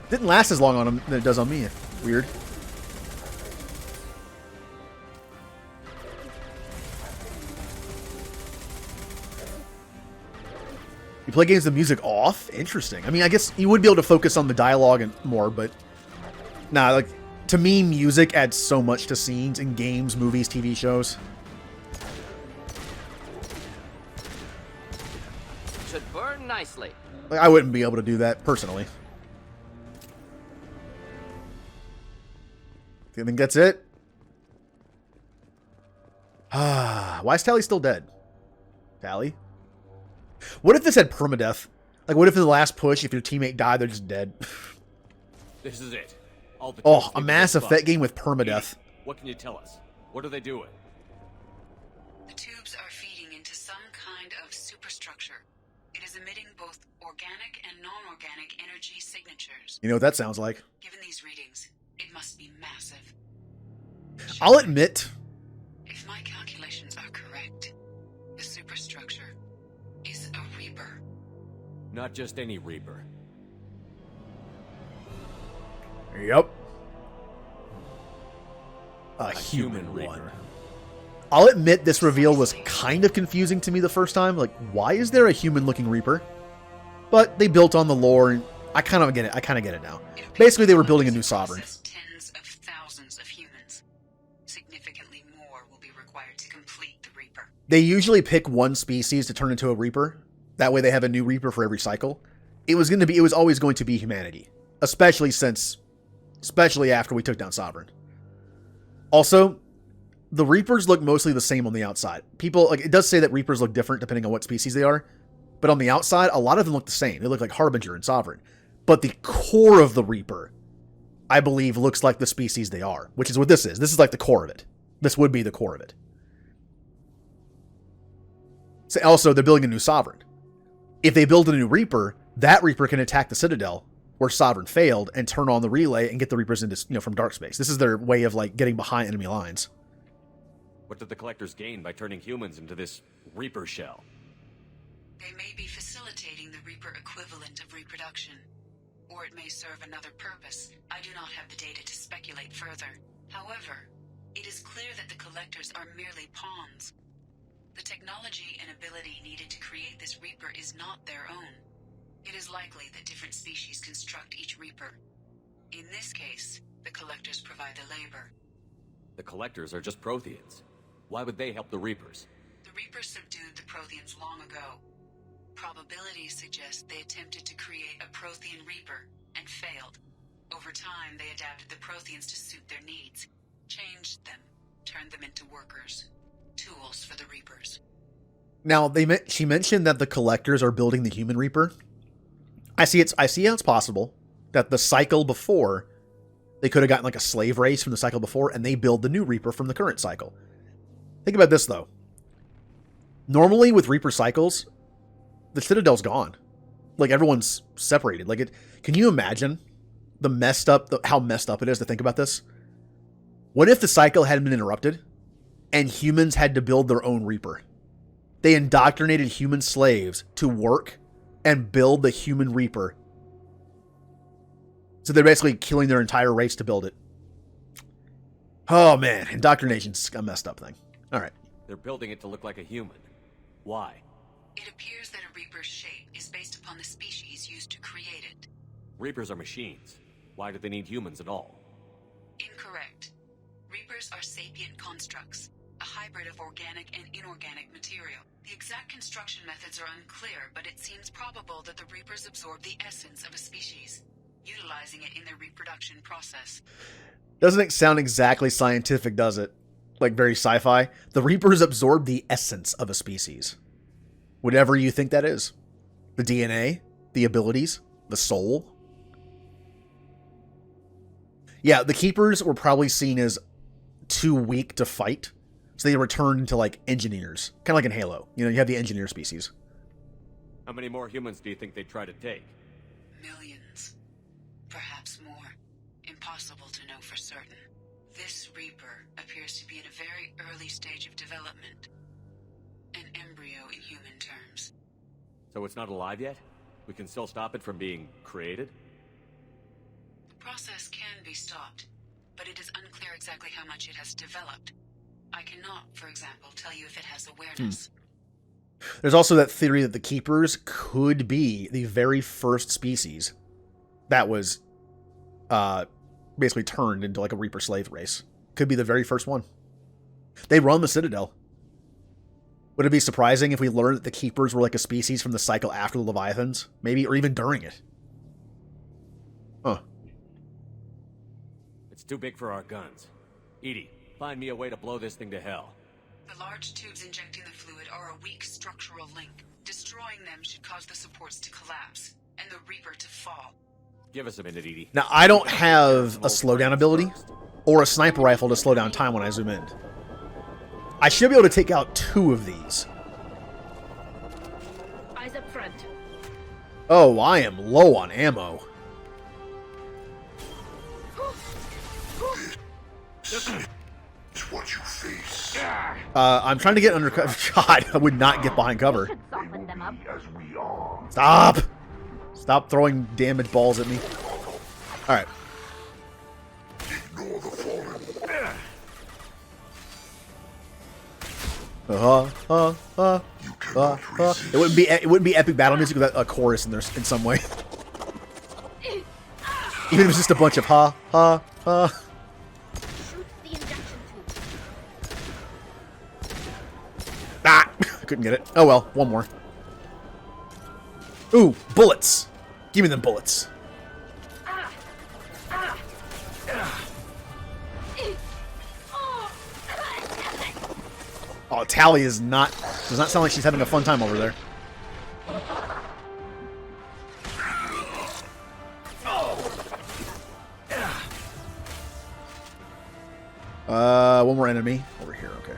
Didn't last as long on him than it does on me. Weird. You play games with the music off? Interesting. I mean, I guess you would be able to focus on the dialogue and more, but nah, like to me, music adds so much to scenes in games, movies, TV shows. Should burn nicely. Like, I wouldn't be able to do that personally. I think that's it. Why is Tally still dead? Tally? What if this had permadeath? Like, what if in the last push, if your teammate died, they're just dead? This is it. All the Oh, a Mass Effect game with permadeath. What can you tell us? What are they doing? The tubes are feeding into some kind of superstructure. It is emitting both organic and non-organic energy signatures. You know what that sounds like? Given these readings, it must be massive. I'll admit, If my calculations are correct, the superstructure is a Reaper. Not just any Reaper. yep. A human Reaper. one. I'll admit this reveal was kind of confusing to me the first time. Like, why is there a human-looking Reaper? But they built on the lore, and I kind of get it. I kind of get it now. Basically, they were building a new sovereign. Tens of thousands of humans. Significantly more will be required to complete the Reaper. They usually pick one species to turn into a Reaper. That way they have a new Reaper for every cycle. It was always going to be humanity. Especially after we took down Sovereign. Also, the Reapers look mostly the same on the outside. People, like, it does say that Reapers look different depending on what species they are. But on the outside, a lot of them look the same. They look like Harbinger and Sovereign. But the core of the Reaper, I believe, looks like the species they are. Which is what this is. This is like the core of it. This would be the core of it. So also, they're building a new Sovereign. If they build a new Reaper, that Reaper can attack the Citadel, where Sovereign failed, and turn on the relay and get the Reapers into, from dark space. This is their way of, like, getting behind enemy lines. What did the Collectors gain by turning humans into this Reaper shell? They may be facilitating the Reaper equivalent of reproduction, or it may serve another purpose. I do not have the data to speculate further. However, it is clear that the Collectors are merely pawns. The technology and ability needed to create this Reaper is not their own. It is likely that different species construct each Reaper. In this case, the Collectors provide the labor. The Collectors are just Protheans. Why would they help the Reapers? The Reapers subdued the Protheans long ago. Probabilities suggest they attempted to create a Prothean Reaper and failed. Over time, they adapted the Protheans to suit their needs, changed them, turned them into workers, tools for the Reapers. Now, she mentioned that the Collectors are building the human Reaper. I see how it's possible that the cycle before, they could have gotten like a slave race from the cycle before, and they build the new Reaper from the current cycle. Think about this, though. Normally, with Reaper cycles, the Citadel's gone. Like, everyone's separated. Like, can you imagine how messed up it is to think about this? What if the cycle hadn't been interrupted, and humans had to build their own Reaper? They indoctrinated human slaves to work and build the human Reaper. So they're basically killing their entire race to build it. Oh, man. Indoctrination's a messed up thing. All right. They're building it to look like a human. Why? It appears that a Reaper's shape is based upon the species used to create it. Reapers are machines. Why do they need humans at all? Incorrect. Reapers are sapient constructs, a hybrid of organic and inorganic material. The exact construction methods are unclear, but it seems probable that the Reapers absorb the essence of a species, utilizing it in their reproduction process. Doesn't sound exactly scientific, does it? Like very sci-fi. The Reapers absorb the essence of a species. Whatever you think that is. The DNA, the abilities, the soul. Yeah, the Keepers were probably seen as too weak to fight. So they returned into like engineers. Kind of like in Halo. You have the engineer species. How many more humans do you think they'd try to take? Millions. Perhaps more. Impossible to know for certain. This Reaper appears to be in a very early stage of development. An embryo in human terms. So it's not alive yet? We can still stop it from being created? The process can be stopped, but it is unclear exactly how much it has developed. I cannot, for example, tell you if it has awareness. There's also that theory that the Keepers could be the very first species that was basically turned into like a Reaper slave race. Could be the very first one. They run the Citadel. Would it be surprising if we learned that the Keepers were like a species from the cycle after the Leviathans? Maybe, or even during it. Huh. It's too big for our guns. Edie, find me a way to blow this thing to hell. The large tubes injecting the fluid are a weak structural link. Destroying them should cause the supports to collapse, and the Reaper to fall. Give us a minute, Edie. Now, I don't have a slowdown ability or a sniper rifle to slow down time when I zoom in. I should be able to take out 2 of these. Eyes up front. Oh, I am low on ammo. This is what you face. I'm trying to get under cover. God, I would not get behind cover. As we are. Stop! Stop throwing damage balls at me. Alright. Ignore the fallen. It wouldn't be epic battle music without a chorus in there in some way. Even if it was just a bunch of ha ha ha. Ah! I couldn't get it. Oh well, one more. Ooh, bullets. Give me them bullets. Oh, Tally does not sound like she's having a fun time over there. One more enemy over here. Okay.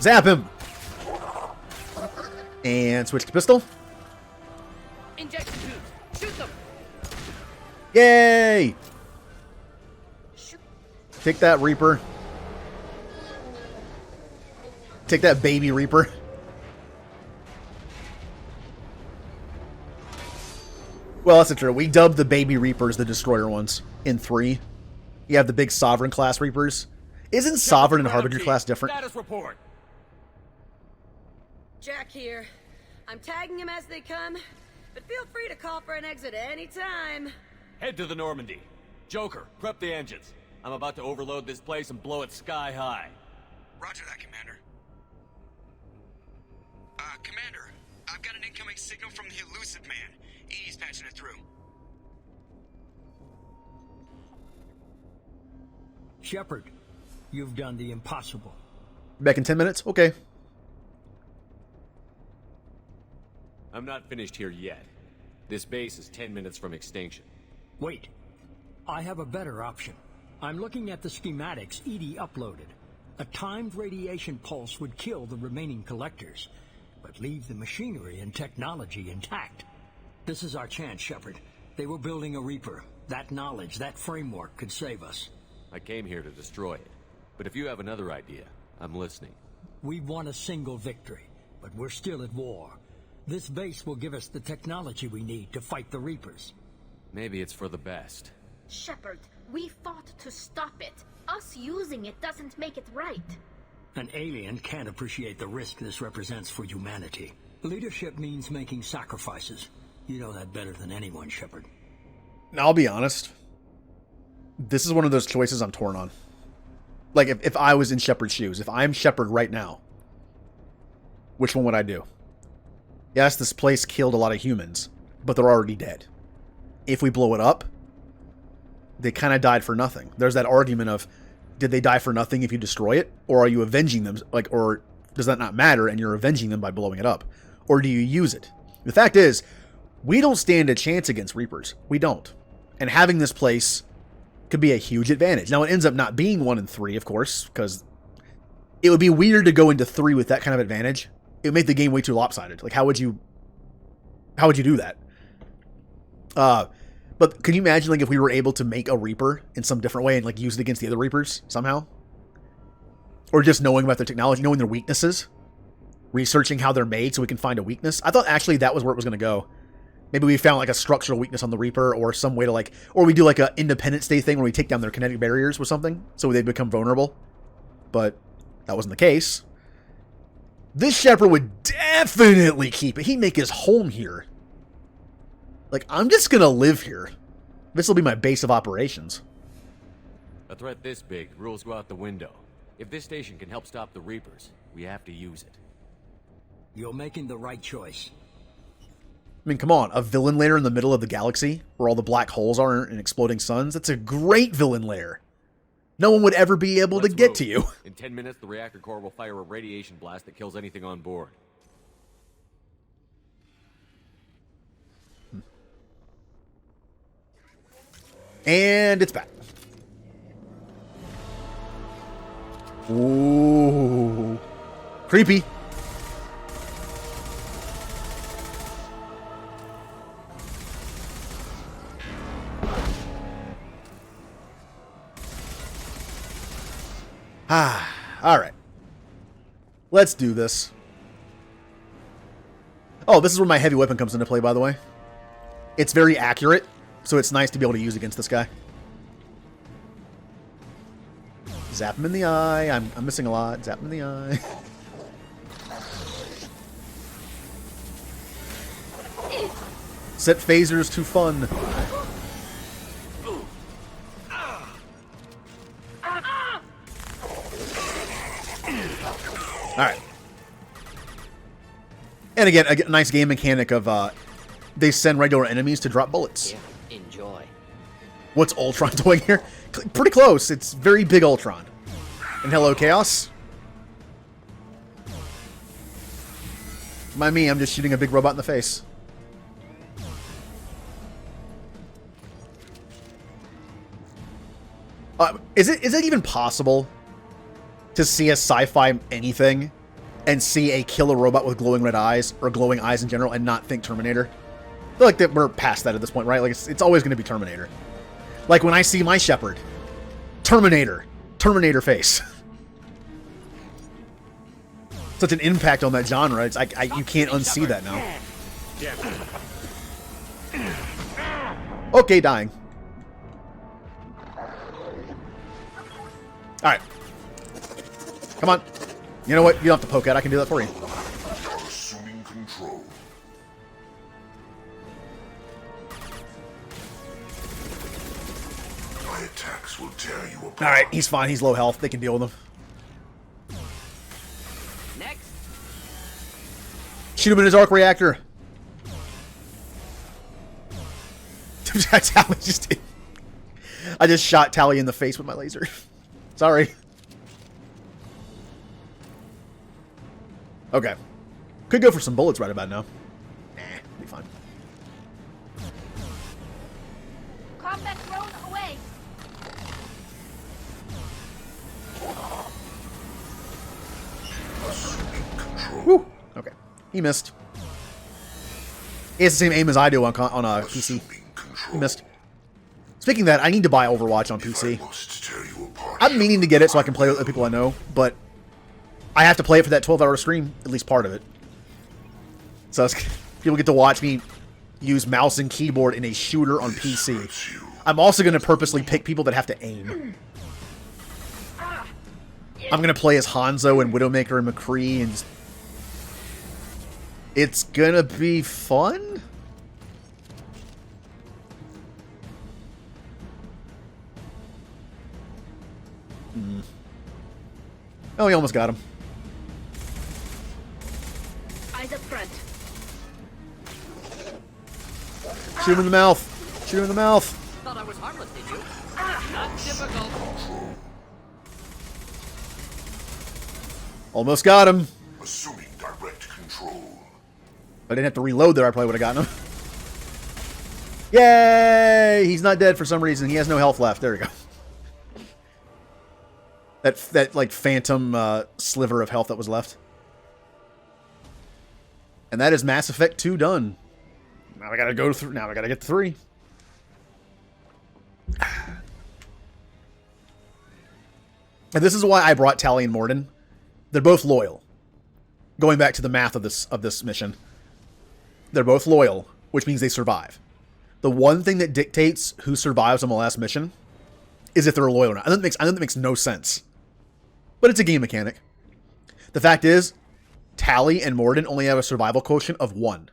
Zap him. And switch to pistol. Injection tubes. Shoot them. Yay! Take that, Reaper. Take that, baby Reaper. Well, that's not true. We dubbed the baby Reapers the Destroyer ones in 3. You have the big Sovereign class Reapers. Isn't Sovereign and Harbinger class different? Status report. Jack here. I'm tagging him as they come, but feel free to call for an exit any time. Head to the Normandy. Joker, prep the engines. I'm about to overload this place and blow it sky high. Roger that, Commander. Commander, I've got an incoming signal from the elusive man. Edie's patching it through. Shepard, you've done the impossible. Back in 10 minutes? Okay. I'm not finished here yet. This base is 10 minutes from extinction. Wait. I have a better option. I'm looking at the schematics Edie uploaded. A timed radiation pulse would kill the remaining collectors, but leave the machinery and technology intact. This is our chance, Shepard. They were building a Reaper. That knowledge, that framework could save us. I came here to destroy it. But if you have another idea, I'm listening. We've won a single victory, but we're still at war. This base will give us the technology we need to fight the Reapers. Maybe it's for the best. Shepard, we fought to stop it. Us using it doesn't make it right. An alien can't appreciate the risk this represents for humanity. Leadership means making sacrifices. You know that better than anyone, Shepard. Now, I'll be honest. This is one of those choices I'm torn on. Like, if I was in Shepard's shoes, if I'm Shepard right now, which one would I do? Yes, this place killed a lot of humans, but they're already dead. If we blow it up, they kind of died for nothing. There's that argument of, did they die for nothing if you destroy it? Or are you avenging them? Like, or does that not matter and you're avenging them by blowing it up? Or do you use it? The fact is, we don't stand a chance against Reapers. We don't. And having this place could be a huge advantage. Now, it ends up not being 1 in 3, of course, because it would be weird to go into 3 with that kind of advantage. It would make the game way too lopsided. Like, how would you do that? But can you imagine, like, if we were able to make a Reaper in some different way and, like, use it against the other Reapers somehow? Or just knowing about their technology, knowing their weaknesses? Researching how they're made so we can find a weakness? I thought, actually, that was where it was going to go. Maybe we found, like, a structural weakness on the Reaper or some way to, like... Or we do, like, a Independence Day thing where we take down their kinetic barriers or something so they become vulnerable. But that wasn't the case. This Shepard would definitely keep it. He'd make his home here. Like, I'm just gonna live here. This will be my base of operations. A threat this big, rules go out the window. If this station can help stop the Reapers, we have to use it. You're making the right choice. I mean, come on, a villain lair in the middle of the galaxy where all the black holes are and exploding suns. That's a great villain lair. No one would ever be able to get to you. In 10 minutes, the reactor core will fire a radiation blast that kills anything on board. And it's back. Ooh. Creepy. Alright. Let's do this. Oh, this is where my heavy weapon comes into play, by the way. It's very accurate, so it's nice to be able to use against this guy. Zap him in the eye. I'm missing a lot. Zap him in the eye. Set phasers to fun. Alright. And again, a nice game mechanic of they send regular enemies to drop bullets. Yeah, enjoy. What's Ultron doing here? Pretty close. It's very big Ultron. And hello, Chaos. Mind me, I'm just shooting a big robot in the face. Is it even possible to see a sci-fi anything and see a killer robot with glowing red eyes, or glowing eyes in general, and not think Terminator? I feel like that we're past that at this point, right? Like, it's always going to be Terminator. Like, when I see my Shepard, Terminator. Terminator face. Such an impact on that genre. It's like, you can't unsee that now. Okay, dying. Alright. Come on. You know what? You don't have to poke at. I can do that for you. Assuming control. My attacks will tear you apart. Alright, he's fine. He's low health. They can deal with him. Next. Shoot him in his arc reactor. Tally just did. I just shot Tally in the face with my laser. Sorry. Okay. Could go for some bullets right about now. Be fine. Combat drone away. Woo. Okay. He missed. He has the same aim as I do on a PC. He missed. Speaking of that, I need to buy Overwatch on PC. I'm meaning to get it so I can play with the people I know, but I have to play it for that 12-hour stream, at least part of it. So people get to watch me use mouse and keyboard in a shooter on PC. I'm also going to purposely pick people that have to aim. I'm going to play as Hanzo and Widowmaker and McCree, and it's going to be fun? Oh, he almost got him. Eyes up front. Shoot him in the mouth. Shoot him in the mouth. Thought I was harmless, did you? Not typical. Almost got him. Assuming direct control. If I didn't have to reload there, I probably would have gotten him. Yay! He's not dead for some reason. He has no health left. There we go. That like phantom sliver of health that was left. And that is Mass Effect 2 done. Now I gotta go through. Now I gotta get to 3. And this is why I brought Tally and Morden. They're both loyal. Going back to the math of this mission, they're both loyal, which means they survive. The one thing that dictates who survives on the last mission is if they're loyal or not. I know that makes no sense. But it's a game mechanic. The fact is, Tally and Morden only have a survival quotient of 1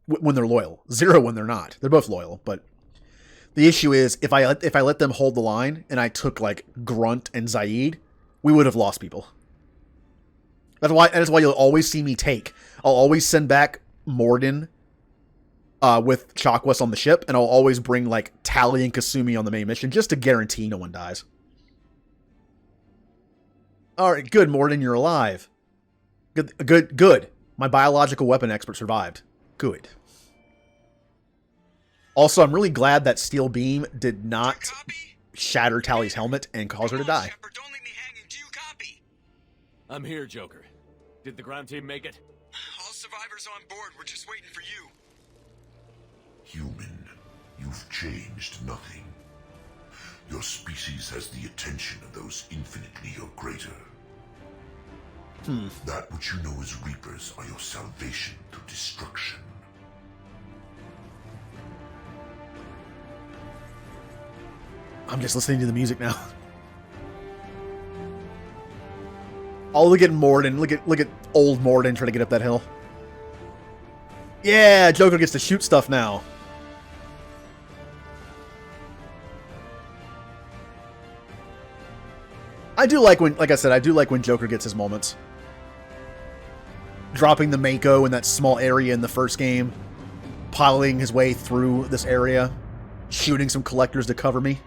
when they're loyal. 0 when they're not. They're both loyal, but the issue is if I let them hold the line and I took like Grunt and Zaid, we would have lost people. That is why you'll always see me take. I'll always send back Morden with Chakwas on the ship, and I'll always bring like Tally and Kasumi on the main mission just to guarantee no one dies. All right, good, Morden, you're alive. Good. My biological weapon expert survived. Good. Also, I'm really glad that steel beam did not shatter Tally's helmet and cause her to die. I'm here, Joker. Did the ground team make it? All survivors on board. We're just waiting for you. Human, you've changed nothing. Your species has the attention of those infinitely or greater. That which you know as Reapers are your salvation to destruction. I'm just listening to the music now. Oh, look at Morden. Look at old Morden trying to get up that hill. Yeah, Joker gets to shoot stuff now. I do like when, like I said, I do like when Joker gets his moments. Dropping the Mako in that small area in the first game. Piloting his way through this area. Shooting some collectors to cover me.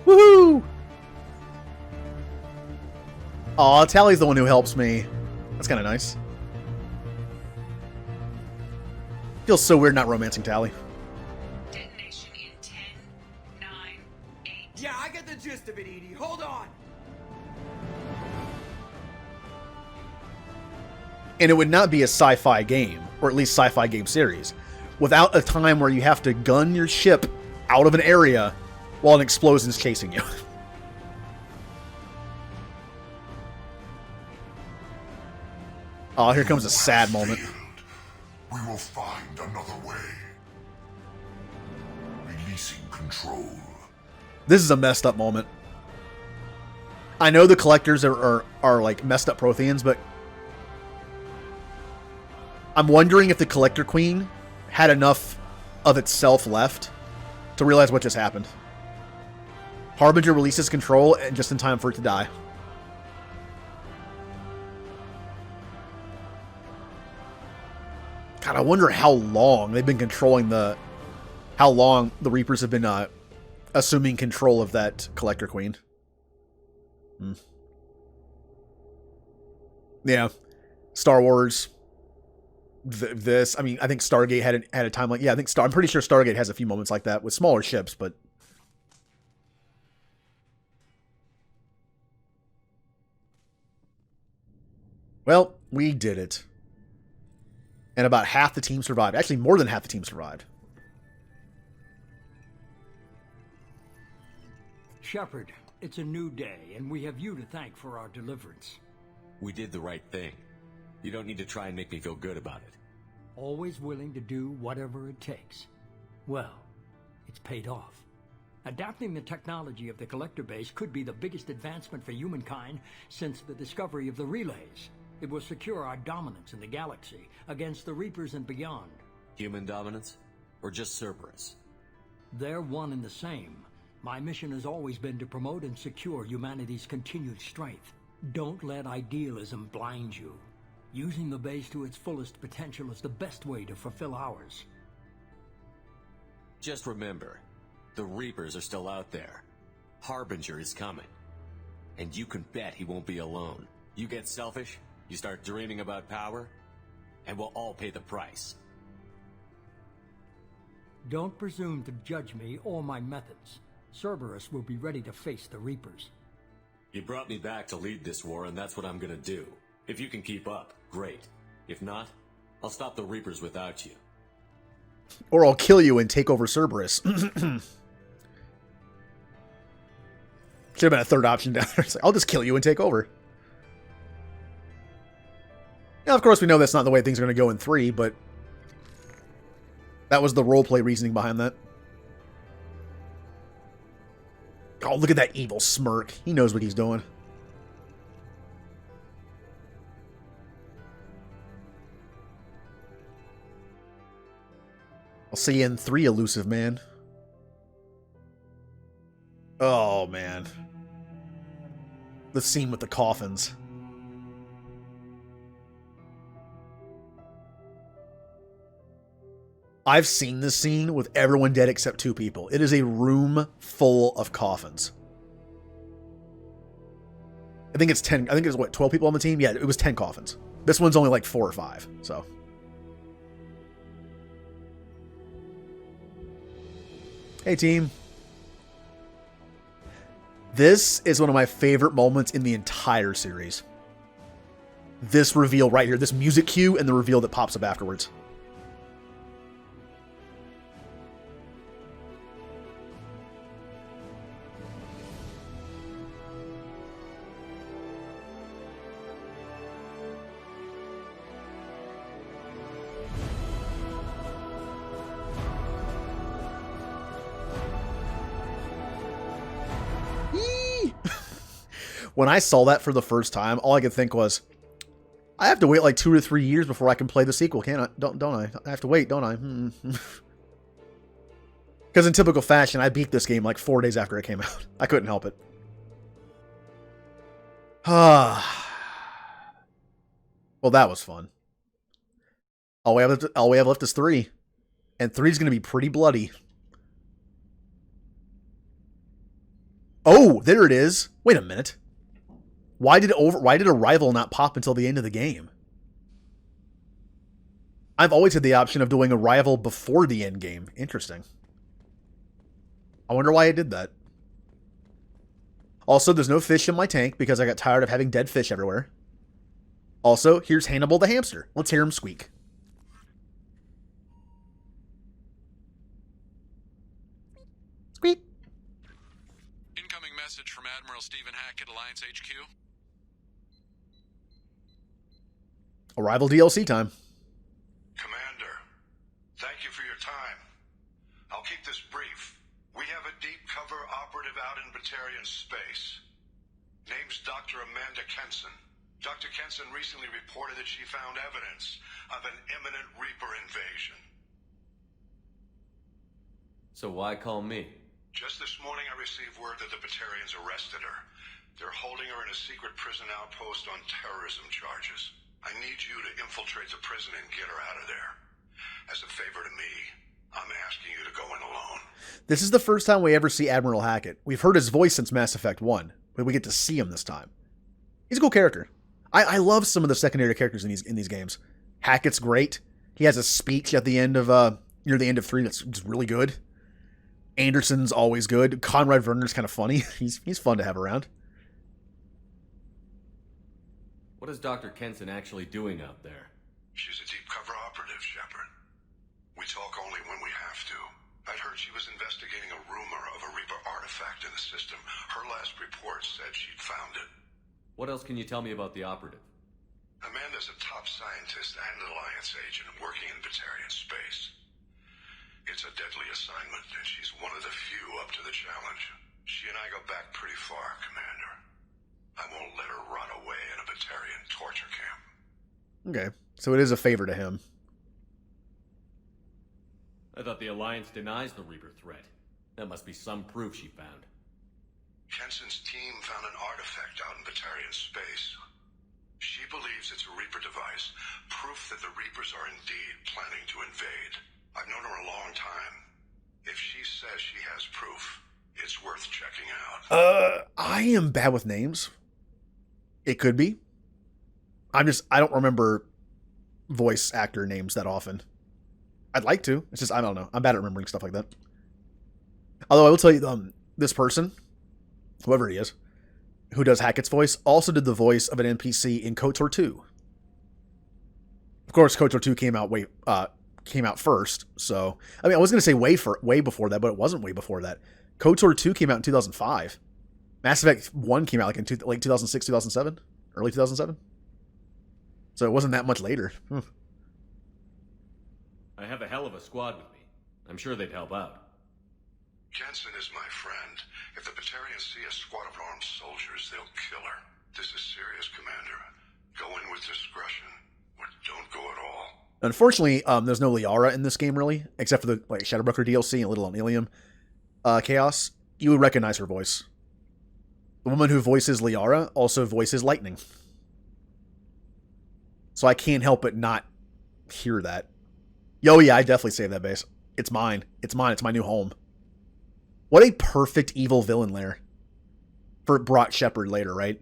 Woohoo! Aw, Tally's the one who helps me. That's kind of nice. Feels so weird not romancing Tally. Detonation in 10, 9, 8. Yeah, I get the gist of it, Edie. Hold on. And it would not be a sci-fi game, or at least sci-fi game series, without a time where you have to gun your ship out of an area while an explosion's chasing you. Oh, here comes a sad moment. We will find another way. Releasing control. This is a messed up moment. I know the collectors are like messed up Protheans, but I'm wondering if the Collector Queen had enough of itself left to realize what just happened. Harbinger releases control and just in time for it to die. God, I wonder how long they've been controlling how long the Reapers have been assuming control of that Collector Queen. Yeah. Star Wars. This, I mean, I think Stargate had a time like, yeah, I'm pretty sure Stargate has a few moments like that with smaller ships, but well, we did it. And about half the team survived. Actually, more than half the team survived. Shepard, it's a new day, and we have you to thank for our deliverance. We did the right thing. You don't need to try and make me feel good about it. Always willing to do whatever it takes. Well, it's paid off. Adapting the technology of the Collector base could be the biggest advancement for humankind since the discovery of the relays. It will secure our dominance in the galaxy against the Reapers and beyond. Human dominance? Or just Cerberus? They're one and the same. My mission has always been to promote and secure humanity's continued strength. Don't let idealism blind you. Using the base to its fullest potential is the best way to fulfill ours. Just remember, the Reapers are still out there. Harbinger is coming. And you can bet he won't be alone. You get selfish, you start dreaming about power, and we'll all pay the price. Don't presume to judge me or my methods. Cerberus will be ready to face the Reapers. You brought me back to lead this war, and that's what I'm gonna do. If you can keep up, great. If not, I'll stop the Reapers without you. Or I'll kill you and take over Cerberus. Should have been a third option down there. It's like, I'll just kill you and take over. Now, of course, we know that's not the way things are going to go in 3, but that was the roleplay reasoning behind that. Oh, look at that evil smirk. He knows what he's doing. I'll see you in 3, elusive man. Oh, man. The scene with the coffins. I've seen this scene with everyone dead except 2 people. It is a room full of coffins. I think it's 10. I think it's what, 12 people on the team? Yeah, it was 10 coffins. This one's only like 4 or 5, so. Hey, team. This is one of my favorite moments in the entire series. This reveal right here, this music cue and the reveal that pops up afterwards. When I saw that for the first time, all I could think was, I have to wait like 2 or 3 years before I can play the sequel, can't I? Don't I? I have to wait, don't I? Because in typical fashion, I beat this game like 4 days after it came out. I couldn't help it. Well, that was fun. All we have left is 3. And 3 is going to be pretty bloody. Oh, there it is. Wait a minute. Why did Arrival not pop until the end of the game? I've always had the option of doing Arrival before the end game. Interesting. I wonder why I did that. Also, there's no fish in my tank because I got tired of having dead fish everywhere. Also, here's Hannibal the hamster. Let's hear him squeak. Squeak. Incoming message from Admiral Stephen Hackett, Alliance HQ. Arrival DLC time. Commander, thank you for your time. I'll keep this brief. We have a deep cover operative out in Batarian space. Name's Dr. Amanda Kenson. Dr. Kenson recently reported that she found evidence of an imminent Reaper invasion. So why call me? Just this morning I received word that the Batarians arrested her. They're holding her in a secret prison outpost on terrorism charges. I need you to infiltrate the prison and get her out of there. As a favor to me, I'm asking you to go in alone. This is the first time we ever see Admiral Hackett. We've heard his voice since Mass Effect 1, but we get to see him this time. He's a cool character. I love some of the secondary characters in these games. Hackett's great. He has a speech at the end of near the end of 3 that's just really good. Anderson's always good. Conrad Werner's kind of funny. He's fun to have around. What is Dr. Kenson actually doing out there? She's a deep cover operative, Shepard. We talk only when we have to. I'd heard she was investigating a rumor of a Reaper artifact in the system. Her last report said she'd found it. What else can you tell me about the operative? Amanda's a top scientist and an Alliance agent working in Batarian space. It's a deadly assignment, and she's one of the few up to the challenge. She and I go back pretty far, Commander. I won't let her run away in a Batarian torture camp. Okay, so it is a favor to him. I thought the Alliance denies the Reaper threat. That must be some proof she found. Kenson's team found an artifact out in Batarian space. She believes it's a Reaper device, proof that the Reapers are indeed planning to invade. I've known her a long time. If she says she has proof, it's worth checking out. I am bad with names. It could be. I don't remember voice actor names that often. I'd like to. It's just, I don't know. I'm bad at remembering stuff like that. Although I will tell you, this person, whoever he is, who does Hackett's voice, also did the voice of an NPC in KOTOR 2. Of course, KOTOR 2 came out first. So, I mean, I was going to say way before that, but it wasn't way before that. KOTOR 2 came out in 2005. Mass Effect 1 came out like in late 2006, 2007, early 2007. So it wasn't that much later. I have a hell of a squad with me. I'm sure they'd help out. Kenson is my friend. If the Batarians see a squad of armed soldiers, they'll kill her. This is serious, Commander. Go in with discretion, or don't go at all. Unfortunately, there's no Liara in this game, really, except for the Shadowbroker DLC and Little on Ilium Chaos. You would recognize her voice. The woman who voices Liara also voices Lightning. So I can't help but not hear that. Yo, yeah, I definitely saved that base. It's mine. It's mine. It's my new home. What a perfect evil villain lair for Brock Shepard later, right?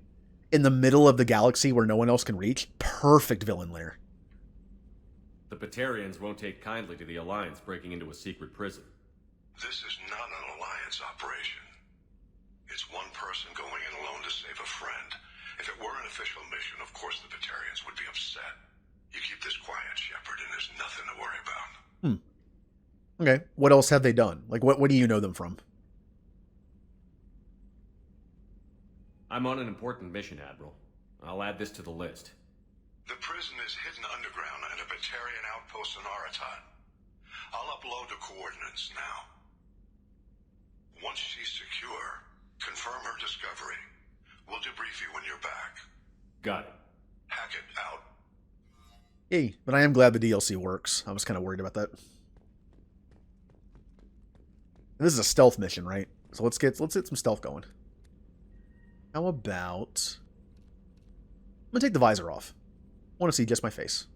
In the middle of the galaxy where no one else can reach. Perfect villain lair. The Batarians won't take kindly to the Alliance breaking into a secret prison. This is not an Alliance operation. It's one person going in alone to save a friend. If it were an official mission, of course the Batarians would be upset. You keep this quiet, Shepard, and there's nothing to worry about. Okay, what else have they done? Like, what do you know them from? I'm on an important mission, Admiral. I'll add this to the list. The prison is hidden underground in a Batarian outpost in Aratat. I'll upload the coordinates now. Once she's secure, confirm her discovery. We'll debrief you when you're back. Got it. Hackett out. Hey, but I am glad the DLC works. I was kind of worried about that. And this is a stealth mission, right? So let's get some stealth going. How about... I'm gonna take the visor off. I want to see just my face.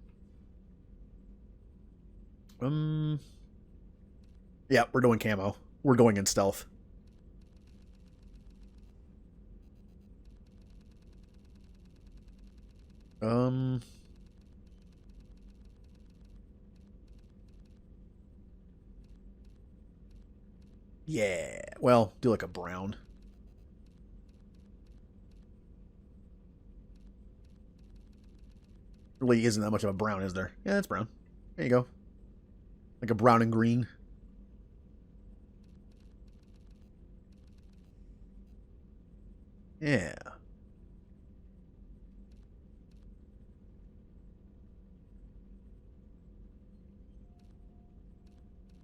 Yeah, we're doing camo. We're going in stealth. Yeah. Well, do like a brown. Really isn't that much of a brown, is there? Yeah, it's brown. There you go. Like a brown and green. Yeah.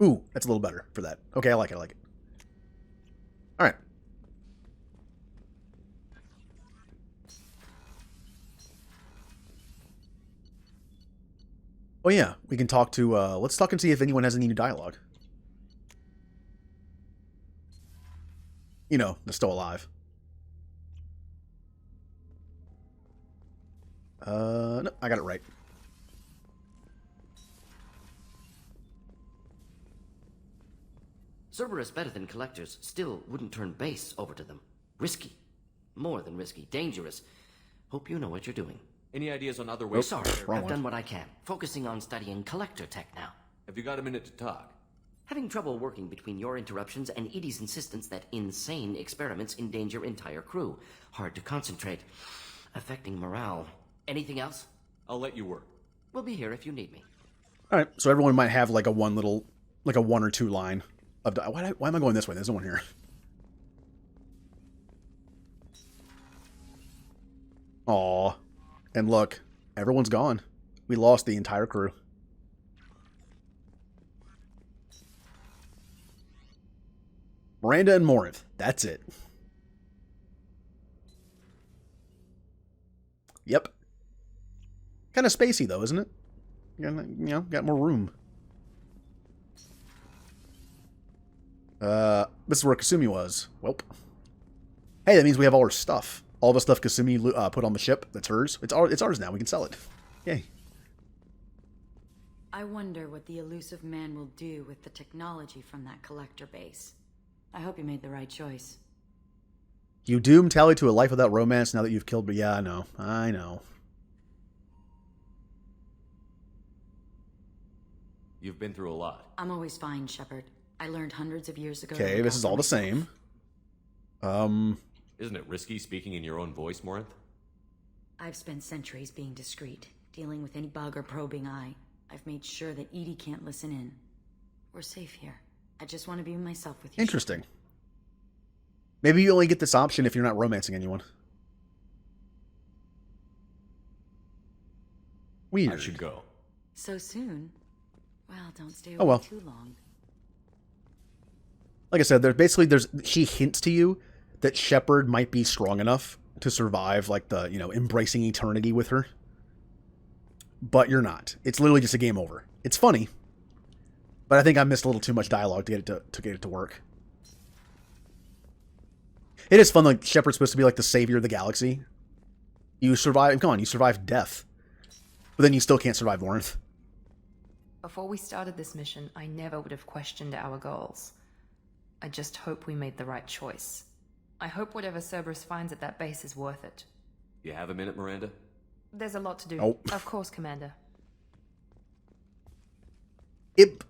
Ooh, that's a little better for that. Okay, I like it, I like it. Alright. Oh yeah, we can talk to, let's talk and see if anyone has any new dialogue. You know, they're still alive. No, I got it right. Cerberus better than collectors still wouldn't turn base over to them. Risky. More than risky. Dangerous. Hope you know what you're doing. Any ideas on other ways? Sorry, I've done what I can. Focusing on studying collector tech now. Have you got a minute to talk? Having trouble working between your interruptions and Edie's insistence that insane experiments endanger entire crew. Hard to concentrate. Affecting morale. Anything else? I'll let you work. We'll be here if you need me. Alright, so everyone might have like a one or two line of why am I going this way? There's no one here. Aw. And look, everyone's gone. We lost the entire crew. Miranda and Morinth. That's it. Yep. Kind of spacey, though, isn't it? You know, got more room. This is where Kasumi was. Welp. Hey, that means we have all her stuff. All the stuff Kasumi put on the ship, that's hers. It's ours now. We can sell it. Yay. I wonder what the elusive man will do with the technology from that collector base. I hope you made the right choice. You doom Tally to a life without romance now that you've killed... But yeah, I know. I know. You've been through a lot. I'm always fine, Shepard. I learned hundreds of years ago. Okay, this is all the same. Isn't it risky speaking in your own voice, Morinth? I've spent centuries being discreet, dealing with any bug or probing eye. I've made sure that Edie can't listen in. We're safe here. I just want to be myself with you. Interesting. Maybe you only get this option if you're not romancing anyone. Weird. I should go. So soon? Well, don't stay Oh, away well. too long. Like I said, she hints to you that Shepard might be strong enough to survive, like, the, you know, embracing eternity with her. But you're not. It's literally just a game over. It's funny, but I think I missed a little too much dialogue to get it to work. It is fun, like, Shepard's supposed to be like the savior of the galaxy. You survive, come on, you survive death. But then you still can't survive warmth. Before we started this mission, I never would have questioned our goals. I just hope we made the right choice. I hope whatever Cerberus finds at that base is worth it. You have a minute, Miranda? There's a lot to do. Oh. Of course, Commander.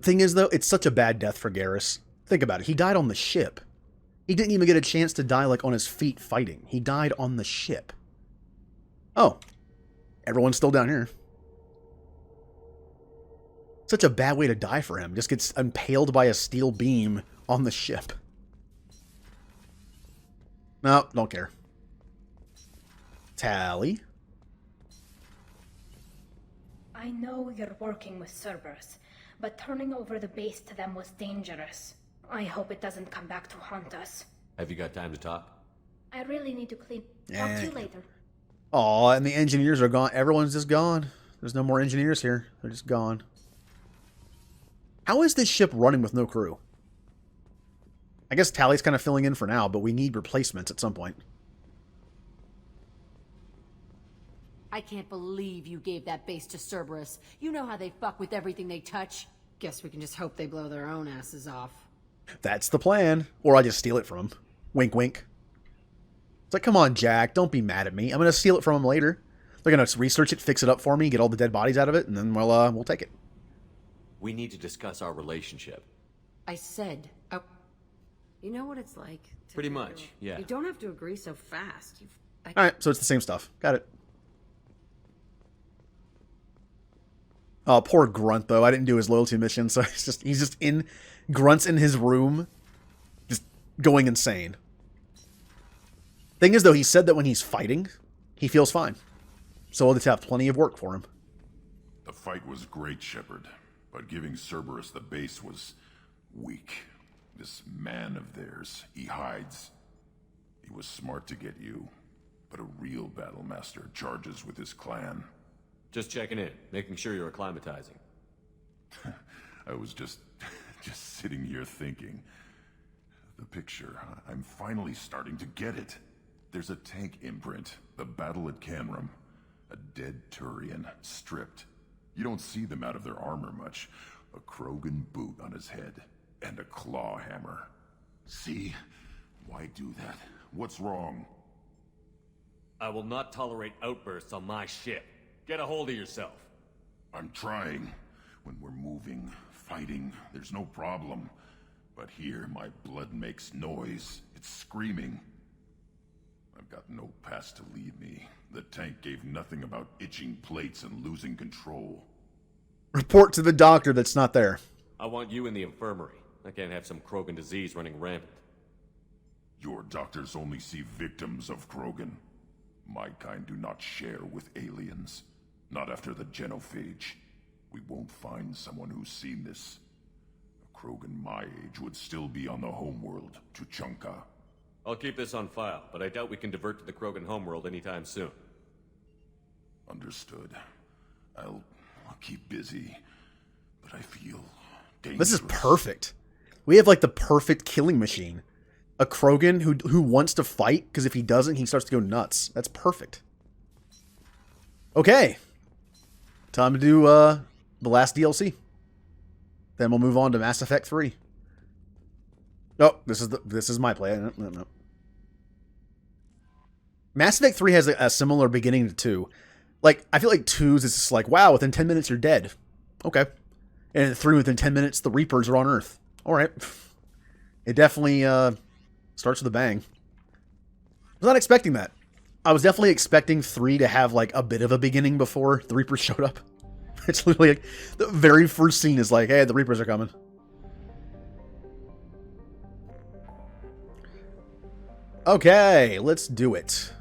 Thing is, though, it's such a bad death for Garrus. Think about it. He died on the ship. He didn't even get a chance to die, like, on his feet fighting. He died on the ship. Oh. Everyone's still down here. Such a bad way to die for him. Just gets impaled by a steel beam on the ship. No, don't care. Tally. I know you're working with Cerberus, but turning over the base to them was dangerous. I hope it doesn't come back to haunt us. Have you got time to talk? I really need to clean. Talk to you later. Aw, and the engineers are gone. Everyone's just gone. There's no more engineers here. They're just gone. How is this ship running with no crew? I guess Tally's kind of filling in for now, but we need replacements at some point. I can't believe you gave that base to Cerberus. You know how they fuck with everything they touch. Guess we can just hope they blow their own asses off. That's the plan. Or I just steal it from him. Wink, wink. It's like, come on, Jack. Don't be mad at me. I'm going to steal it from him later. They're going to research it, fix it up for me, get all the dead bodies out of it, and then we'll take it. We need to discuss our relationship. I said... Oh. You know what it's like. Pretty much, yeah. You don't have to agree so fast. Alright, so it's the same stuff. Got it. Oh, poor Grunt, though. I didn't do his loyalty mission, so he's just in... Grunt's in his room, just going insane. Thing is, though, he said that when he's fighting, he feels fine. So we'll just have plenty of work for him. The fight was great, Shepard, but giving Cerberus the base was weak. This man of theirs, he hides. He was smart to get you, but a real battle master charges with his clan. Just checking in, making sure you're acclimatizing. I was just sitting here thinking. The picture, I'm finally starting to get it. There's a tank imprint, the battle at Canrum. A dead Turian, stripped. You don't see them out of their armor much. A Krogan boot on his head, and a claw hammer. See? Why do that? What's wrong? I will not tolerate outbursts on my ship. Get a hold of yourself. I'm trying. When we're moving, fighting, there's no problem. But here, my blood makes noise. It's screaming. I've got no past to lead me. The tank gave nothing about itching plates and losing control. Report to the doctor that's not there. I want you in the infirmary. I can't have some Krogan disease running rampant. Your doctors only see victims of Krogan. My kind do not share with aliens. Not after the genophage. We won't find someone who's seen this. A Krogan my age would still be on the homeworld, Tuchanka. I'll keep this on file, but I doubt we can divert to the Krogan homeworld anytime soon. Understood. I'll keep busy, but I feel dangerous. This is perfect. We have like the perfect killing machine. A Krogan who wants to fight, because if he doesn't, he starts to go nuts. That's perfect. Okay. Time to do the last DLC. Then we'll move on to Mass Effect 3. Oh, this is my play. No. Mass Effect 3 has a similar beginning to 2. Like, I feel like 2's is just like, wow, within 10 minutes you're dead. Okay. And 3, within 10 minutes, the Reapers are on Earth. Alright. It definitely starts with a bang. I was not expecting that. I was definitely expecting 3 to have, like, a bit of a beginning before the Reapers showed up. It's literally like, the very first scene is like, hey, the Reapers are coming. Okay, let's do it.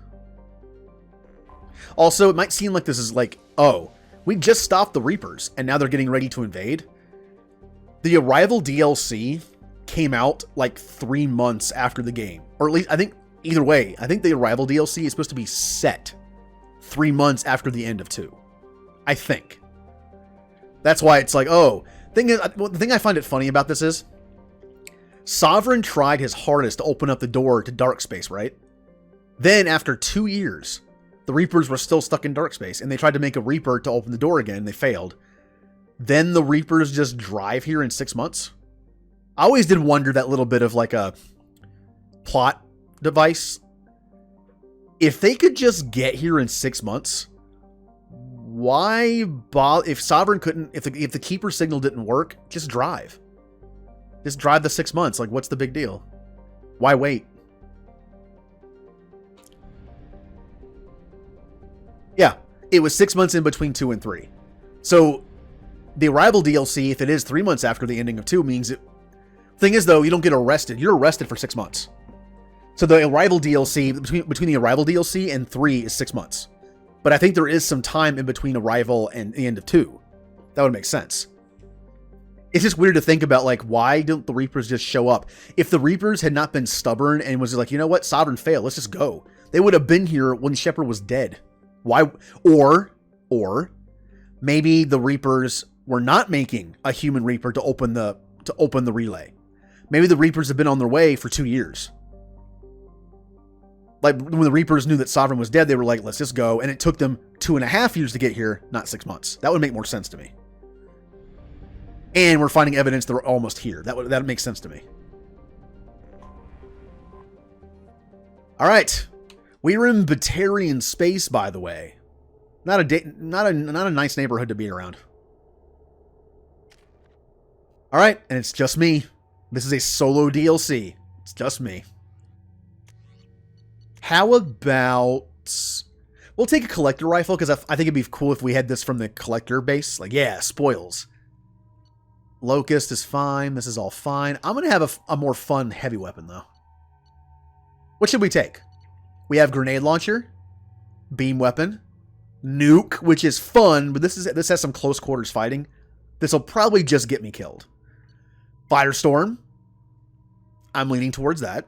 Also, it might seem like this is like, oh, we just stopped the Reapers, and now they're getting ready to invade. The Arrival DLC came out like 3 months after the game. Or at least, I think, either way, I think the Arrival DLC is supposed to be set 3 months after the end of 2. I think. That's why it's like, oh, the thing I find it funny about this is, Sovereign tried his hardest to open up the door to dark space, right? Then, after 2 years, the Reapers were still stuck in dark space, and they tried to make a Reaper to open the door again, and they failed. then the Reapers just drive here in 6 months? I always did wonder that little bit of like a plot device. If they could just get here in 6 months, why bother? If Sovereign couldn't, if the Keeper signal didn't work, just drive. Just drive the 6 months. Like, what's the big deal? Why wait? Yeah, it was 6 months in between 2 and 3. So the Arrival DLC, if it is 3 months after the ending of 2, means it. Thing is, though, you don't get arrested. You're arrested for 6 months. So the Arrival DLC, between the Arrival DLC and 3 is 6 months. But I think there is some time in between Arrival and the end of 2. That would make sense. It's just weird to think about, like, why don't the Reapers just show up? If the Reapers had not been stubborn and was like, you know what, Sovereign failed, let's just go. They would have been here when Shepard was dead. Why? Or maybe the Reapers were not making a human Reaper to open the relay. Maybe the Reapers have been on their way for 2 years. Like, when the Reapers knew that Sovereign was dead, they were like, let's just go. And it took them 2.5 years to get here, not 6 months. That would make more sense to me. And we're finding evidence they're almost here. That makes sense to me. All right. We're in Batarian space, by the way. Not a nice neighborhood to be around. All right, and it's just me. This is a solo DLC. It's just me. How about... We'll take a collector rifle, because I think it'd be cool if we had this from the collector base. Like, yeah, spoils. Locust is fine. This is all fine. I'm going to have a more fun heavy weapon, though. What should we take? We have grenade launcher, beam weapon, nuke, which is fun, but this has some close quarters fighting. This will probably just get me killed. Firestorm. I'm leaning towards that.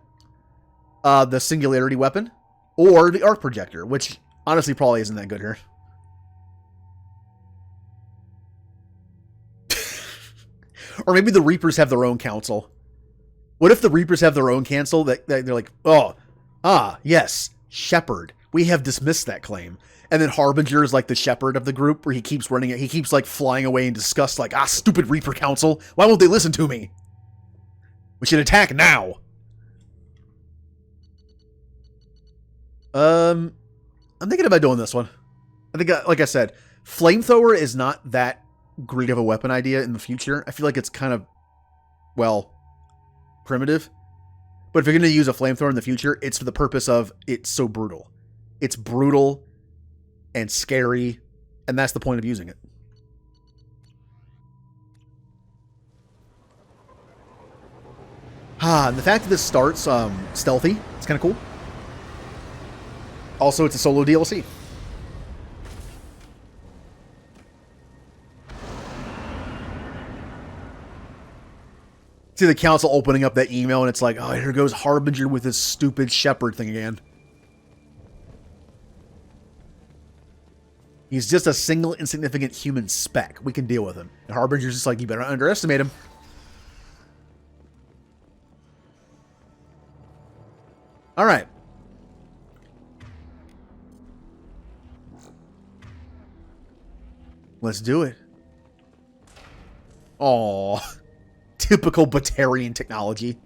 The singularity weapon, or the arc projector, which honestly probably isn't that good here. Or maybe the Reapers have their own council. What if the Reapers have their own council that they're like, yes, Shepard. We have dismissed that claim. And then Harbinger is like the Shepard of the group, where he keeps running it. He keeps like flying away in disgust, like, stupid Reaper Council. Why won't they listen to me? We should attack now. I'm thinking about doing this one. I think, like I said, flamethrower is not that great of a weapon idea in the future. I feel like it's kind of, well, primitive. But if you're going to use a flamethrower in the future, it's for the purpose of it's so brutal. It's brutal and scary, and that's the point of using it. And the fact that this starts stealthy, it's kind of cool. Also, it's a solo DLC. See the council opening up that email, and it's like, oh, here goes Harbinger with his stupid Shepard thing again. He's just a single insignificant human speck. We can deal with him. And Harbinger's just like, you better not underestimate him. All right. Let's do it. Aww. Typical Batarian technology.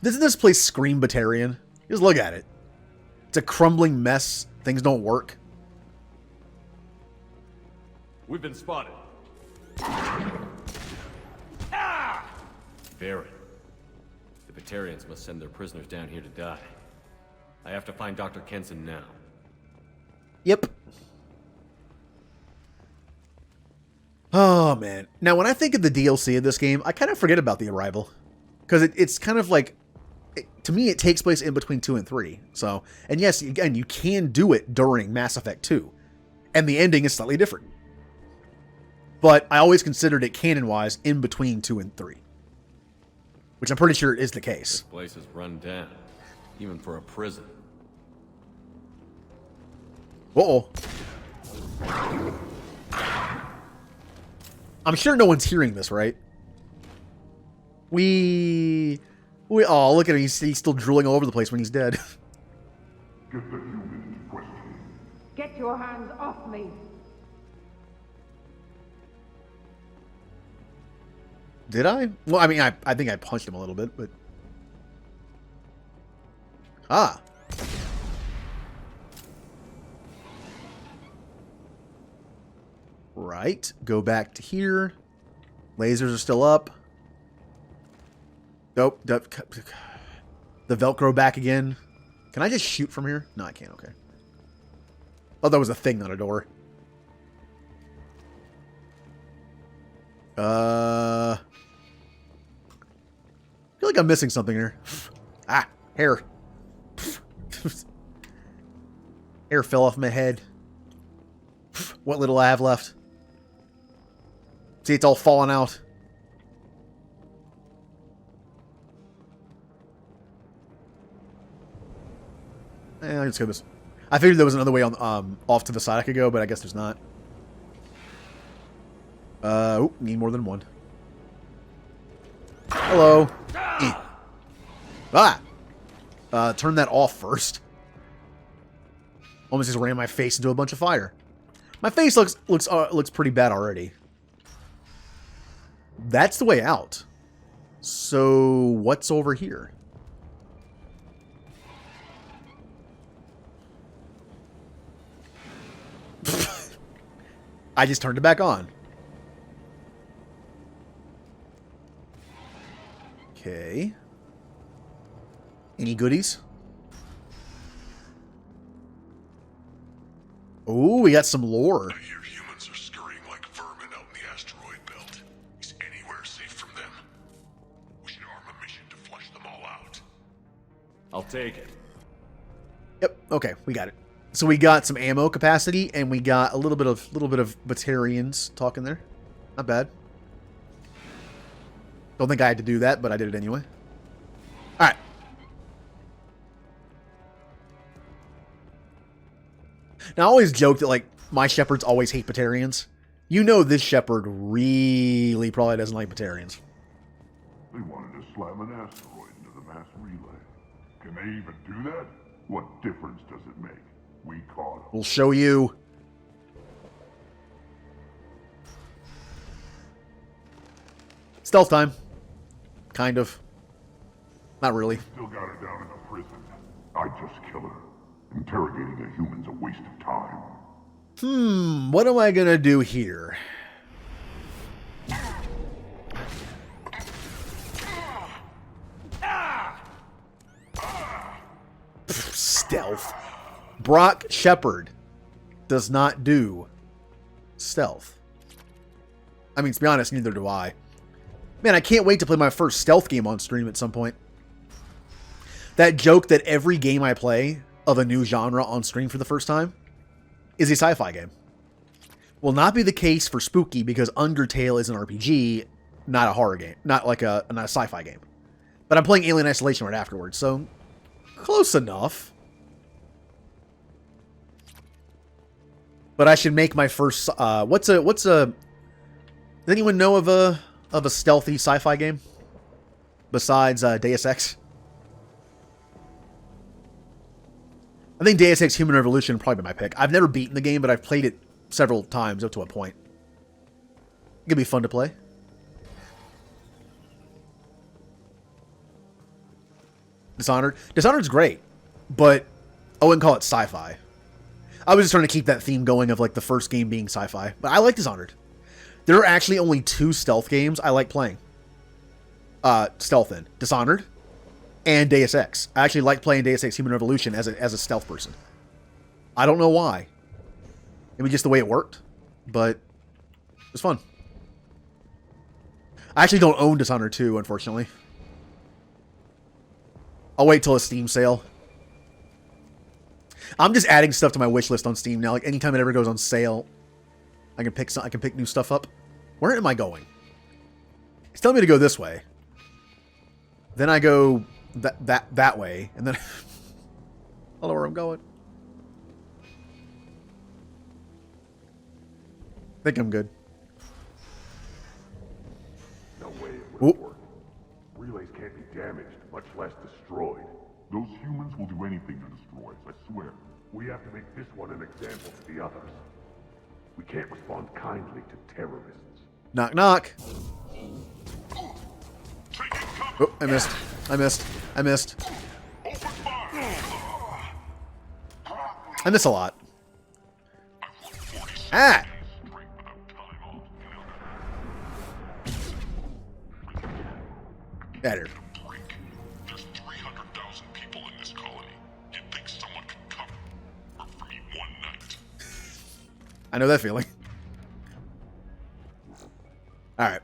Doesn't this place scream Batarian? Just look at it. It's a crumbling mess. Things don't work. We've been spotted. Barrett. The Batarians must send their prisoners down here to die. I have to find Dr. Kenson now. Yep. Oh, man. Now, when I think of the DLC of this game, I kind of forget about the Arrival. Because it's kind of like... to me, it takes place in between 2 and 3. So, and yes, again, you can do it during Mass Effect 2. And the ending is slightly different. But I always considered it canon-wise in between 2 and 3. Which I'm pretty sure is the case. This place is run down. Even for a prison. Uh-oh. I'm sure no one's hearing this, right? Oh, look at him. He's still drooling all over the place when he's dead. Get your hands off me! Did I? Well, I mean, I think I punched him a little bit, but... Ah. Right. Go back to here. Lasers are still up. Nope. The Velcro back again. Can I just shoot from here? No, I can't. Okay. Oh, that was a thing, not a door. I feel like I'm missing something here. Ah, hair. Hair fell off my head. What little I have left. See, it's all falling out. Let's go this. I figured there was another way on off to the side I could go, but I guess there's not. Oh, need more than one. Hello. Ah! Turn that off first. Almost just ran my face into a bunch of fire. My face looks pretty bad already. That's the way out. So what's over here? I just turned it back on. Okay. Any goodies? Oh, we got some lore. I hear humans are scurrying like vermin out in the asteroid belt. Is anywhere safe from them? We should arm a mission to flush them all out. I'll take it. Yep. Okay, we got it. So we got some ammo capacity, and we got a little bit of Batarians talking there. Not bad. Don't think I had to do that, but I did it anyway. All right. Now, I always joke that, like, my Shepards always hate Batarians. You know this Shepard really probably doesn't like Batarians. They wanted to slam an asteroid into the mass relay. Can they even do that? What difference does it make? We caught them. We'll show you. Stealth time. Kind of. Not really. Still got her down in the prison. I'd just kill her. Interrogating a human's a waste of time. What am I gonna do here? Stealth. Brock Shepard does not do stealth. I mean, to be honest, neither do I. Man, I can't wait to play my first stealth game on stream at some point. That joke that every game I play of a new genre on stream for the first time is a sci-fi game. Will not be the case for Spooky because Undertale is an RPG, not a horror game. Not like not a sci-fi game. But I'm playing Alien Isolation right afterwards, so close enough. But I should make my first does anyone know of a stealthy sci-fi game besides Deus Ex? I think Deus Ex Human Revolution would probably be my pick. I've never beaten the game, but I've played it several times up to a point. It could be fun to play. Dishonored. Dishonored's great, but I wouldn't call it sci-fi. I was just trying to keep that theme going of like the first game being sci-fi. But I like Dishonored. There are actually only 2 stealth games I like playing. Stealth in. Dishonored and Deus Ex. I actually like playing Deus Ex Human Revolution as a stealth person. I don't know why. Maybe just the way it worked. But it was fun. I actually don't own Dishonored 2, unfortunately. I'll wait till a Steam sale. I'm just adding stuff to my wish list on Steam now. Like anytime it ever goes on sale, I can pick new stuff up. Where am I going? It's telling me to go this way. Then I go that way, and then I don't know where I'm going. I think I'm good. No way it would work. Relays can't be damaged, much less destroyed. Those humans will do anything to destroy us, I swear. We have to make this one an example to the others. We can't respond kindly to terrorists. Knock, knock. Oh, I missed. I missed. I missed. I miss a lot. Ah! Get here. There's 300,000 people in this colony. You'd think someone could come for me one night. I know that feeling. All right.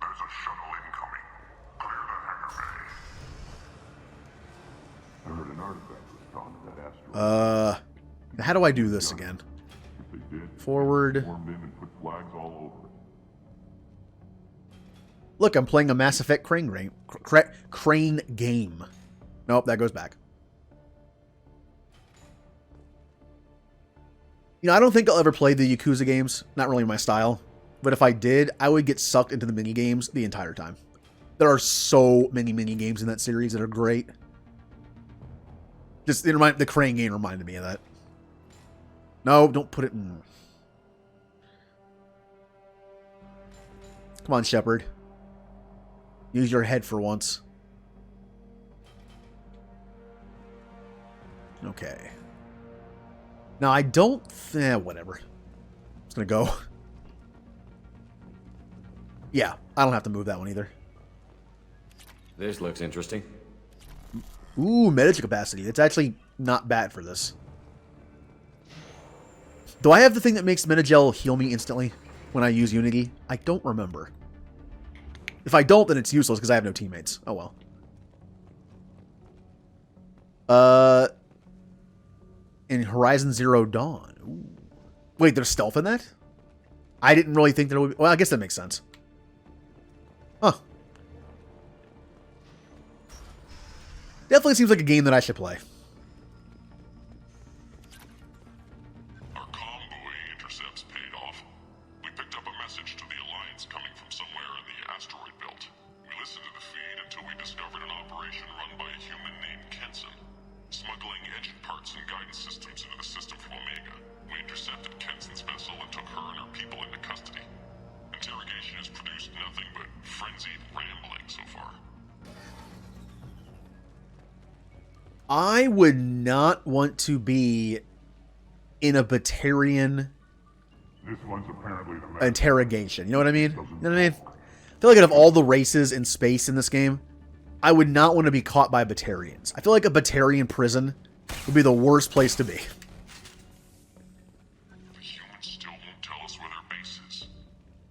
There's a shuttle incoming. Clear the hangar bay. I heard an artifact was found at that asteroid. How do I do this again? If they did, Forward. swarmed in and put flags all over it. Look, I'm playing a Mass Effect crane game. Nope, that goes back. You know, I don't think I'll ever play the Yakuza games. Not really my style. But if I did, I would get sucked into the mini games the entire time. There are so many mini games in that series that are great. Just the crane game reminded me of that. No, don't put it in. Come on, Shepard. Use your head for once. Okay. Now, I don't... whatever. I'm just gonna go. Yeah, I don't have to move that one either. This looks interesting. Ooh, metagen capacity. It's actually not bad for this. Do I have the thing that makes Metagel heal me instantly when I use Unity? I don't remember. If I don't, then it's useless because I have no teammates. Oh well. In Horizon Zero Dawn. Ooh. Wait, there's stealth in that? I didn't really think there would be... Well, I guess that makes sense. Huh. Definitely seems like a game that I should play. Our comm buoy intercepts paid off. We picked up a message to the Alliance coming from somewhere in the asteroid belt. We listened to the feed until we discovered an operation run by a human named Kenson, smuggling engine parts and guidance systems into the system from Omega. We intercepted Kenson's vessel and took her and her people into custody. Interrogation has produced nothing but frenzied rambling so far. I would not want to be in a Batarian This one's apparently the interrogation. You know what I mean? You know what I mean? I feel like out of all the races in space in this game, I would not want to be caught by Batarians. I feel like a Batarian prison would be the worst place to be. The humans still won't tell us where their base is.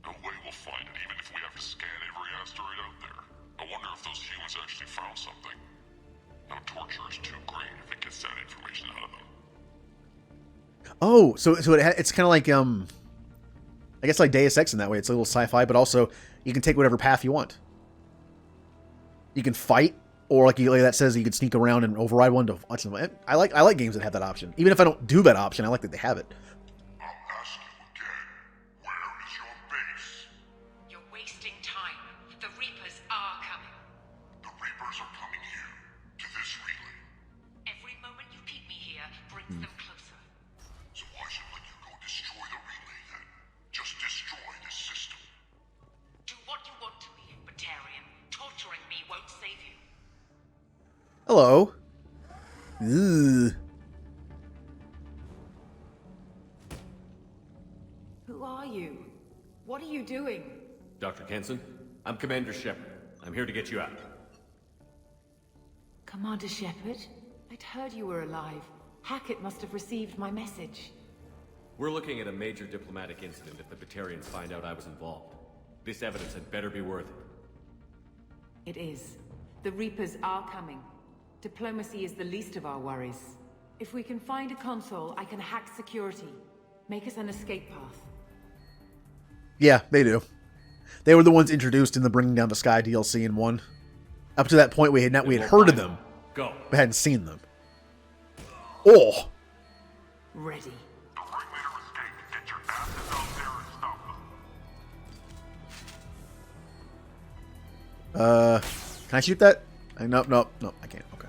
No way we'll find it, even if we have to scan every asteroid out there. I wonder if those humans actually found something. No torture is too great if it gets that information out of them. Oh, so it's kind of like I guess like Deus Ex in that way. It's a little sci-fi, but also you can take whatever path you want. You can fight, or like that says, you can sneak around and override one to watch them. I like games that have that option. Even if I don't do that option, I like that they have it. I'll ask you again. Where is your base? You're wasting time. The Reapers are coming. The Reapers are coming here, to this relay. Every moment you keep me here brings them closer. So why should I let you go destroy the relay then? Just destroy this system. Do what you want to me, Batarian. Torturing me won't save you. Hello. Ugh. Who are you? What are you doing? Dr. Kenson, I'm Commander Shepard. I'm here to get you out. Commander Shepard? I'd heard you were alive. Hackett must have received my message. We're looking at a major diplomatic incident if the Batarians find out I was involved. This evidence had better be worth it. It is. The Reapers are coming. Diplomacy is the least of our worries. If we can find a console, I can hack security. Make us an escape path. Yeah, they do. They were the ones introduced in the Bringing Down the Sky DLC in 1. Up to that point, we had heard of them, Go. but hadn't seen them. Oh! Ready. The Ringleader escaped. Get your asses out there and stop them. Can I shoot that? No, I can't. Okay.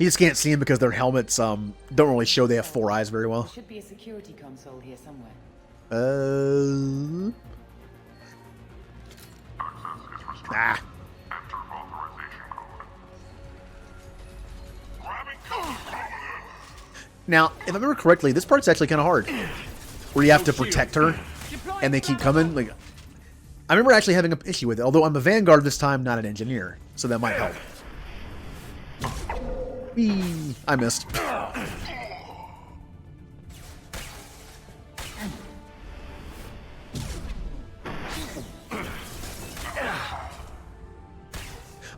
You just can't see them because their helmets don't really show they have 4 eyes very well. There should be a security console here somewhere. Ah. Now, if I remember correctly, this part's actually kind of hard. Where you have to protect her, and they keep coming. Like, I remember actually having an issue with it, although I'm a Vanguard this time, not an engineer, so that might help. Whee! I missed.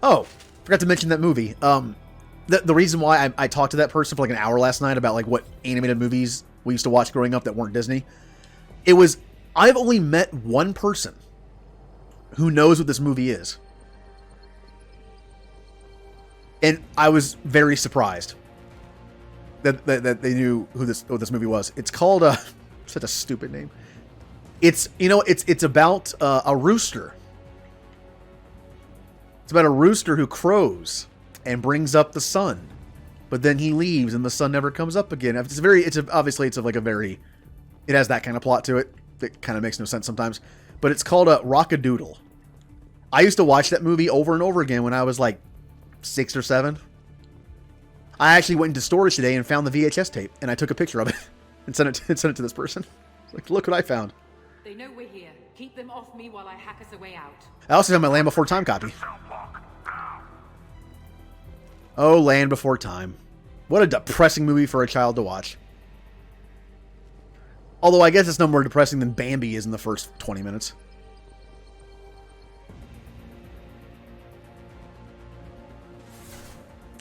Oh, forgot to mention that movie. The reason why I talked to that person for like an hour last night about like what animated movies we used to watch growing up that weren't Disney, it was, I've only met one person who knows what this movie is. And I was very surprised that they knew what this movie was. It's called such a stupid name. It's about a rooster. It's about a rooster who crows and brings up the sun, but then he leaves and the sun never comes up again. It has that kind of plot to it that kind of makes no sense sometimes. But it's called Rock-a-Doodle. I used to watch that movie over and over again when I was like 6 or 7. I actually went into storage today and found the VHS tape, and I took a picture of it and sent it to this person. Like, look what I found. They know we're here. Keep them off me while I hack us a way out. I also have my Land Before Time copy. Oh, Land Before Time. What a depressing movie for a child to watch. Although I guess it's no more depressing than Bambi is in the first 20 minutes.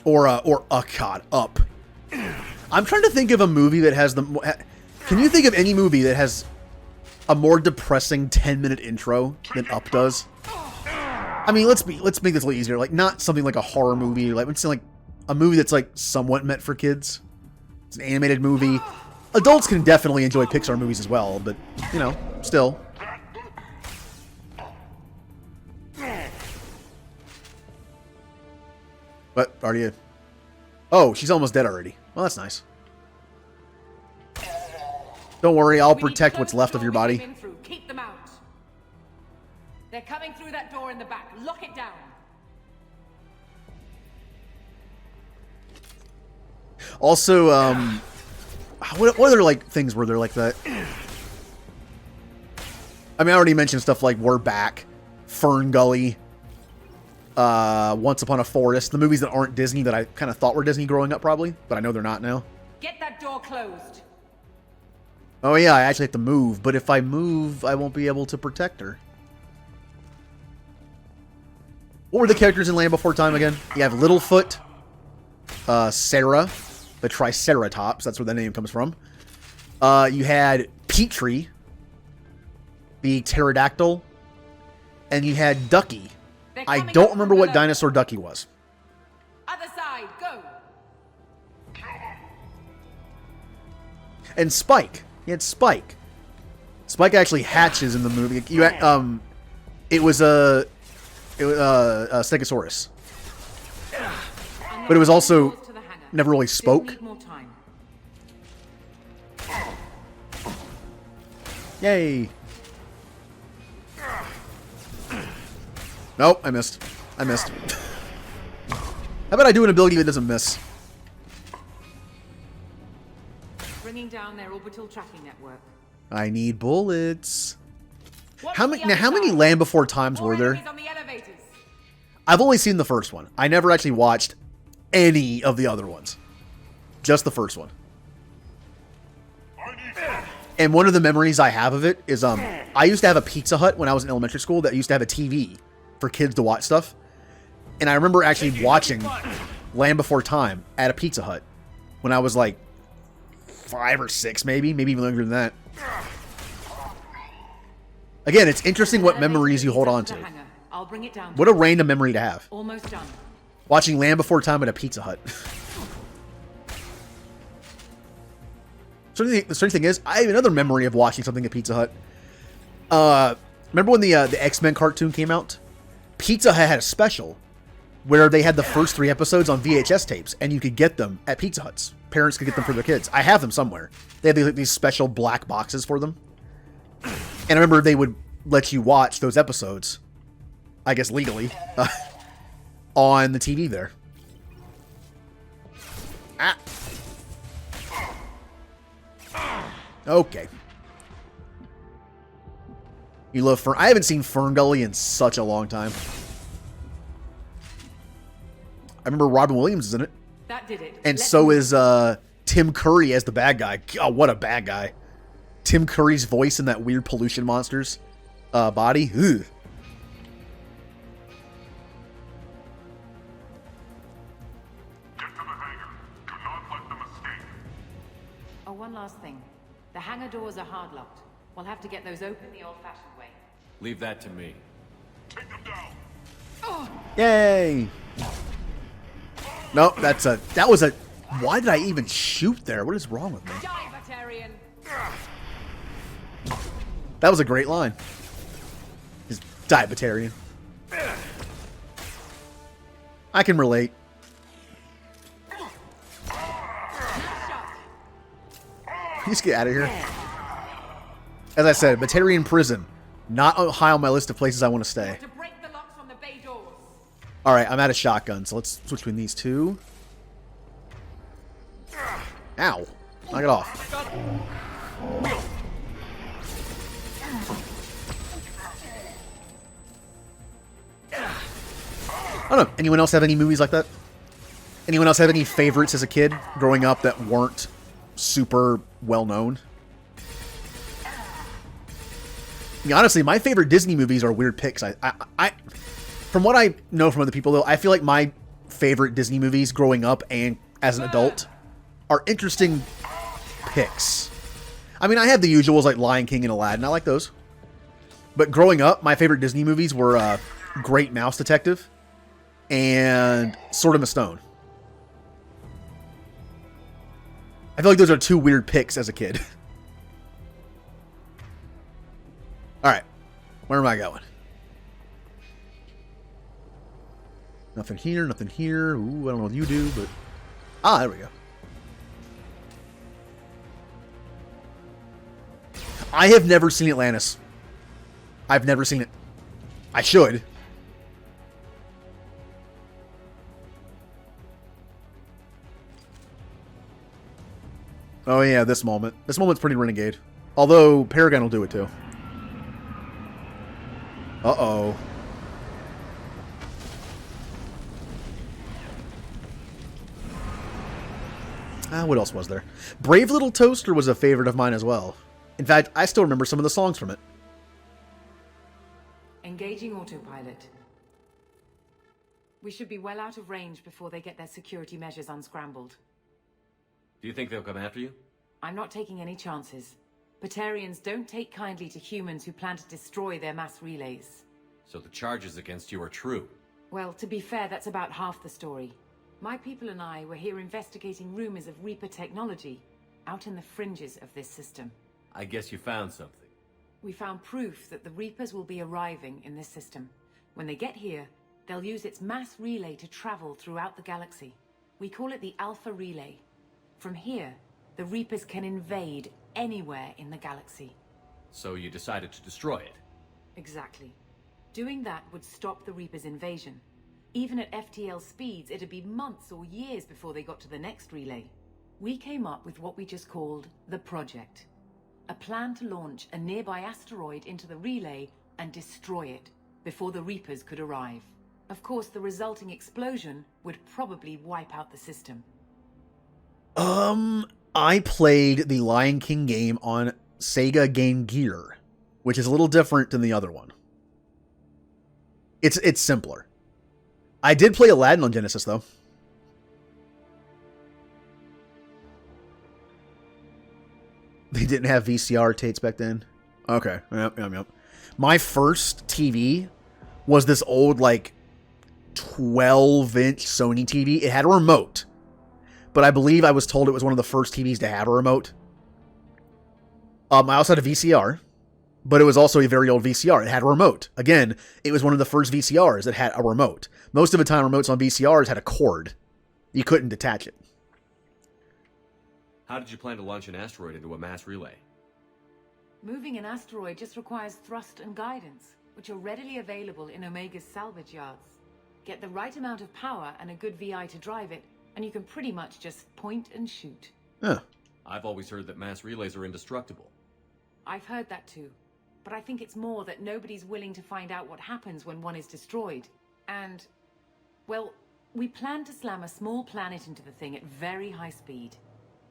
Or God, Up. I'm trying to think of a movie that has the... Can you think of any movie that has a more depressing 10-minute intro than Up does? I mean, let's make this a little easier. Like, not something like a horror movie. Like, let's say, like, a movie that's, like, somewhat meant for kids. It's an animated movie. Adults can definitely enjoy Pixar movies as well, but, you know, still. What? Are you... Oh, she's almost dead already. Well, that's nice. Don't worry, I'll protect what's left of your body. Keep them out. They're coming through that door in the back. Lock it down. Also, what other like things were there like that? I mean, I already mentioned stuff like We're Back, Fern Gully, Once Upon a Forest, the movies that aren't Disney that I kind of thought were Disney growing up, probably, but I know they're not now. Get that door closed. Oh yeah, I actually have to move, but if I move, I won't be able to protect her. What were the characters in Land Before Time again? You have Littlefoot, Sarah, the Triceratops, that's where the name comes from. You had Petrie, the pterodactyl, and you had Ducky. I don't remember what dinosaur Ducky was. Other side, go. And Spike. You had Spike. Spike actually hatches in the movie. You had, it was a Stegosaurus. But it was also never really spoke. Yay. Nope, I missed. I missed. How about I do an ability that doesn't miss? Bringing down their orbital tracking network. I need bullets. How many Land Before Times were there? I've only seen the first one. I never actually watched any of the other ones. Just the first one. And one of the memories I have of it is I used to have a Pizza Hut when I was in elementary school that used to have a TV for kids to watch stuff. And I remember actually watching Land Before Time at a Pizza Hut when I was like 5 or 6, maybe even younger than that. Again, it's interesting what memories you hold on to. I'll bring it down. What a random memory to have. Almost done. Watching Land Before Time at a Pizza Hut. So the strange thing is, I have another memory of watching something at Pizza Hut. Remember when the X-Men cartoon came out? Pizza Hut had a special where they had the first 3 episodes on VHS tapes, and you could get them at Pizza Huts. Parents could get them for their kids. I have them somewhere. They have these special black boxes for them. And I remember they would let you watch those episodes, I guess legally, on the TV there. Ah. Okay. You love Fern. I haven't seen Fern Gully in such a long time. I remember Robin Williams is in it. That did it. And so is Tim Curry as the bad guy. God, what a bad guy. Tim Curry's voice in that weird pollution monsters body. Ugh. Oh, one last thing. The hangar doors are hard locked. We'll have to get those open the old-fashioned way. Leave that to me. Take them down. Oh. Yay! Nope, that was a... Why did I even shoot there? What is wrong with me? That was a great line. Just die, Batarian. I can relate. Just get out of here. As I said, Batarian prison. Not high on my list of places I want to stay. Alright, I'm out of shotgun, so let's switch between these two. Ow. Knock it off. I don't know. Anyone else have any movies like that? Anyone else have any favorites as a kid growing up that weren't super well known? I mean, honestly, my favorite Disney movies are weird picks. From what I know from other people, though, I feel like my favorite Disney movies growing up and as an adult are interesting picks. I mean, I have the usuals like Lion King and Aladdin. I like those. But growing up, my favorite Disney movies were Great Mouse Detective and Sword in the Stone. I feel like those are 2 weird picks as a kid. Alright. Where am I going? Nothing here, nothing here. Ooh, I don't know what you do, but... Ah, there we go. I have never seen Atlantis. I've never seen it. I should. Oh yeah, this moment. This moment's pretty Renegade. Although, Paragon will do it too. Uh-oh. What else was there? Brave Little Toaster was a favorite of mine as well. In fact, I still remember some of the songs from it. Engaging autopilot. We should be well out of range before they get their security measures unscrambled. Do you think they'll come after you? I'm not taking any chances. Batarians don't take kindly to humans who plan to destroy their mass relays. So the charges against you are true? Well, to be fair, that's about half the story. My people and I were here investigating rumors of Reaper technology out in the fringes of this system. I guess you found something. We found proof that the Reapers will be arriving in this system. When they get here, they'll use its mass relay to travel throughout the galaxy. We call it the Alpha Relay. From here, the Reapers can invade anywhere in the galaxy. So you decided to destroy it? Exactly. Doing that would stop the Reapers' invasion. Even at FTL speeds, it'd be months or years before they got to the next relay. We came up with what we just called the Project. A plan to launch a nearby asteroid into the relay and destroy it before the Reapers could arrive. Of course, the resulting explosion would probably wipe out the system. I played the Lion King game on Sega Game Gear, which is a little different than the other one. It's simpler. I did play Aladdin on Genesis, though. They didn't have VCR tapes back then. Okay. Yep. My first TV was this old, like, 12-inch Sony TV. It had a remote. But I believe I was told it was one of the first TVs to have a remote. I also had a VCR. but it was also a very old VCR. It had a remote. Again, it was one of the first VCRs that had a remote. Most of the time, remotes on VCRs had a cord. You couldn't detach it. How did you plan to launch an asteroid into a mass relay? Moving an asteroid just requires thrust and guidance, which are readily available in Omega's salvage yards. Get the right amount of power and a good VI to drive it, and you can pretty much just point and shoot. Huh. I've always heard that mass relays are indestructible. I've heard that too. But I think it's more that nobody's willing to find out what happens when one is destroyed. And, well, we plan to slam a small planet into the thing at very high speed.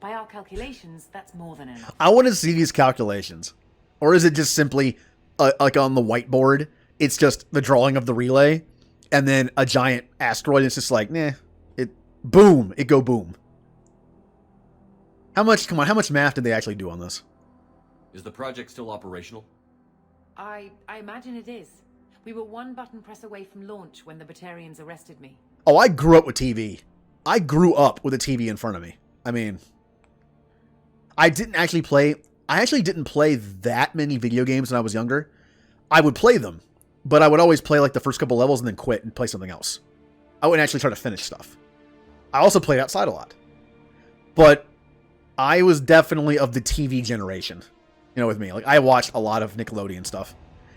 By our calculations, that's more than enough. I want to see these calculations. Or is it just simply, like on the whiteboard, it's just the drawing of the relay, and then a giant asteroid, it's just like, boom, it go boom. How much math did they actually do on this? Is the project still operational? I imagine it is. We were one button press away from launch when the Batarians arrested me. Oh, I grew up with TV. I grew up with a TV in front of me. I mean, I actually didn't play that many video games when I was younger. I would play them, but I would always play like the first couple levels and then quit and play something else. I wouldn't actually try to finish stuff. I also played outside a lot. But I was definitely of the TV generation. With me. Like, I watched a lot of Nickelodeon stuff.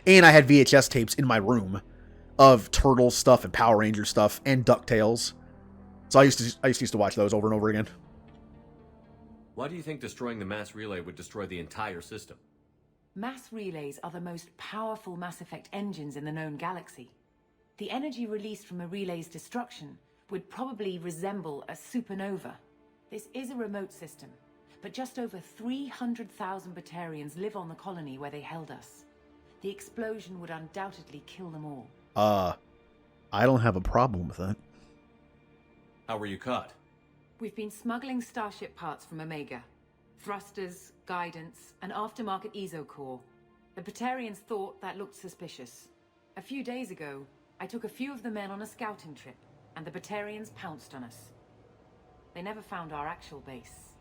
And I had VHS tapes in my room of Turtles stuff and Power Rangers stuff and DuckTales. So I used to watch those over and over again. Why do you think destroying the mass relay would destroy the entire system? Mass relays are the most powerful Mass Effect engines in the known galaxy. The energy released from a relay's destruction would probably resemble a supernova. This is a remote system, but just over 300,000 Batarians live on the colony where they held us. The explosion would undoubtedly kill them all. I don't have a problem with that. How were you caught? We've been smuggling Starship parts from Omega. Thrusters, guidance, and aftermarket ESO core. The Batarians thought that looked suspicious. A few days ago, I took a few of the men on a scouting trip, and the Batarians pounced on us. They never found our actual base.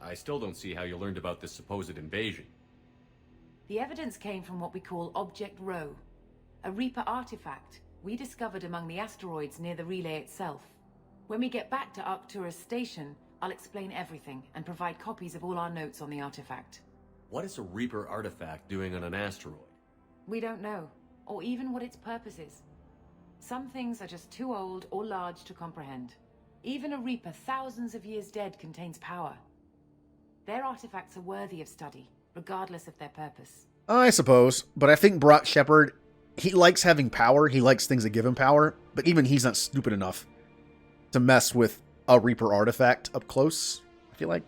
I still don't see how you learned about this supposed invasion. The evidence came from what we call Object Rho, a Reaper artifact we discovered among the asteroids near the relay itself. When we get back to Arcturus Station, I'll explain everything and provide copies of all our notes on the artifact. What is a Reaper artifact doing on an asteroid? We don't know, or even what its purpose is. Some things are just too old or large to comprehend. Even a Reaper thousands of years dead contains power. Their artifacts are worthy of study, regardless of their purpose. I suppose, but I think Brock Shepard, he likes having power, he likes things that give him power, but even he's not stupid enough to mess with a Reaper artifact up close, I feel like.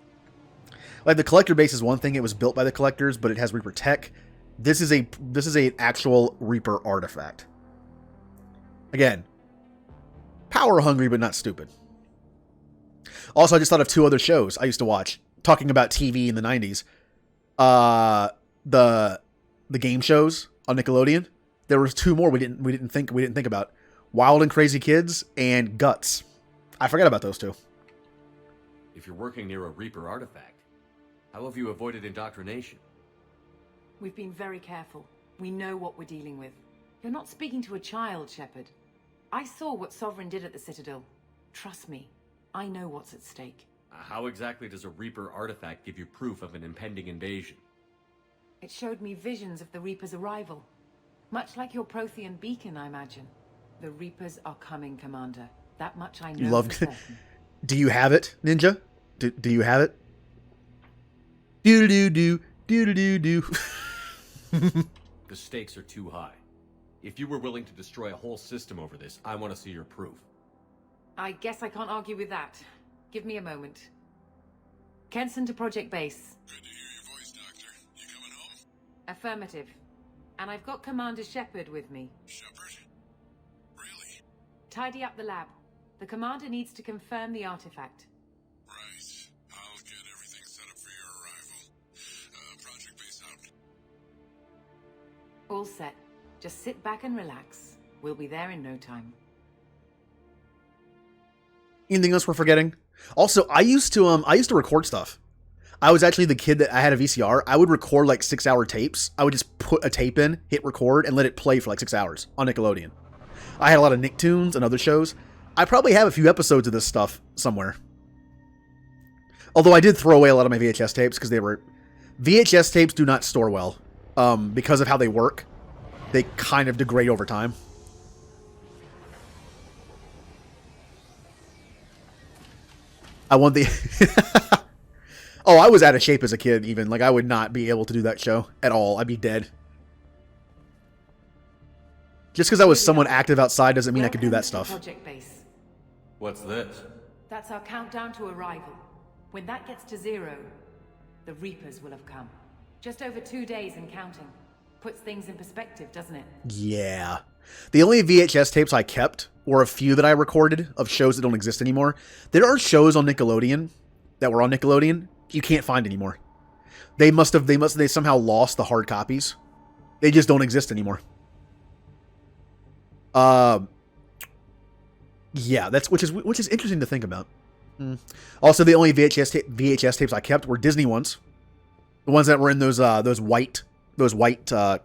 Like, the Collector base is one thing, it was built by the Collectors, but it has Reaper tech. This is an actual Reaper artifact. Again, power hungry, but not stupid. Also, I just thought of two other shows I used to watch, talking about TV in the 90s. The game shows on Nickelodeon. There was two more we didn't think about. Wild and Crazy Kids and Guts. I forgot about those two. If you're working near a Reaper artifact, how have you avoided indoctrination? We've been very careful. We know what we're dealing with. You're not speaking to a child, Shepard. I saw what Sovereign did at the Citadel. Trust me, I know what's at stake. How exactly does a Reaper artifact give you proof of an impending invasion? It showed me visions of the Reaper's arrival. Much like your Prothean beacon, I imagine. The Reapers are coming, Commander. That much I know for certain. Do you have it, Ninja? Do you have it? Do-do-do, do-do-do-do. The stakes are too high. If you were willing to destroy a whole system over this, I want to see your proof. I guess I can't argue with that. Give me a moment. Kenson to Project Base. Good to hear your voice, Doctor. You coming home? Affirmative. And I've got Commander Shepard with me. Shepard? Really? Tidy up the lab. The Commander needs to confirm the artifact. Right. I'll get everything set up for your arrival. Project Base out. All set. Just sit back and relax. We'll be there in no time. Anything else we're forgetting? Also, I used to record stuff. I was actually the kid that I had a VCR. I would record like 6-hour tapes. I would just put a tape in, hit record, and let it play for like 6 hours on Nickelodeon. I had a lot of Nicktoons and other shows. I probably have a few episodes of this stuff somewhere. Although I did throw away a lot of my VHS tapes because VHS tapes do not store well. Because of how they work. They kind of degrade over time. I want the... Oh, I was out of shape as a kid, even. Like, I would not be able to do that show at all. I'd be dead. Just because I was somewhat active outside doesn't mean I could do that stuff. Project base. What's this? That's our countdown to arrival. When that gets to 0, the Reapers will have come. Just over 2 days and counting. Puts things in perspective, doesn't it? Yeah. The only VHS tapes I kept were a few that I recorded of shows that don't exist anymore. There are shows on Nickelodeon that were on Nickelodeon you can't find anymore. They somehow lost the hard copies. They just don't exist anymore. Yeah, which is interesting to think about. Also, the only VHS tapes I kept were Disney ones. The ones that were in those white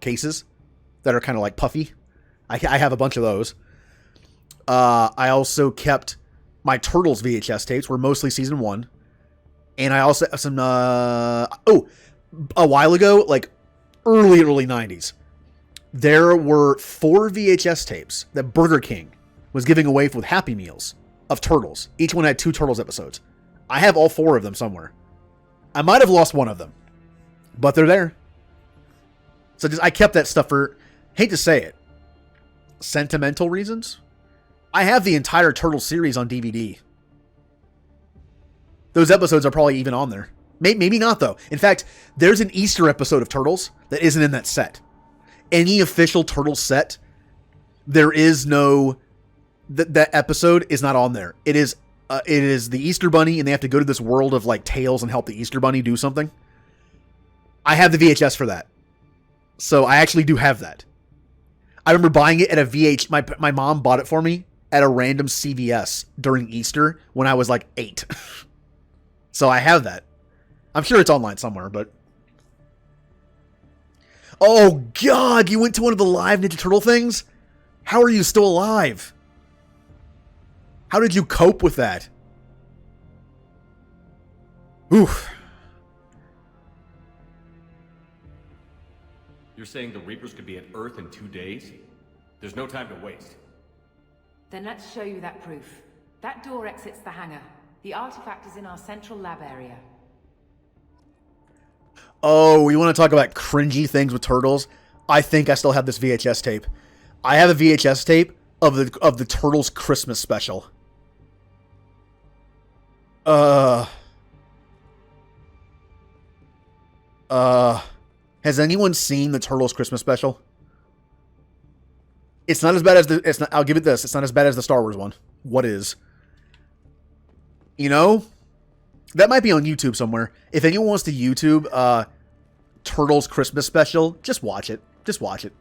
cases that are kind of like puffy. I have a bunch of those. I also kept my Turtles VHS tapes, were mostly season 1. And I also have some, a while ago, like early 90s, there were 4 VHS tapes that Burger King was giving away with Happy Meals of Turtles. Each one had 2 Turtles episodes. I have all 4 of them somewhere. I might have lost one of them, but they're there. So I kept that stuff for, hate to say it, sentimental reasons. I have the entire Turtles series on DVD. Those episodes are probably even on there. Maybe not, though. In fact, there's an Easter episode of Turtles that isn't in that set. Any official Turtles set, there is no... That episode is not on there. It is the Easter Bunny, and they have to go to this world of, like, Tails and help the Easter Bunny do something. I have the VHS for that. So I actually do have that. I remember buying it at a my mom bought it for me at a random CVS during Easter when I was, like, 8. So I have that. I'm sure it's online somewhere, but... Oh, God! You went to one of the live Ninja Turtle things? How are you still alive? How did you cope with that? Oof. You're saying the Reapers could be at Earth in 2 days? There's no time to waste. Then let's show you that proof. That door exits the hangar. The artifact is in our central lab area. Oh, you want to talk about cringy things with Turtles? I think I still have this VHS tape. I have a VHS tape of the Turtles Christmas special. Has anyone seen the Turtles Christmas special? It's not as bad as I'll give it this. It's not as bad as the Star Wars one. What is? You know, that might be on YouTube somewhere. If anyone wants to YouTube Turtles Christmas special, just watch it. Just watch it.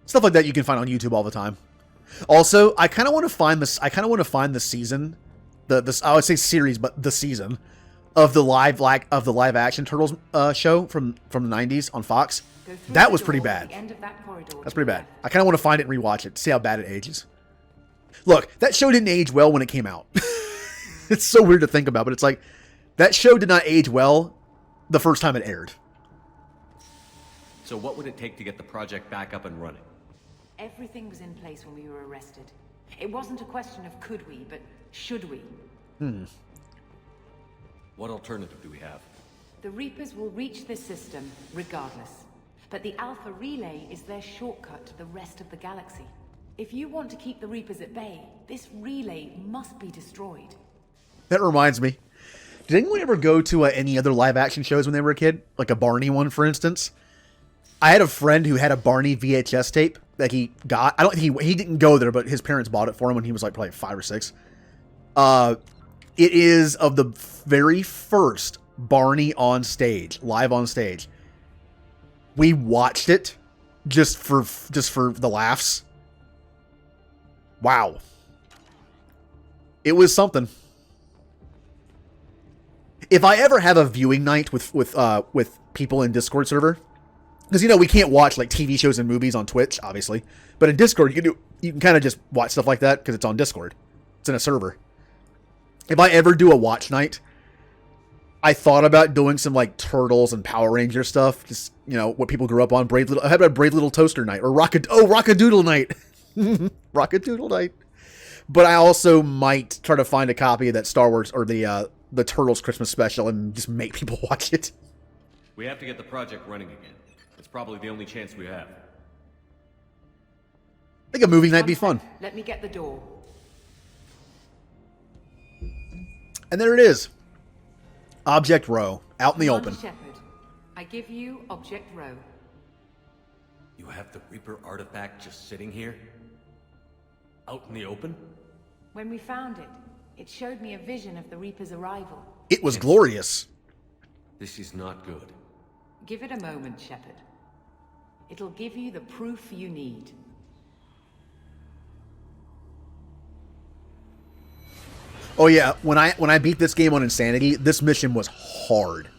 Stuff like that you can find on YouTube all the time. Also, I kind of want to find this. I kind of want to find the season, I would say series, but the season of the live action Turtles show from the 90s on Fox. That was pretty bad. That's pretty bad. I kind of want to find it and rewatch it, see how bad it ages. Look, that show didn't age well when it came out. It's so weird to think about, but it's like, that show did not age well the first time it aired. So what would it take to get the project back up and running? Everything was in place when we were arrested. It wasn't a question of could we, but should we? What alternative do we have? The Reapers will reach this system regardless. But the Alpha Relay is their shortcut to the rest of the galaxy. If you want to keep the Reapers at bay, this relay must be destroyed. That reminds me. Did anyone ever go to any other live action shows when they were a kid? Like a Barney one, for instance? I had a friend who had a Barney VHS tape that he got. I don't think he didn't go there, but his parents bought it for him when he was like probably 5 or 6. It is of the very first Barney on stage, live on stage. We watched it just for the laughs. Wow. It was something. If I ever have a viewing night with people in Discord server, because we can't watch like TV shows and movies on Twitch, obviously, but in Discord you can kind of just watch stuff like that because it's on Discord. It's in a server. If I ever do a watch night, I thought about doing some like Turtles and Power Ranger stuff, just what people grew up on. How about Brave Little Toaster night or Rockadoodle night, Rockadoodle night. But I also might try to find a copy of that Star Wars or the Turtles Christmas special and just make people watch it. We have to get the project running again. It's probably the only chance we have. I think a movie night would be fun. Let me get the door. And there it is. Object Row, out in the open. Shepard, I give you Object Row. You have the Reaper artifact just sitting here? Out in the open? When we found it, it showed me a vision of the Reaper's arrival. It was glorious. This is not good. Give it a moment, Shepard. It'll give you the proof you need. Oh yeah, when I beat this game on Insanity, this mission was hard.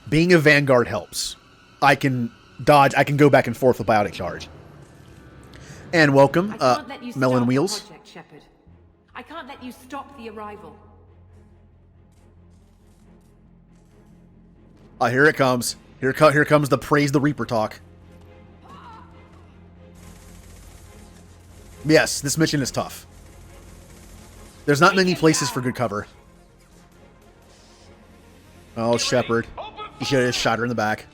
Being a Vanguard helps. I can dodge, I can go back and forth with Biotic Charge. And welcome, Melon Wheels. Project, Shepard. I can't let you stop the arrival. Oh, here it comes. Here comes the praise the Reaper talk. Yes, this mission is tough. There's not many places for good cover. Oh, Shepard. You should have just shot her in the back.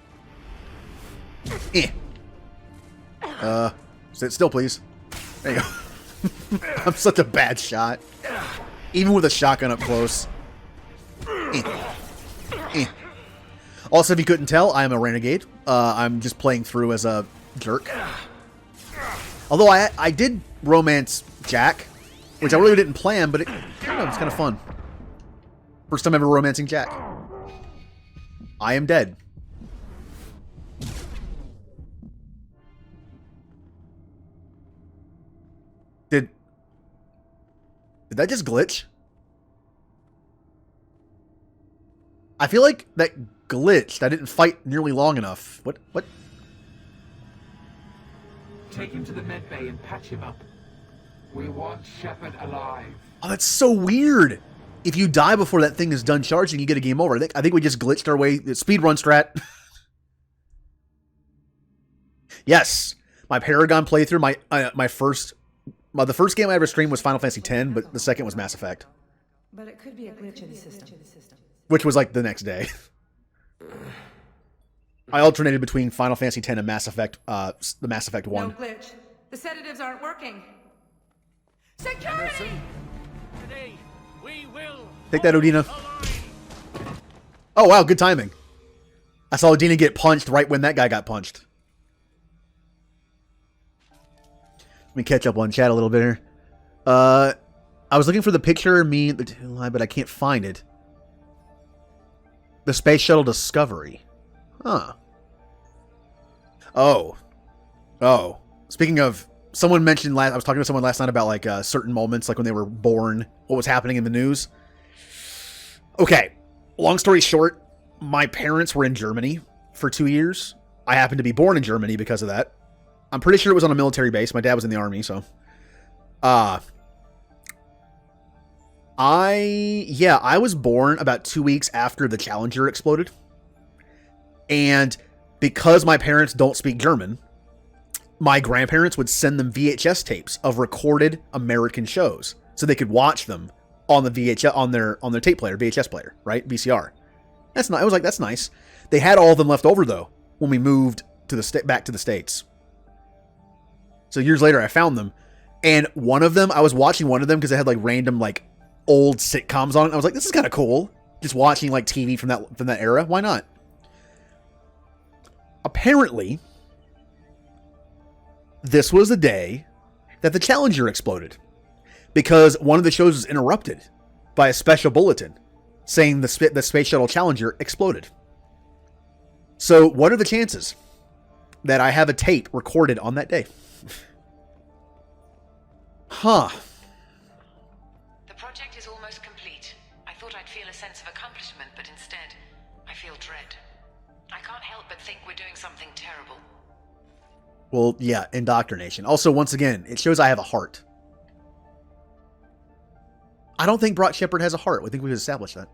Sit still, please. There you go. I'm such a bad shot. Even with a shotgun up close. Also, if you couldn't tell, I am a Renegade. I'm just playing through as a jerk. Although I did romance Jack, which I really didn't plan, but it was kind of fun. First time ever romancing Jack. I am dead. Did that just glitch? I feel like that glitched. I didn't fight nearly long enough. What? Take him to the med bay and patch him up. We want Shepard alive. Oh, that's so weird. If you die before that thing is done charging, you get a game over. I think we just glitched our way. Speedrun strat. Yes. My Paragon playthrough, the first game I ever streamed was Final Fantasy X, but the second was Mass Effect. But it could be a glitch in the system. Which was like the next day. I alternated between Final Fantasy X and Mass Effect, the Mass Effect 1. No glitch. The sedatives aren't working. Security! Today, we will Take that, Odina. Oh, wow, good timing. I saw Odina get punched right when that guy got punched. Let me catch up on chat a little bit here. I was looking for the picture of me, but I can't find it. The Space Shuttle Discovery. Huh. Oh. Speaking of, someone mentioned I was talking to someone last night about like certain moments, like when they were born, what was happening in the news. Okay. Long story short, my parents were in Germany for 2 years. I happened to be born in Germany because of that. I'm pretty sure it was on a military base. My dad was in the army, so. I was born about 2 weeks after the Challenger exploded. And because my parents don't speak German, my grandparents would send them VHS tapes of recorded American shows so they could watch them on the VHS on their tape player, VHS player, right? VCR. That's nice. I was like, that's nice. They had all of them left over though when we moved to back to the States. So years later, I found them, and I was watching one of them because it had like random like old sitcoms on it. And I was like, this is kind of cool. Just watching like TV from that era. Why not? Apparently, this was the day that the Challenger exploded, because one of the shows was interrupted by a special bulletin saying the Space Shuttle Challenger exploded. So what are the chances that I have a tape recorded on that day? Huh. The project is almost complete. I thought I'd feel a sense of accomplishment, but instead, Well, yeah, indoctrination. Also, once again, it shows I have a heart. I don't think Brock Shepard has a heart. I think we've established that.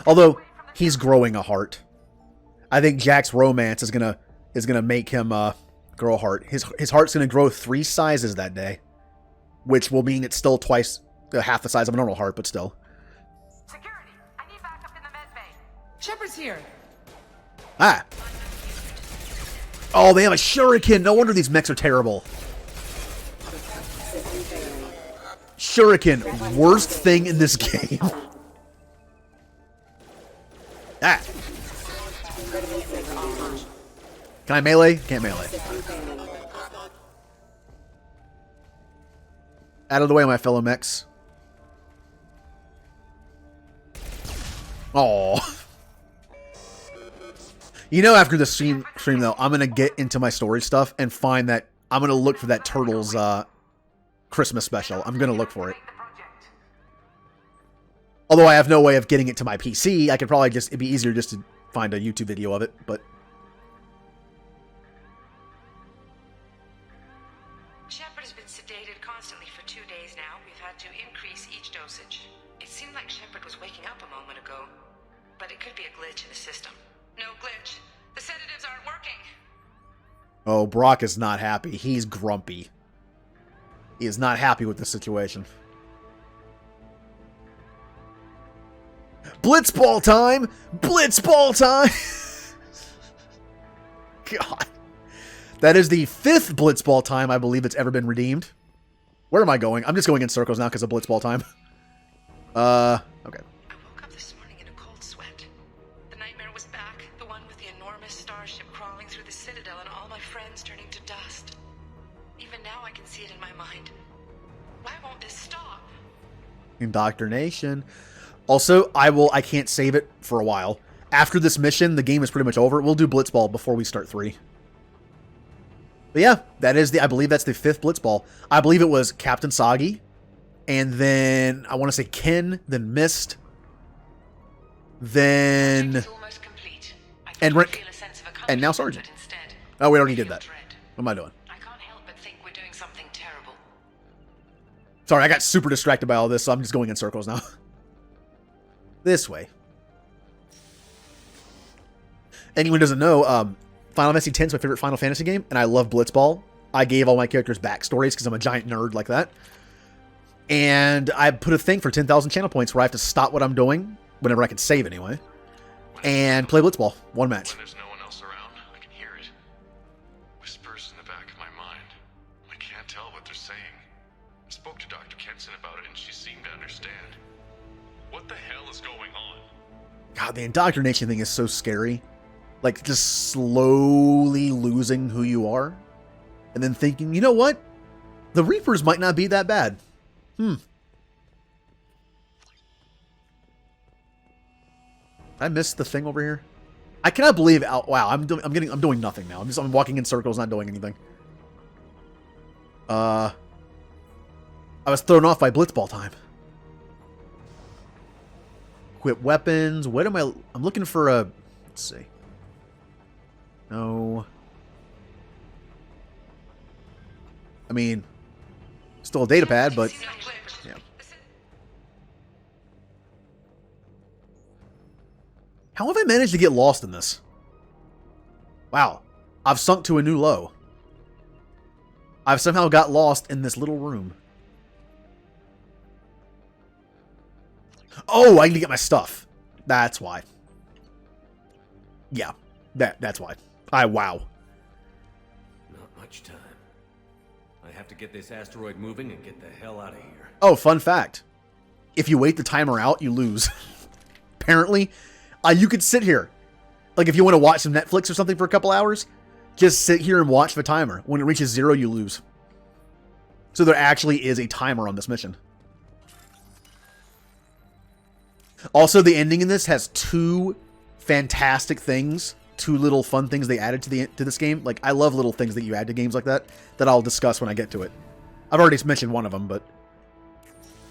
Although, he's growing a heart. I think Jack's romance is gonna make him grow a heart. His heart's gonna grow 3 sizes that day, which will mean it's still twice, half the size of a normal heart, but still. Security, I need backup in the med bay. Shepard's here. Ah. Oh, they have a shuriken. No wonder these mechs are terrible. Shuriken, worst thing in this game. Ah. Can I melee? Can't melee. Out of the way, my fellow mechs. Oh. You know, after the stream though, I'm gonna get into my storage stuff and find that I'm gonna look for that Turtles Christmas special. I'm gonna look for it. Although I have no way of getting it to my PC, I could probably just, it'd be easier just to find a YouTube video of it, but... Shepard has been sedated constantly for 2 days now. We've had to increase each dosage. It seemed like Shepard was waking up a moment ago, but it could be a glitch in the system. No glitch. The sedatives aren't working. Oh, Brock is not happy. He's grumpy. He is not happy with the situation. Blitzball time! Blitzball time! God. That is the 5th Blitzball time I believe it's ever been redeemed. Where am I going? I'm just going in circles now because of Blitzball time. Okay. I woke up this morning in a cold sweat. The nightmare was back. The one with the enormous starship crawling through the Citadel and all my friends turning to dust. Even now I can see it in my mind. Why won't this stop? Indoctrination. Also, I can't save it for a while. After this mission, the game is pretty much over. We'll do Blitzball before we start 3. But yeah, that is I believe that's the 5th Blitzball. I believe it was Captain Sagi, and then I want to say Ken, then Mist, then and Rick, and now Sergeant. Oh, we already did that. What am I doing? I can't help but think we're doing something terrible. Sorry, I got super distracted by all this, so I'm just going in circles now. This way. Anyone who doesn't know, Final Fantasy X is my favorite Final Fantasy game, and I love Blitzball. I gave all my characters backstories because I'm a giant nerd like that. And I put a thing for 10,000 channel points where I have to stop what I'm doing, whenever I can save anyway, and play Blitzball. 1 match. When there's no one else around, I can hear it. Whispers in the back of my mind. I can't tell what they're saying. I spoke to Dr. Kenson about it, and she seemed to understand. What the hell is going on? God, the indoctrination thing is so scary. Like, just slowly losing who you are. And then thinking, you know what? The Reapers might not be that bad. I missed the thing over here. I cannot believe, wow, I'm doing nothing now. I'm walking in circles, not doing anything. I was thrown off by Blitzball time. Equip weapons. What am I'm looking for a... Let's see. No. I mean, still a data pad, but... Yeah. How have I managed to get lost in this? Wow. I've sunk to a new low. I've somehow got lost in this little room. Oh, I need to get my stuff. That's why. Yeah, that's why. Wow. Not much time. I have to get this asteroid moving and get the hell out of here. Oh, fun fact. If you wait the timer out, you lose. Apparently, you could sit here. Like, if you want to watch some Netflix or something for a couple hours, just sit here and watch the timer. When it reaches 0, you lose. So there actually is a timer on this mission. Also, the ending in this has 2 fantastic things, 2 little fun things they added to this game. Like, I love little things that you add to games like that I'll discuss when I get to it. I've already mentioned one of them, but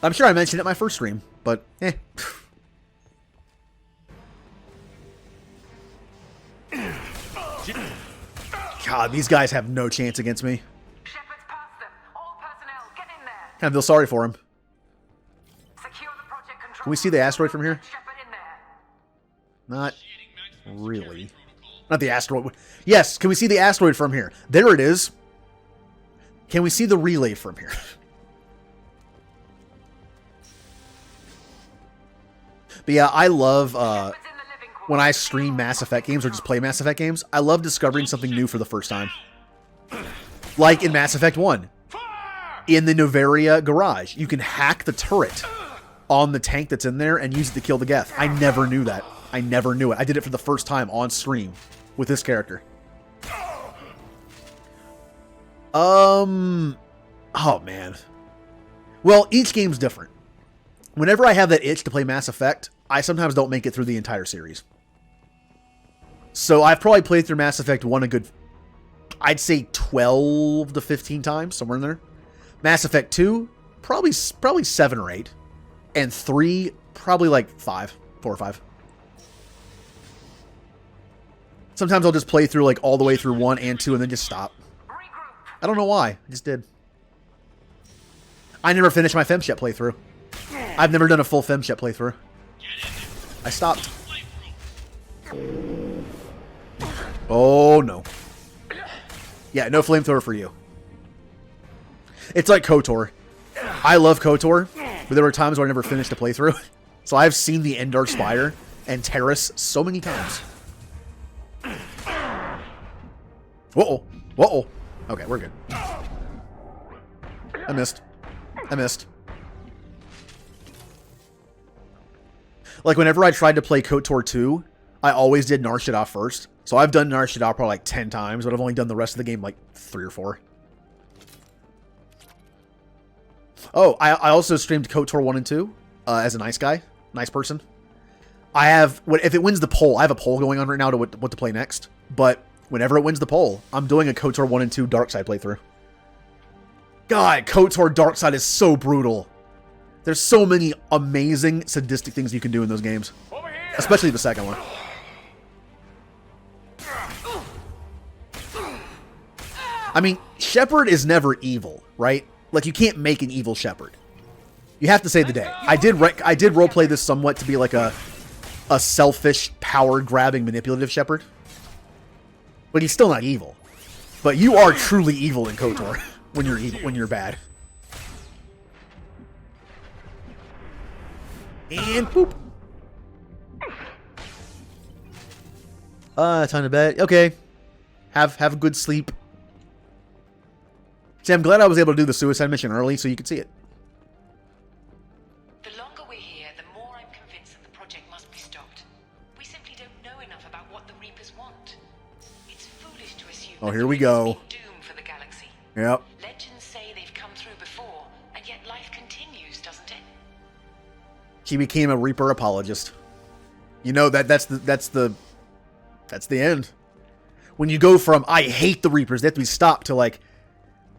I'm sure I mentioned it in my first stream, but eh. God, these guys have no chance against me. I feel sorry for him. Can we see the asteroid from here? Not really. Not the asteroid. Yes, can we see the asteroid from here? There it is. Can we see the relay from here? But yeah, I love when I stream Mass Effect games or just play Mass Effect games, I love discovering something new for the first time. Like in Mass Effect 1. In the Novaria garage, you can hack the turret on the tank that's in there and use it to kill the Geth. I never knew that. I never knew it. I did it for the first time on stream with this character. Oh man. Well, each game's different. Whenever I have that itch to play Mass Effect, I sometimes don't make it through the entire series. So I've probably played through Mass Effect 1 a good, I'd say 12 to 15 times, somewhere in there. Mass Effect 2, probably 7 or 8. And 3, probably like 4 or 5. Sometimes I'll just play through like all the way through 1 and 2 and then just stop. I don't know why. I just did. I never finished my FemShep playthrough. I've never done a full FemShep playthrough. I stopped. Oh, no. Yeah, no flamethrower for you. It's like KOTOR. I love KOTOR, but there were times where I never finished a playthrough. So I've seen the Endar Spire and Terrace so many times. Uh-oh. Uh-oh. Okay, we're good. I missed. Like, whenever I tried to play KOTOR 2, I always did Nar Shaddaa first. So I've done Nar Shaddaa probably like 10 times, but I've only done the rest of the game like 3 or 4. Oh, I also streamed KOTOR 1 and 2 as a nice guy. Nice person. I have... If it wins the poll, I have a poll going on right now to what to play next. But whenever it wins the poll, I'm doing a KOTOR 1 and 2 Darkside playthrough. God, KOTOR Darkside is so brutal. There's so many amazing, sadistic things you can do in those games. Especially the second one. I mean, Shepard is never evil, right? Like, you can't make an evil Shepard. You have to save the day. I did roleplay this somewhat to be like a selfish, power-grabbing, manipulative Shepard. But he's still not evil. But you are truly evil in KOTOR when you're evil, when you're bad. And boop. Time to bed. Okay. Have a good sleep. See, I'm glad I was able to do the suicide mission early so you could see it. The longer we're here, the more I'm convinced that the project must be stopped. We simply don't know enough about what the Reapers want. It's foolish to assume. Oh, here we go. Doom for the galaxy. Yep. Legends say they've come through before, and yet life continues, doesn't it? She became a Reaper apologist. You know that's the end. When you go from I hate the Reapers, they have to be stopped to like,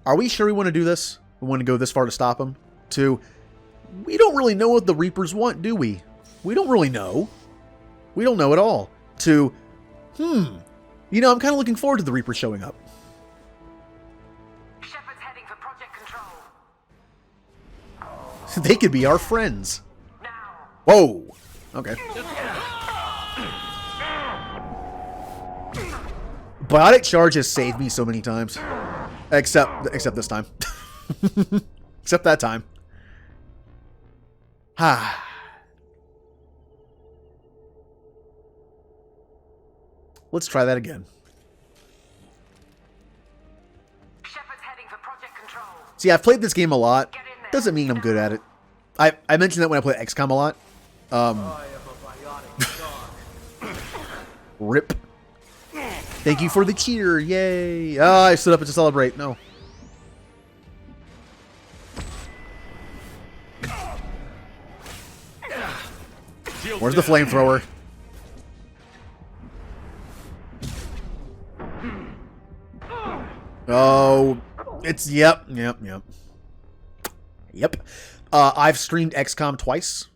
are we sure we want to do this? We want to go this far to stop them? To, we don't really know what the Reapers want, do we? We don't really know. We don't know at all. To, you know, I'm kind of looking forward to the Reapers showing up. Shepard's heading for Project Control. They could be our friends. Whoa. Okay. Biotic Charge has saved me so many times. Except this time. Except that time. Let's try that again. Shepard's heading for Project Control. See, I've played this game a lot. Doesn't mean I'm good at it. I mentioned that when I play XCOM a lot. Rip. Thank you for the cheer. Yay. Ah, I stood up to celebrate. No. Where's the flamethrower? Oh, it's yep. I've streamed XCOM twice.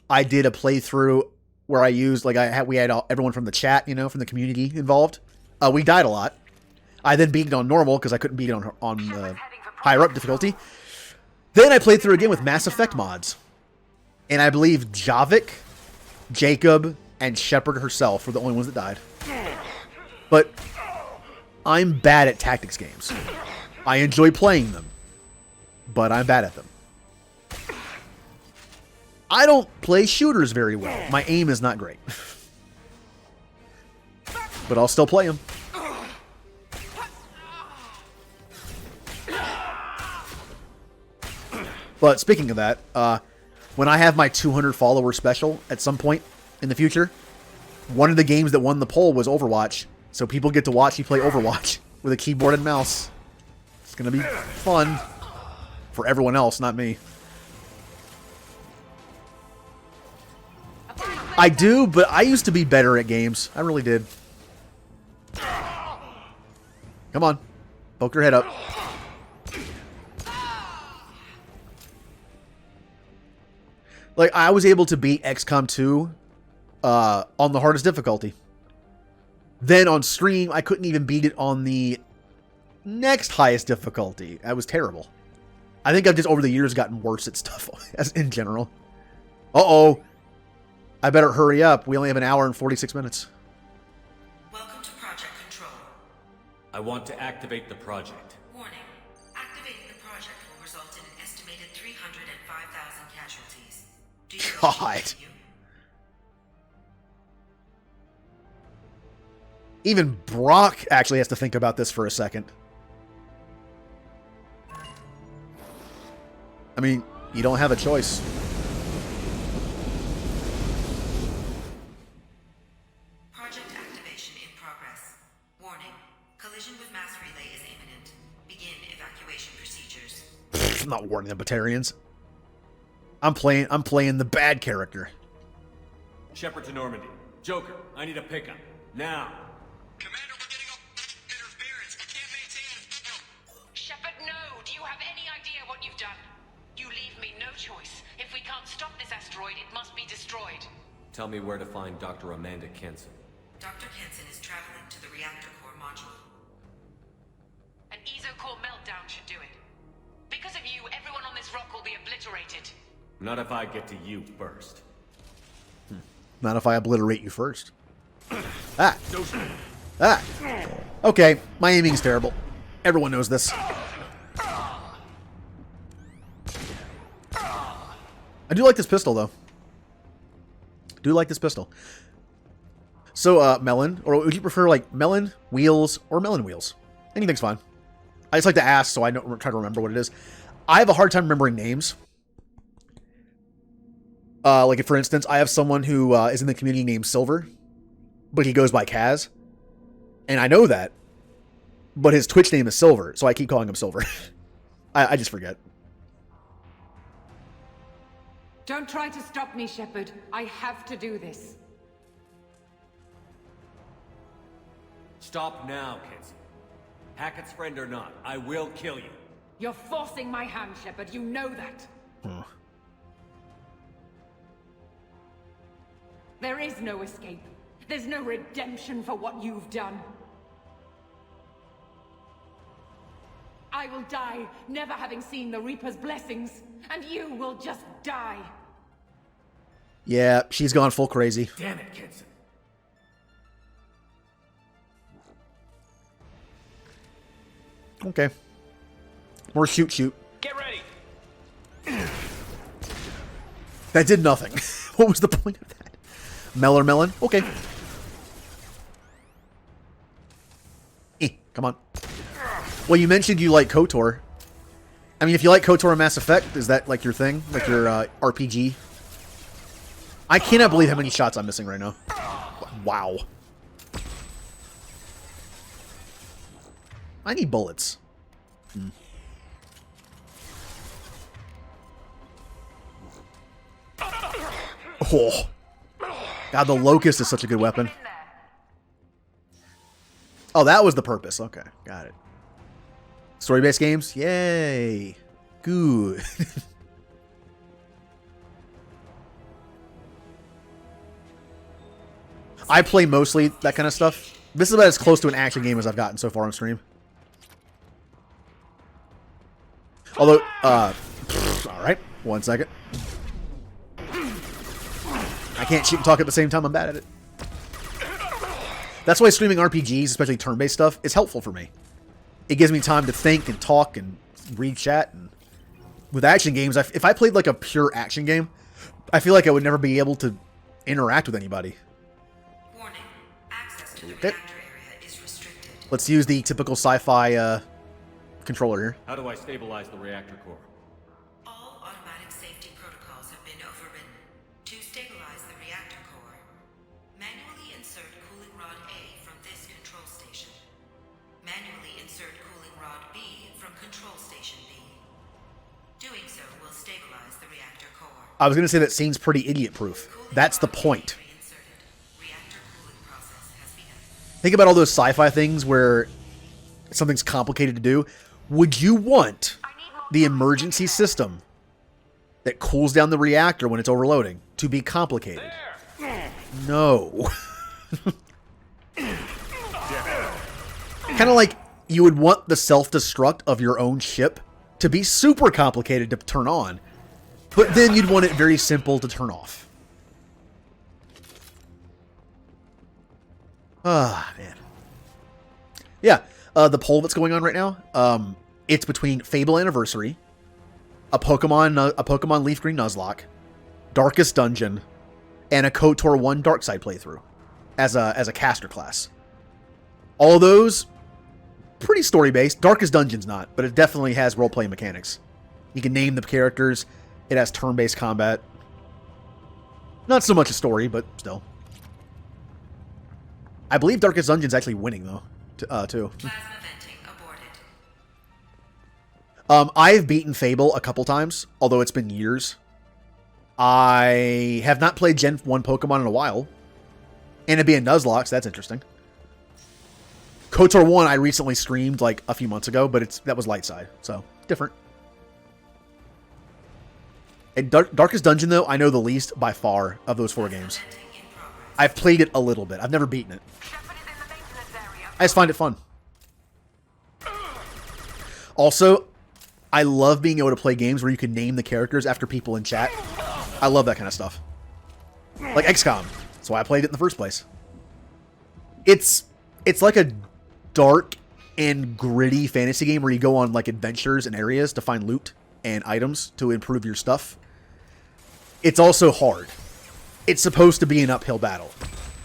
I did a playthrough where I used we had everyone from the chat, you know, from the community involved. We died a lot. I then beat it on normal because I couldn't beat it on higher up difficulty. Then I played through again with Mass Effect mods. And I believe Javik, Jacob, and Shepard herself were the only ones that died. But I'm bad at tactics games. I enjoy playing them, but I'm bad at them. I don't play shooters very well. My aim is not great. But I'll still play them. But speaking of that, when I have my 200 follower special at some point in the future, one of the games that won the poll was Overwatch. So people get to watch me play Overwatch with a keyboard and mouse. It's going to be fun for everyone else, not me. I do, but I used to be better at games. I really did. Come on. Poke your head up. Like, I was able to beat XCOM 2 on the hardest difficulty. Then on stream, I couldn't even beat it on the next highest difficulty. That was terrible. I think I've just, over the years, gotten worse at stuff as in general. Uh-oh. I better hurry up. We only have an hour and 46 minutes. Welcome to Project Control. I want to activate the project. Warning. Activating the project will result in an estimated 305,000 casualties. Do you God. Even Brock actually has to think about this for a second. I mean, you don't have a choice. Project activation in progress. Warning. Collision with mass relay is imminent. Begin evacuation procedures. I'm not warning the Batarians. I'm playing the bad character. Shepard to Normandy. Joker, I need a pickup. Now. Shepard, no! Do you have any idea what you've done? You leave me no choice. If we can't stop this asteroid, it must be destroyed. Tell me where to find Dr. Amanda Kenson. Dr. Kenson is traveling to the reactor core module. An ESO-core meltdown should do it. Because of you, everyone on this rock will be obliterated. Not if I get to you first. Not if I obliterate you first. Ah. Ah. Okay, my aiming's terrible. Everyone knows this. I do like this pistol, though. Do like this pistol. So, melon, or would you prefer, like, melon, wheels, or melon wheels? Anything's fine. I just like to ask, so I don't try to remember what it is. I have a hard time remembering names. Like, if, for instance, I have someone who is in the community named Silver, but he goes by Kaz. And I know that. But his Twitch name is Silver, so I keep calling him Silver. I just forget. Don't try to stop me, Shepard. I have to do this. Stop now, Kenson. Hackett's friend or not, I will kill you. You're forcing my hand, Shepard. You know that. There is no escape. There's no redemption for what you've done. I will die, never having seen the Reaper's blessings, and you will just die. Yeah, she's gone full crazy. Damn it, Kenson. Okay. More shoot. Get ready. That did nothing. What was the point of that? Melon? Okay. Come on. Well, you mentioned you like KOTOR. I mean, if you like KOTOR and Mass Effect, is that like your thing? Like your RPG? I cannot believe how many shots I'm missing right now. Wow. I need bullets. Oh. God, the Locust is such a good weapon. Oh, that was the purpose. Okay, got it. Story-based games? Yay. Good. I play mostly that kind of stuff. This is about as close to an action game as I've gotten so far on stream. Although, all right, 1 second. I can't shoot and talk at the same time. I'm bad at it. That's why streaming RPGs, especially turn-based stuff, is helpful for me. It gives me time to think and talk and read chat. And with action games, if I played like a pure action game, I feel like I would never be able to interact with anybody. Warning. Access to the Okay. reactor area is restricted. Let's use the typical sci-fi controller here. How do I stabilize the reactor core? All automatic safety protocols have been overridden. To stabilize the reactor core, manually insert cooling rod A from this control station. Manually insert cooling rod B from control station B. Doing so will stabilize the reactor core. I was going to say that seems pretty idiot-proof. That's the point. Think about all those sci-fi things where something's complicated to do. Would you want the emergency system that cools down the reactor when it's overloading to be complicated? No. Kind of like you would want the self-destruct of your own ship to be super complicated to turn on, but then you'd want it very simple to turn off. Ah, man. Yeah, the poll that's going on right now, it's between Fable Anniversary, a Pokemon Leaf Green Nuzlocke, Darkest Dungeon, and a KOTOR 1 Darkside playthrough as a caster class. All those pretty story-based. Darkest Dungeon's not, but it definitely has role-playing mechanics. You can name the characters. It has turn-based combat. Not so much a story, but still. I believe Darkest Dungeon's actually winning, though, too. Plasma venting aborted. I've beaten Fable a couple times, although it's been years. I have not played Gen 1 Pokemon in a while. And it'd be a Nuzlocke, so that's interesting. KOTOR 1 I recently streamed like a few months ago, but that was light side, so different. And Darkest Dungeon, though, I know the least by far of those 4 games. I've played it a little bit. I've never beaten it. I just find it fun. Also, I love being able to play games where you can name the characters after people in chat. I love that kind of stuff. Like XCOM. That's why I played it in the first place. It's like a dark and gritty fantasy game where you go on like adventures and areas to find loot and items to improve your stuff. It's also hard. It's supposed to be an uphill battle.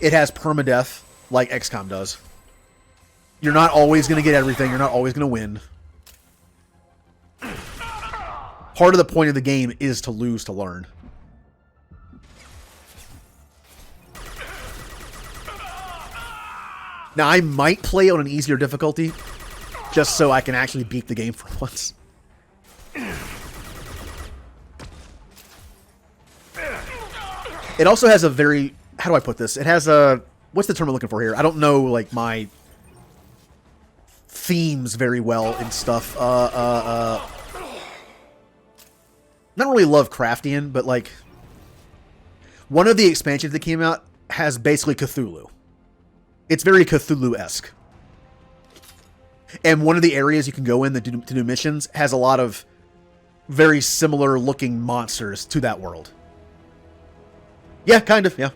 It has permadeath like XCOM does. You're not always going to get everything. You're not always going to win. Part of the point of the game is to lose to learn. Now, I might play on an easier difficulty just so I can actually beat the game for once. It also has a very... How do I put this? It has a... What's the term I'm looking for here? I don't know, like, my themes very well and stuff. Not really Lovecraftian, but, like... One of the expansions that came out has basically Cthulhu. It's very Cthulhu-esque. And one of the areas you can go in to do missions has a lot of very similar-looking monsters to that world. Yeah, kind of, yeah.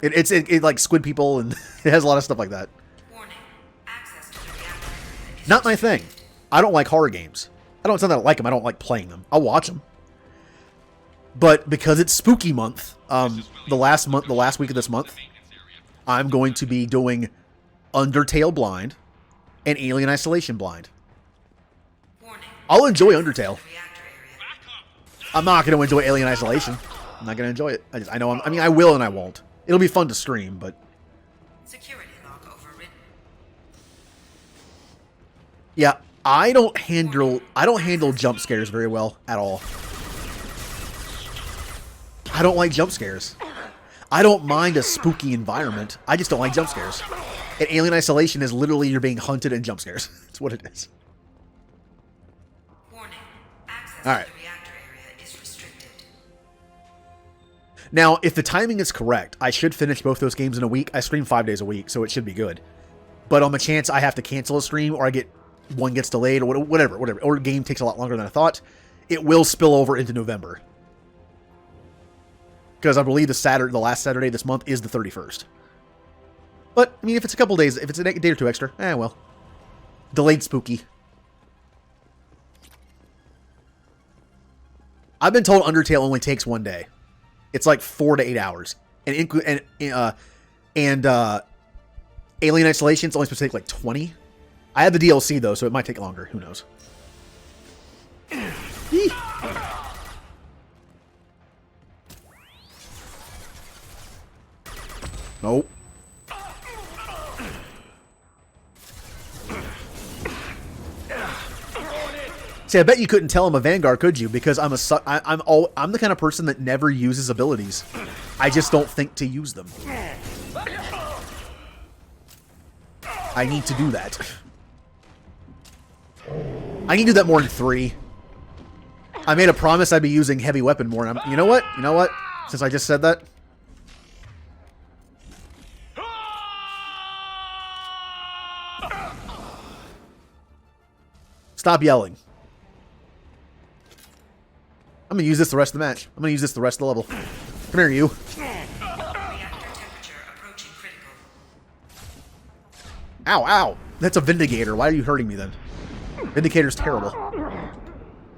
It's like squid people, and it has a lot of stuff like that. Not my thing. I don't like horror games. I don't say that I like them. I don't like playing them. I'll watch them. But because it's spooky month, the last week of this month, I'm going to be doing Undertale blind and Alien Isolation blind. I'll enjoy Undertale. I'm not going to enjoy Alien Isolation. I'm not going to enjoy it. I know. I mean, I will and I won't. It'll be fun to stream, but Security log overridden. yeah, I don't handle jump scares very well at all. I don't like jump scares. I don't mind a spooky environment. I just don't like jump scares. And Alien Isolation is literally you're being hunted and jump scares. That's what it is. Warning. Access All right. to the reactor area is restricted. Now, if the timing is correct, I should finish both those games in a week. I stream 5 days a week, so it should be good. But on the chance I have to cancel a stream or I get one gets delayed or whatever, or the game takes a lot longer than I thought, it will spill over into November. Because I believe the last Saturday this month is the 31st. But, I mean, if it's a couple days, if it's a day or two extra, well. Delayed spooky. I've been told Undertale only takes 1 day. It's like 4 to 8 hours. And Alien Isolation is only supposed to take like 20. I have the DLC though, so it might take longer. Who knows? Nope. See, I bet you couldn't tell I'm a Vanguard, could you? Because I'm the kind of person that never uses abilities. I just don't think to use them. I need to do that. I need to do that more in 3. I made a promise I'd be using heavy weapon more. And you know what? You know what? Since I just said that. Stop yelling. I'm going to use this the rest of the match. I'm going to use this the rest of the level. Come here, you. Ow, ow. That's a Vindicator. Why are you hurting me then? Vindicator's terrible.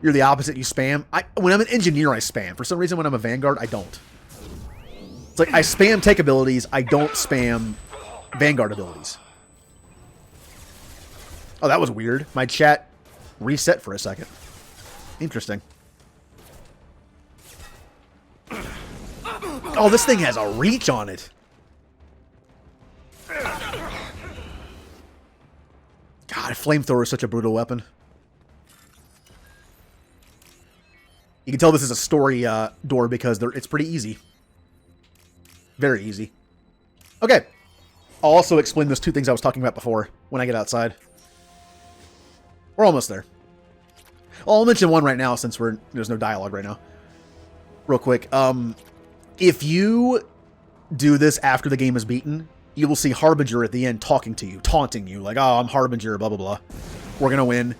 You're the opposite. You spam. When I'm an engineer, I spam. For some reason, when I'm a Vanguard, I don't. It's like I spam tech abilities. I don't spam Vanguard abilities. Oh, that was weird. My chat reset for a second. Interesting. Oh, this thing has a reach on it. God, flamethrower is such a brutal weapon. You can tell this is a story door because it's pretty easy. Very easy. Okay. I'll also explain those 2 things I was talking about before when I get outside. We're almost there. Well, I'll mention one right now since there's no dialogue right now. Real quick. If you do this after the game is beaten, you will see Harbinger at the end talking to you, taunting you, like, oh, I'm Harbinger, blah, blah, blah. We're going to win.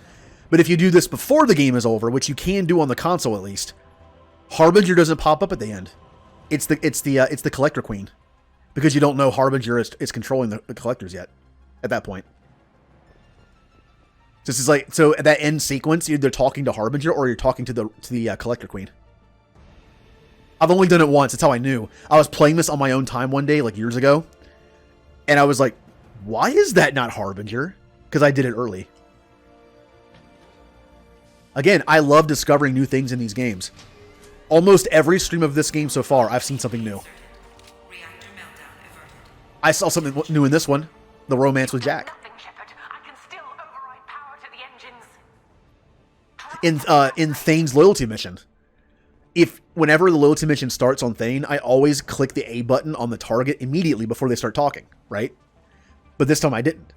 But if you do this before the game is over, which you can do on the console at least, Harbinger doesn't pop up at the end. It's the Collector Queen. Because you don't know Harbinger is controlling the Collectors yet at that point. So this is like, so at that end sequence, you're either talking to Harbinger or you're talking to the Collector Queen. I've only done it once. That's how I knew. I was playing this on my own time one day, like years ago. And I was like, why is that not Harbinger? Because I did it early. Again, I love discovering new things in these games. Almost every stream of this game so far, I've seen something new. I saw something new in this one. The romance with Jack. In Thane's loyalty mission. Whenever the loyalty mission starts on Thane, I always click the A button on the target immediately before they start talking, right? But this time I didn't.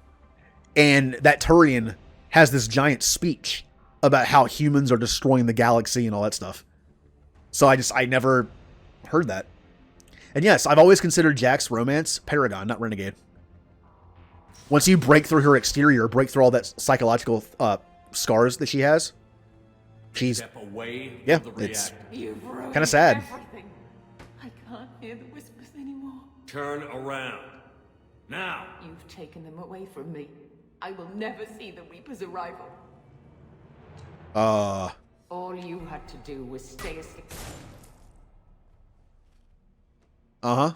And that Turian has this giant speech about how humans are destroying the galaxy and all that stuff. So I never heard that. And yes, I've always considered Jack's romance Paragon, not Renegade. Once you break through her exterior, break through all that psychological scars that she has, she's, yeah, it's kind of sad. Everything. I can't hear the whispers anymore. Turn around. Now! You've taken them away from me. I will never see the Reaper's arrival. All you had to do was stay asleep. Uh-huh.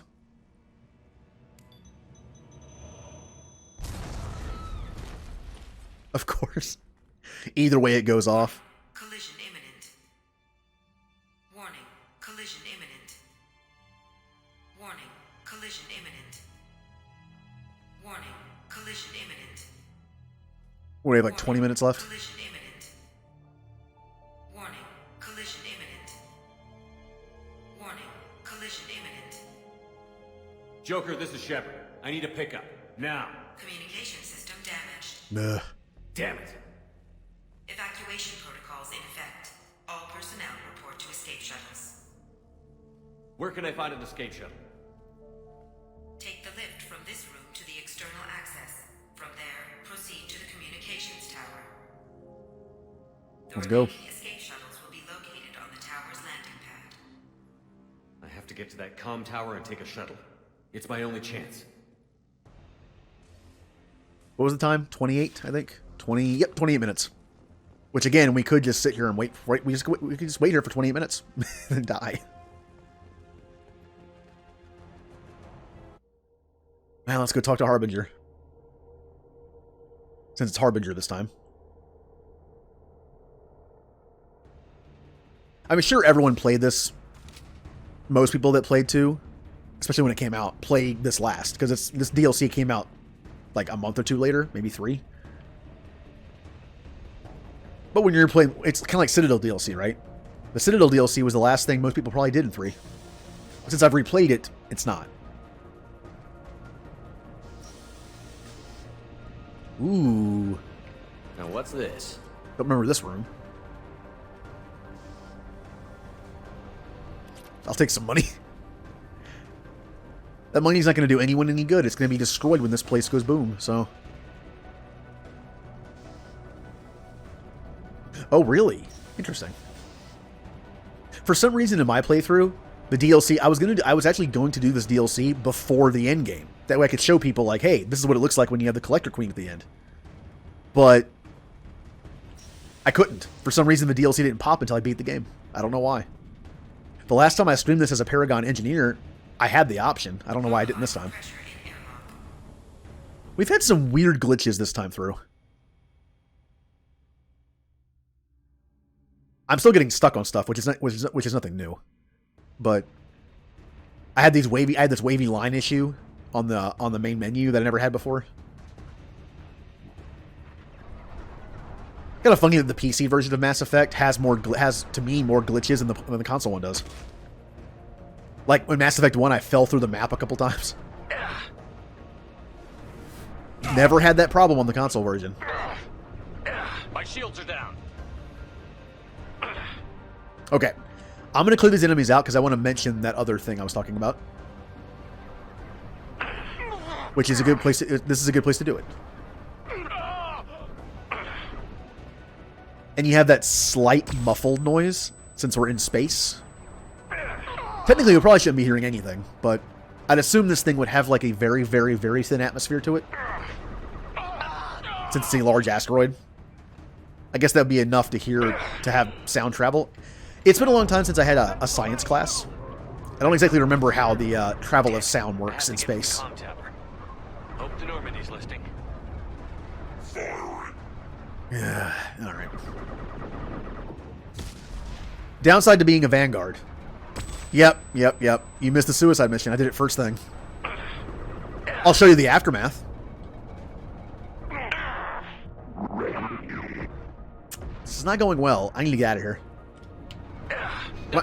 Of course. Either way it goes off. Collision imminent. Warning. Collision imminent. Warning. Collision imminent. Warning. Collision imminent. What, do we have like 20 minutes left? Collision imminent. Warning. Collision imminent. Warning. Collision imminent. Joker, this is Shepard. I need a pickup. Now. Communication system damaged. Nah. Damn it. Evacuation protocols in effect. All personnel report to escape shuttles. Where can I find an escape shuttle? Take the lift from this room to the external access. From there, proceed to the communications tower. Let's go. Escape shuttles will be located on the tower's landing pad. I have to get to that comm tower and take a shuttle. It's my only chance. What was the time? 28, I think. 28 minutes. Which again, we could just sit here and wait. We could just wait here for 28 minutes and die. Now let's go talk to Harbinger. Since it's Harbinger this time. I'm sure everyone played this. Most people that played 2, especially when it came out, played this last. Because this DLC came out like a month or 2 later, maybe 3. But when you're playing, it's kind of like Citadel DLC, right? The Citadel DLC was the last thing most people probably did in 3. Since I've replayed it, it's not. Ooh. Now what's this? Don't remember this room. I'll take some money. That money's not going to do anyone any good. It's going to be destroyed when this place goes boom, so... Oh, really? Interesting. For some reason in my playthrough, the DLC, I was actually going to do this DLC before the end game. That way I could show people like, hey, this is what it looks like when you have the Collector Queen at the end. But I couldn't. For some reason the DLC didn't pop until I beat the game. I don't know why. The last time I streamed this as a Paragon engineer, I had the option. I don't know why I didn't this time. We've had some weird glitches this time through. I'm still getting stuck on stuff, which is nothing new. But I had this wavy line issue on the main menu that I never had before. Kind of funny that the PC version of Mass Effect has to me more glitches than the console one does. Like when Mass Effect 1, I fell through the map a couple times. Never had that problem on the console version. My shields are down. Okay, I'm going to clear these enemies out because I want to mention that other thing I was talking about. Which is a good place this is a good place to do it. And you have that slight muffled noise since we're in space. Technically, we probably shouldn't be hearing anything, but I'd assume this thing would have like a very, very, very thin atmosphere to it. Since it's a large asteroid. I guess that would be enough to have sound travel. It's been a long time since I had a science class. I don't exactly remember how the travel of sound works in space. Hope the Normandy's listening. Yeah, alright. Downside to being a Vanguard. Yep. You missed the suicide mission. I did it first thing. I'll show you the aftermath. This is not going well. I need to get out of here. No,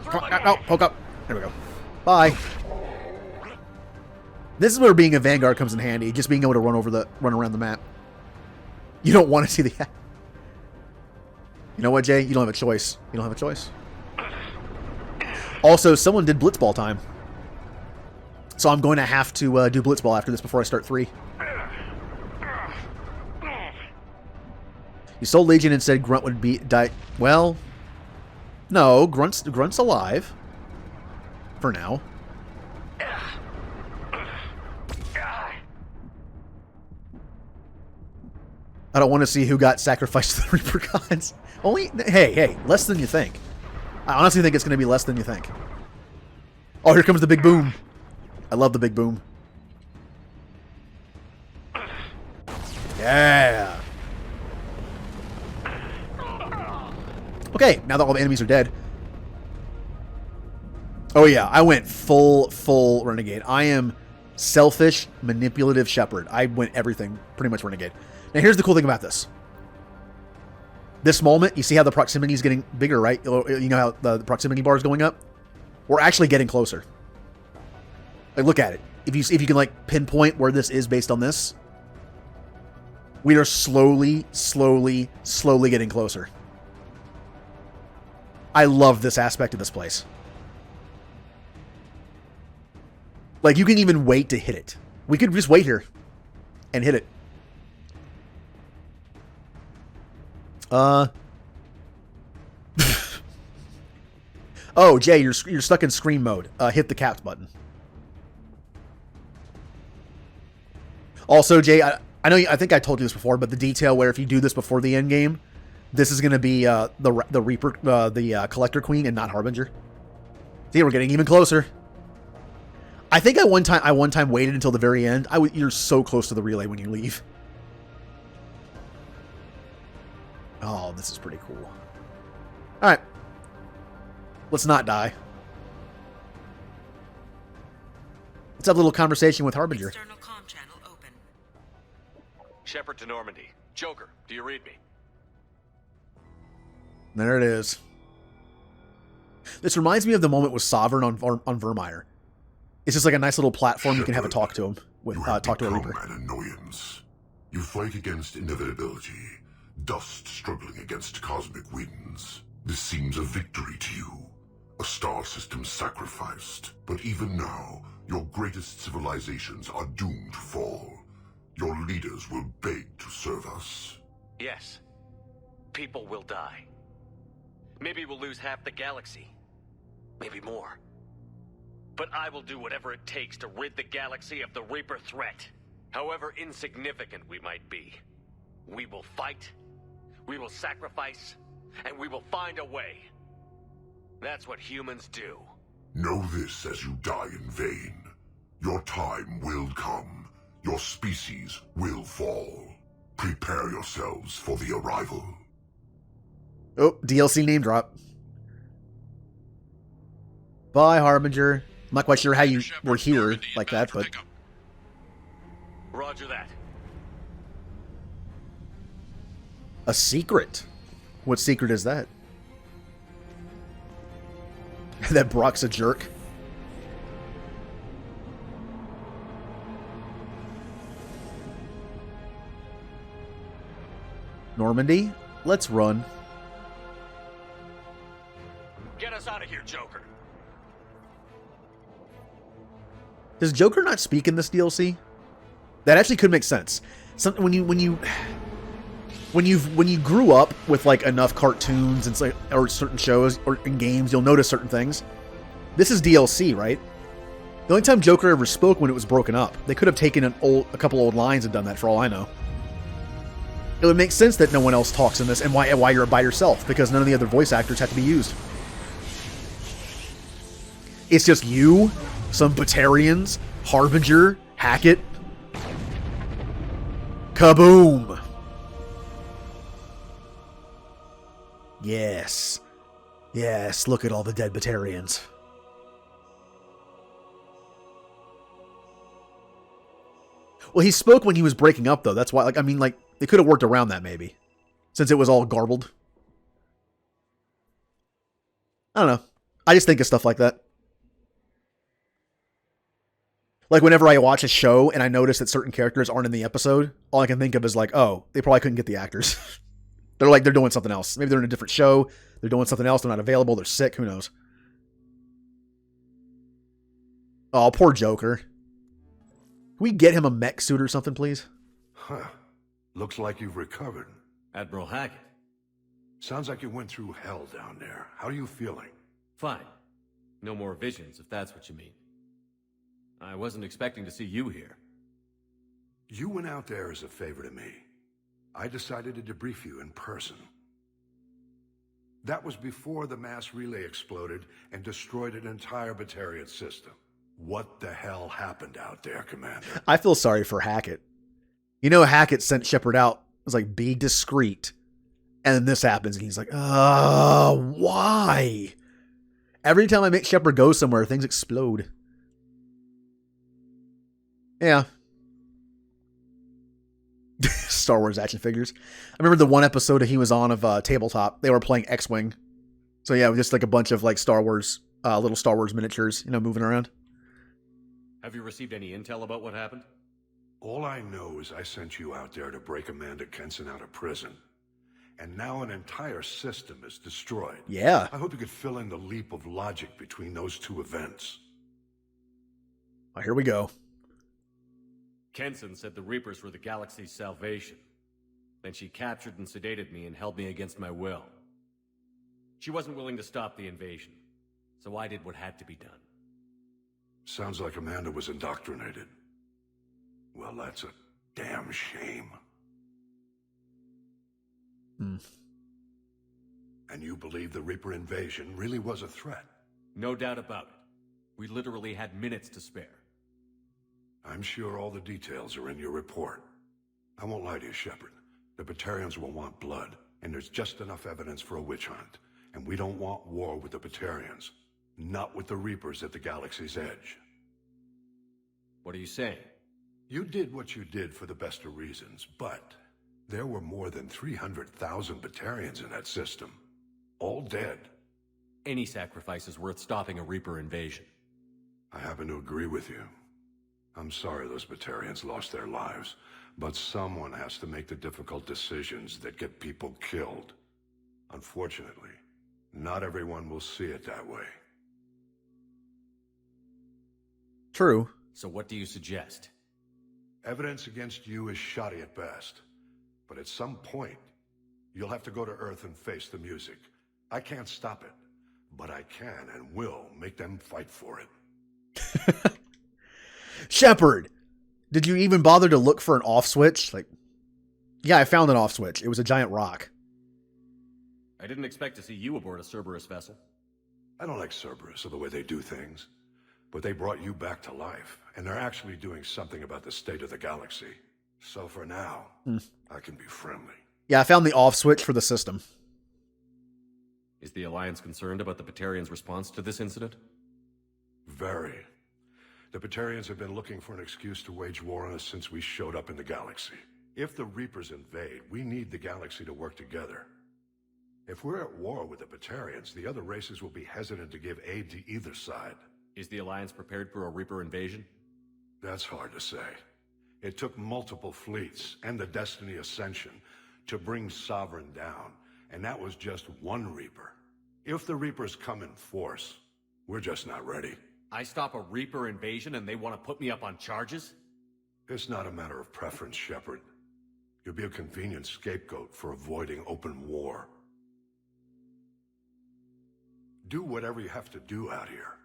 poke up. There we go. Bye. This is where being a Vanguard comes in handy. Just being able to run around the map. You don't want to see the... You know what, Jay? You don't have a choice. You don't have a choice. Also, someone did Blitzball time. So I'm going to have to do Blitzball after this before I start 3. You sold Legion and said Grunt would be... Well... No, Grunt's alive. For now. I don't want to see who got sacrificed to the Reaper Gods. Hey, less than you think. I honestly think it's going to be less than you think. Oh, here comes the big boom. I love the big boom. Yeah. Okay, now that all the enemies are dead. Oh yeah, I went full Renegade. I am selfish, manipulative Shepard. I went everything, pretty much Renegade. Now here's the cool thing about this. This moment, you see how the proximity is getting bigger, right? You know how the proximity bar is going up? We're actually getting closer. Like, look at it. If you can like pinpoint where this is based on this, we are slowly getting closer. I love this aspect of this place. Like, you can even wait to hit it. We could just wait here and hit it. Oh, Jay, you're stuck in screen mode. Hit the caps button. Also, Jay, I know. I think I told you this before, but the detail where if you do this before the end game, this is going to be the Reaper, the Collector Queen, and not Harbinger. See, we're getting even closer. I think I one time waited until the very end. You're so close to the relay when you leave. Oh, this is pretty cool. All right, let's not die. Let's have a little conversation with Harbinger. External comm channel open. Shepard to Normandy. Joker, do you read me? There it is. This reminds me of the moment with Sovereign on Vermeer. It's just like a nice little platform. Shepard, you can have a talk to him with talk to a Reaper. An annoyance. You fight against inevitability, dust struggling against cosmic winds. This seems a victory to you, a star system sacrificed. But even now, your greatest civilizations are doomed to fall. Your leaders will beg to serve us. Yes. People will die. Maybe we'll lose half the galaxy. Maybe more. But I will do whatever it takes to rid the galaxy of the Reaper threat. However insignificant we might be. We will fight, we will sacrifice, and we will find a way. That's what humans do. Know this as you die in vain. Your time will come. Your species will fall. Prepare yourselves for the arrival. Oh, DLC name drop. Bye, Harbinger. I'm not quite sure how you were here like that, but... Roger that. A secret? What secret is that? That Brock's a jerk? Normandy? Let's run. Get us out of here, Joker. Does Joker not speak in this DLC? That actually could make sense. When you grew up with like enough cartoons and or certain shows or in games, you'll notice certain things. This is DLC, right? The only time Joker ever spoke when it was broken up. They could have taken a couple old lines and done that for all I know. It would make sense that no one else talks in this, and why you're by yourself, because none of the other voice actors have to be used. It's just you, some Batarians, Harbinger, Hackett. Kaboom! Yes. Yes, look at all the dead Batarians. Well, he spoke when he was breaking up, though. That's why, they could have worked around that, maybe. Since it was all garbled. I don't know. I just think of stuff like that. Like, whenever I watch a show and I notice that certain characters aren't in the episode, all I can think of is like, oh, they probably couldn't get the actors. They're doing something else. Maybe they're in a different show. They're doing something else. They're not available. They're sick. Who knows? Oh, poor Joker. Can we get him a mech suit or something, please? Huh. Looks like you've recovered. Admiral Hackett. Sounds like you went through hell down there. How are you feeling? Fine. No more visions, if that's what you mean. I wasn't expecting to see you here. You went out there as a favor to me. I decided to debrief you in person. That was before the mass relay exploded and destroyed an entire Batarian system. What the hell happened out there, Commander? I feel sorry for Hackett. You know, Hackett sent Shepard out. It was like, be discreet. And then this happens, and he's like, why? Every time I make Shepard go somewhere, things explode. Yeah. Star Wars action figures. I remember the one episode he was on of Tabletop. They were playing X-Wing. So yeah, just like a bunch of like Star Wars, little Star Wars miniatures, moving around. Have you received any intel about what happened? All I know is I sent you out there to break Amanda Kenson out of prison. And now an entire system is destroyed. Yeah. I hope you could fill in the leap of logic between those two events. Oh, here we go. Kenson said the Reapers were the galaxy's salvation. Then she captured and sedated me and held me against my will. She wasn't willing to stop the invasion. So I did what had to be done. Sounds like Amanda was indoctrinated. Well, that's a damn shame. And you believe the Reaper invasion really was a threat? No doubt about it. We literally had minutes to spare. I'm sure all the details are in your report. I won't lie to you, Shepard. The Batarians will want blood, and there's just enough evidence for a witch hunt. And we don't want war with the Batarians. Not with the Reapers at the galaxy's edge. What are you saying? You did what you did for the best of reasons, but there were more than 300,000 Batarians in that system. All dead. Any sacrifice is worth stopping a Reaper invasion. I happen to agree with you. I'm sorry those Batarians lost their lives, but someone has to make the difficult decisions that get people killed. Unfortunately, not everyone will see it that way. True. So what do you suggest? Evidence against you is shoddy at best, but at some point, you'll have to go to Earth and face the music. I can't stop it, but I can and will make them fight for it. Shepard, did you even bother to look for an off switch? Like, yeah, I found an off switch. It was a giant rock. I didn't expect to see you aboard a Cerberus vessel. I don't like Cerberus or the way they do things, but they brought you back to life, and they're actually doing something about the state of the galaxy. So for now, I can be friendly. Yeah, I found the off switch for the system. Is the Alliance concerned about the Batarians' response to this incident? Very. The Batarians have been looking for an excuse to wage war on us since we showed up in the galaxy. If the Reapers invade, we need the galaxy to work together. If we're at war with the Batarians, the other races will be hesitant to give aid to either side. Is the Alliance prepared for a Reaper invasion? That's hard to say. It took multiple fleets and the Destiny Ascension to bring Sovereign down, and that was just one Reaper. If the Reapers come in force, we're just not ready. I stop a Reaper invasion and they want to put me up on charges? It's not a matter of preference, Shepard. You'll be a convenient scapegoat for avoiding open war. Do whatever you have to do out here.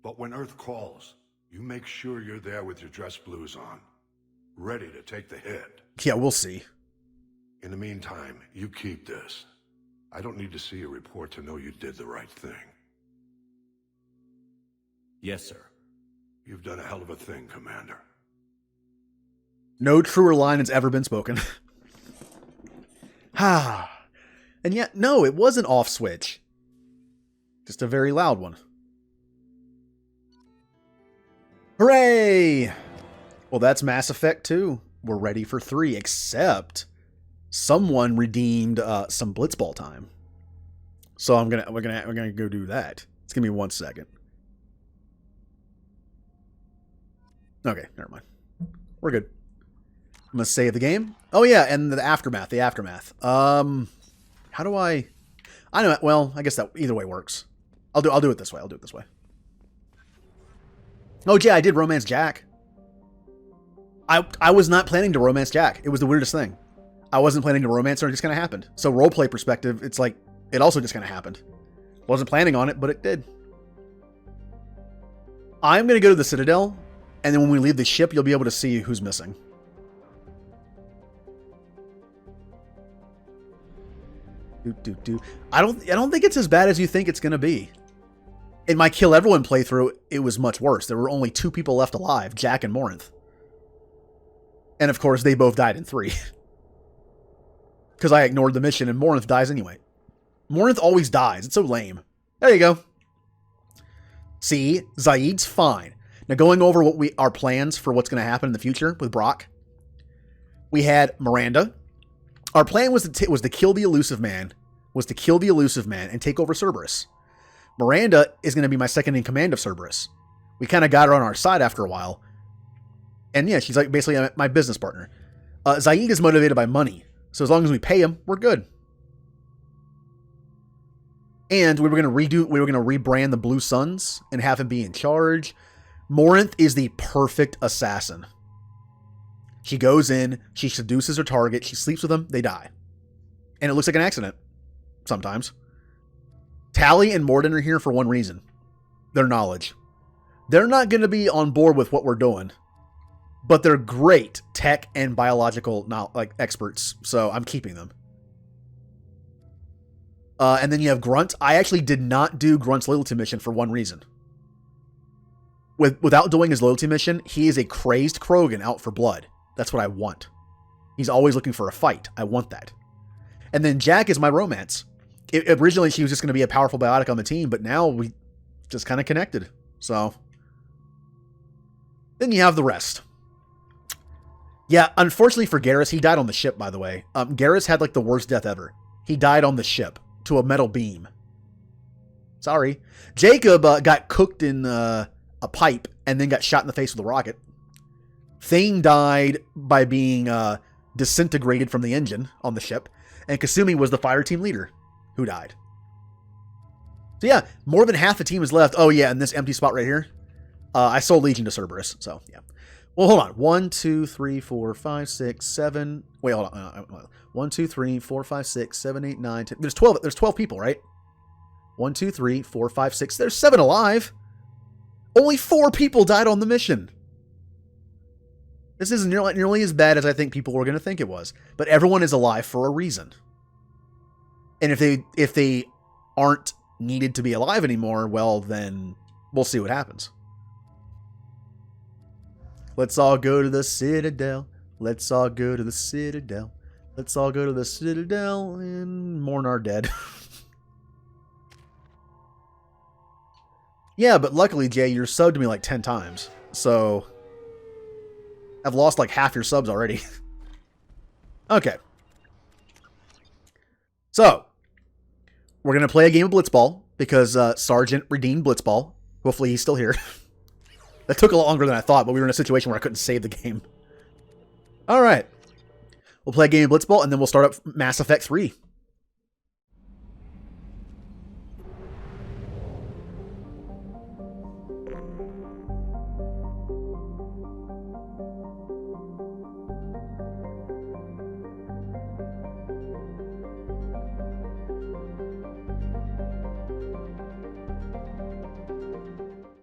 But when Earth calls, you make sure you're there with your dress blues on, ready to take the hit. Yeah, we'll see. In the meantime, you keep this. I don't need to see a report to know you did the right thing. Yes, sir. You've done a hell of a thing, Commander. No truer line has ever been spoken. And yet, no, it was an off switch. Just a very loud one. Hooray! Well, that's Mass Effect 2. We're ready for 3, except someone redeemed some Blitzball time. So we're gonna go do that. Just give me 1 second. Okay, never mind. We're good. I'm gonna save the game. Oh yeah, and the aftermath. How do I know. Well, I guess that either way works. I'll do it this way. Oh yeah, I did romance Jack. I was not planning to romance Jack. It was the weirdest thing. I wasn't planning to romance her. It just kind of happened. So roleplay perspective, it's like it also just kind of happened. Wasn't planning on it, but it did. I'm gonna go to the Citadel, and then when we leave the ship, you'll be able to see who's missing. I don't think it's as bad as you think it's gonna be. In my Kill Everyone playthrough, it was much worse. There were only 2 people left alive, Jack and Morinth. And of course, they both died in 3. Because I ignored the mission and Morinth dies anyway. Morinth always dies. It's so lame. There you go. See, Zaid's fine. Now going over our plans for what's going to happen in the future with Brock. We had Miranda. Our plan was to kill the Elusive Man. And take over Cerberus. Miranda is going to be my second in command of Cerberus. We kind of got her on our side after a while. And yeah, she's like basically my business partner. Zaid is motivated by money. So as long as we pay him, we're good. And we were going to rebrand the Blue Suns and have him be in charge. Morinth is the perfect assassin. She goes in, she seduces her target, she sleeps with them, they die. And it looks like an accident. Sometimes. Tally and Morden are here for one reason. their knowledge. They're not going to be on board with what we're doing, but they're great tech and biological experts, so I'm keeping them. And then you have Grunt. I actually did not do Grunt's loyalty mission for one reason. Without doing his loyalty mission, he is a crazed Krogan out for blood. That's what I want. He's always looking for a fight. I want that. And then Jack is my romance. Originally, she was just going to be a powerful biotic on the team, but now we just kind of connected. So then you have the rest. Yeah, unfortunately for Garrus, he died on the ship, by the way. Garrus had like the worst death ever. He died on the ship to a metal beam. Sorry. Jacob got cooked in a pipe and then got shot in the face with a rocket. Thane died by being disintegrated from the engine on the ship. And Kasumi was the fire team leader who died. So yeah, more than half the team is left. Oh yeah, and this empty spot right here. I sold Legion to Cerberus, so yeah. Well, hold on. 1, 2, 3, 4, 5, 6, 7. Wait, hold on. 1, 2, 3, 4, 5, 6, 7, 8, 9, 10. There's 12. There's 12 people, right? 1, 2, 3, 4, 5, 6. There's 7 alive. Only 4 people died on the mission. This isn't nearly as bad as I think people were going to think it was. But everyone is alive for a reason. And if they aren't needed to be alive anymore, well, then we'll see what happens. Let's all go to the Citadel. Let's all go to the Citadel. Let's all go to the Citadel and mourn our dead. Yeah, but luckily, Jay, you're subbed to me like 10 times. So I've lost like half your subs already. Okay. So we're going to play a game of Blitzball because Sergeant redeemed Blitzball. Hopefully he's still here. That took a lot longer than I thought, but we were in a situation where I couldn't save the game. All right. We'll play a game of Blitzball, and then we'll start up Mass Effect 3.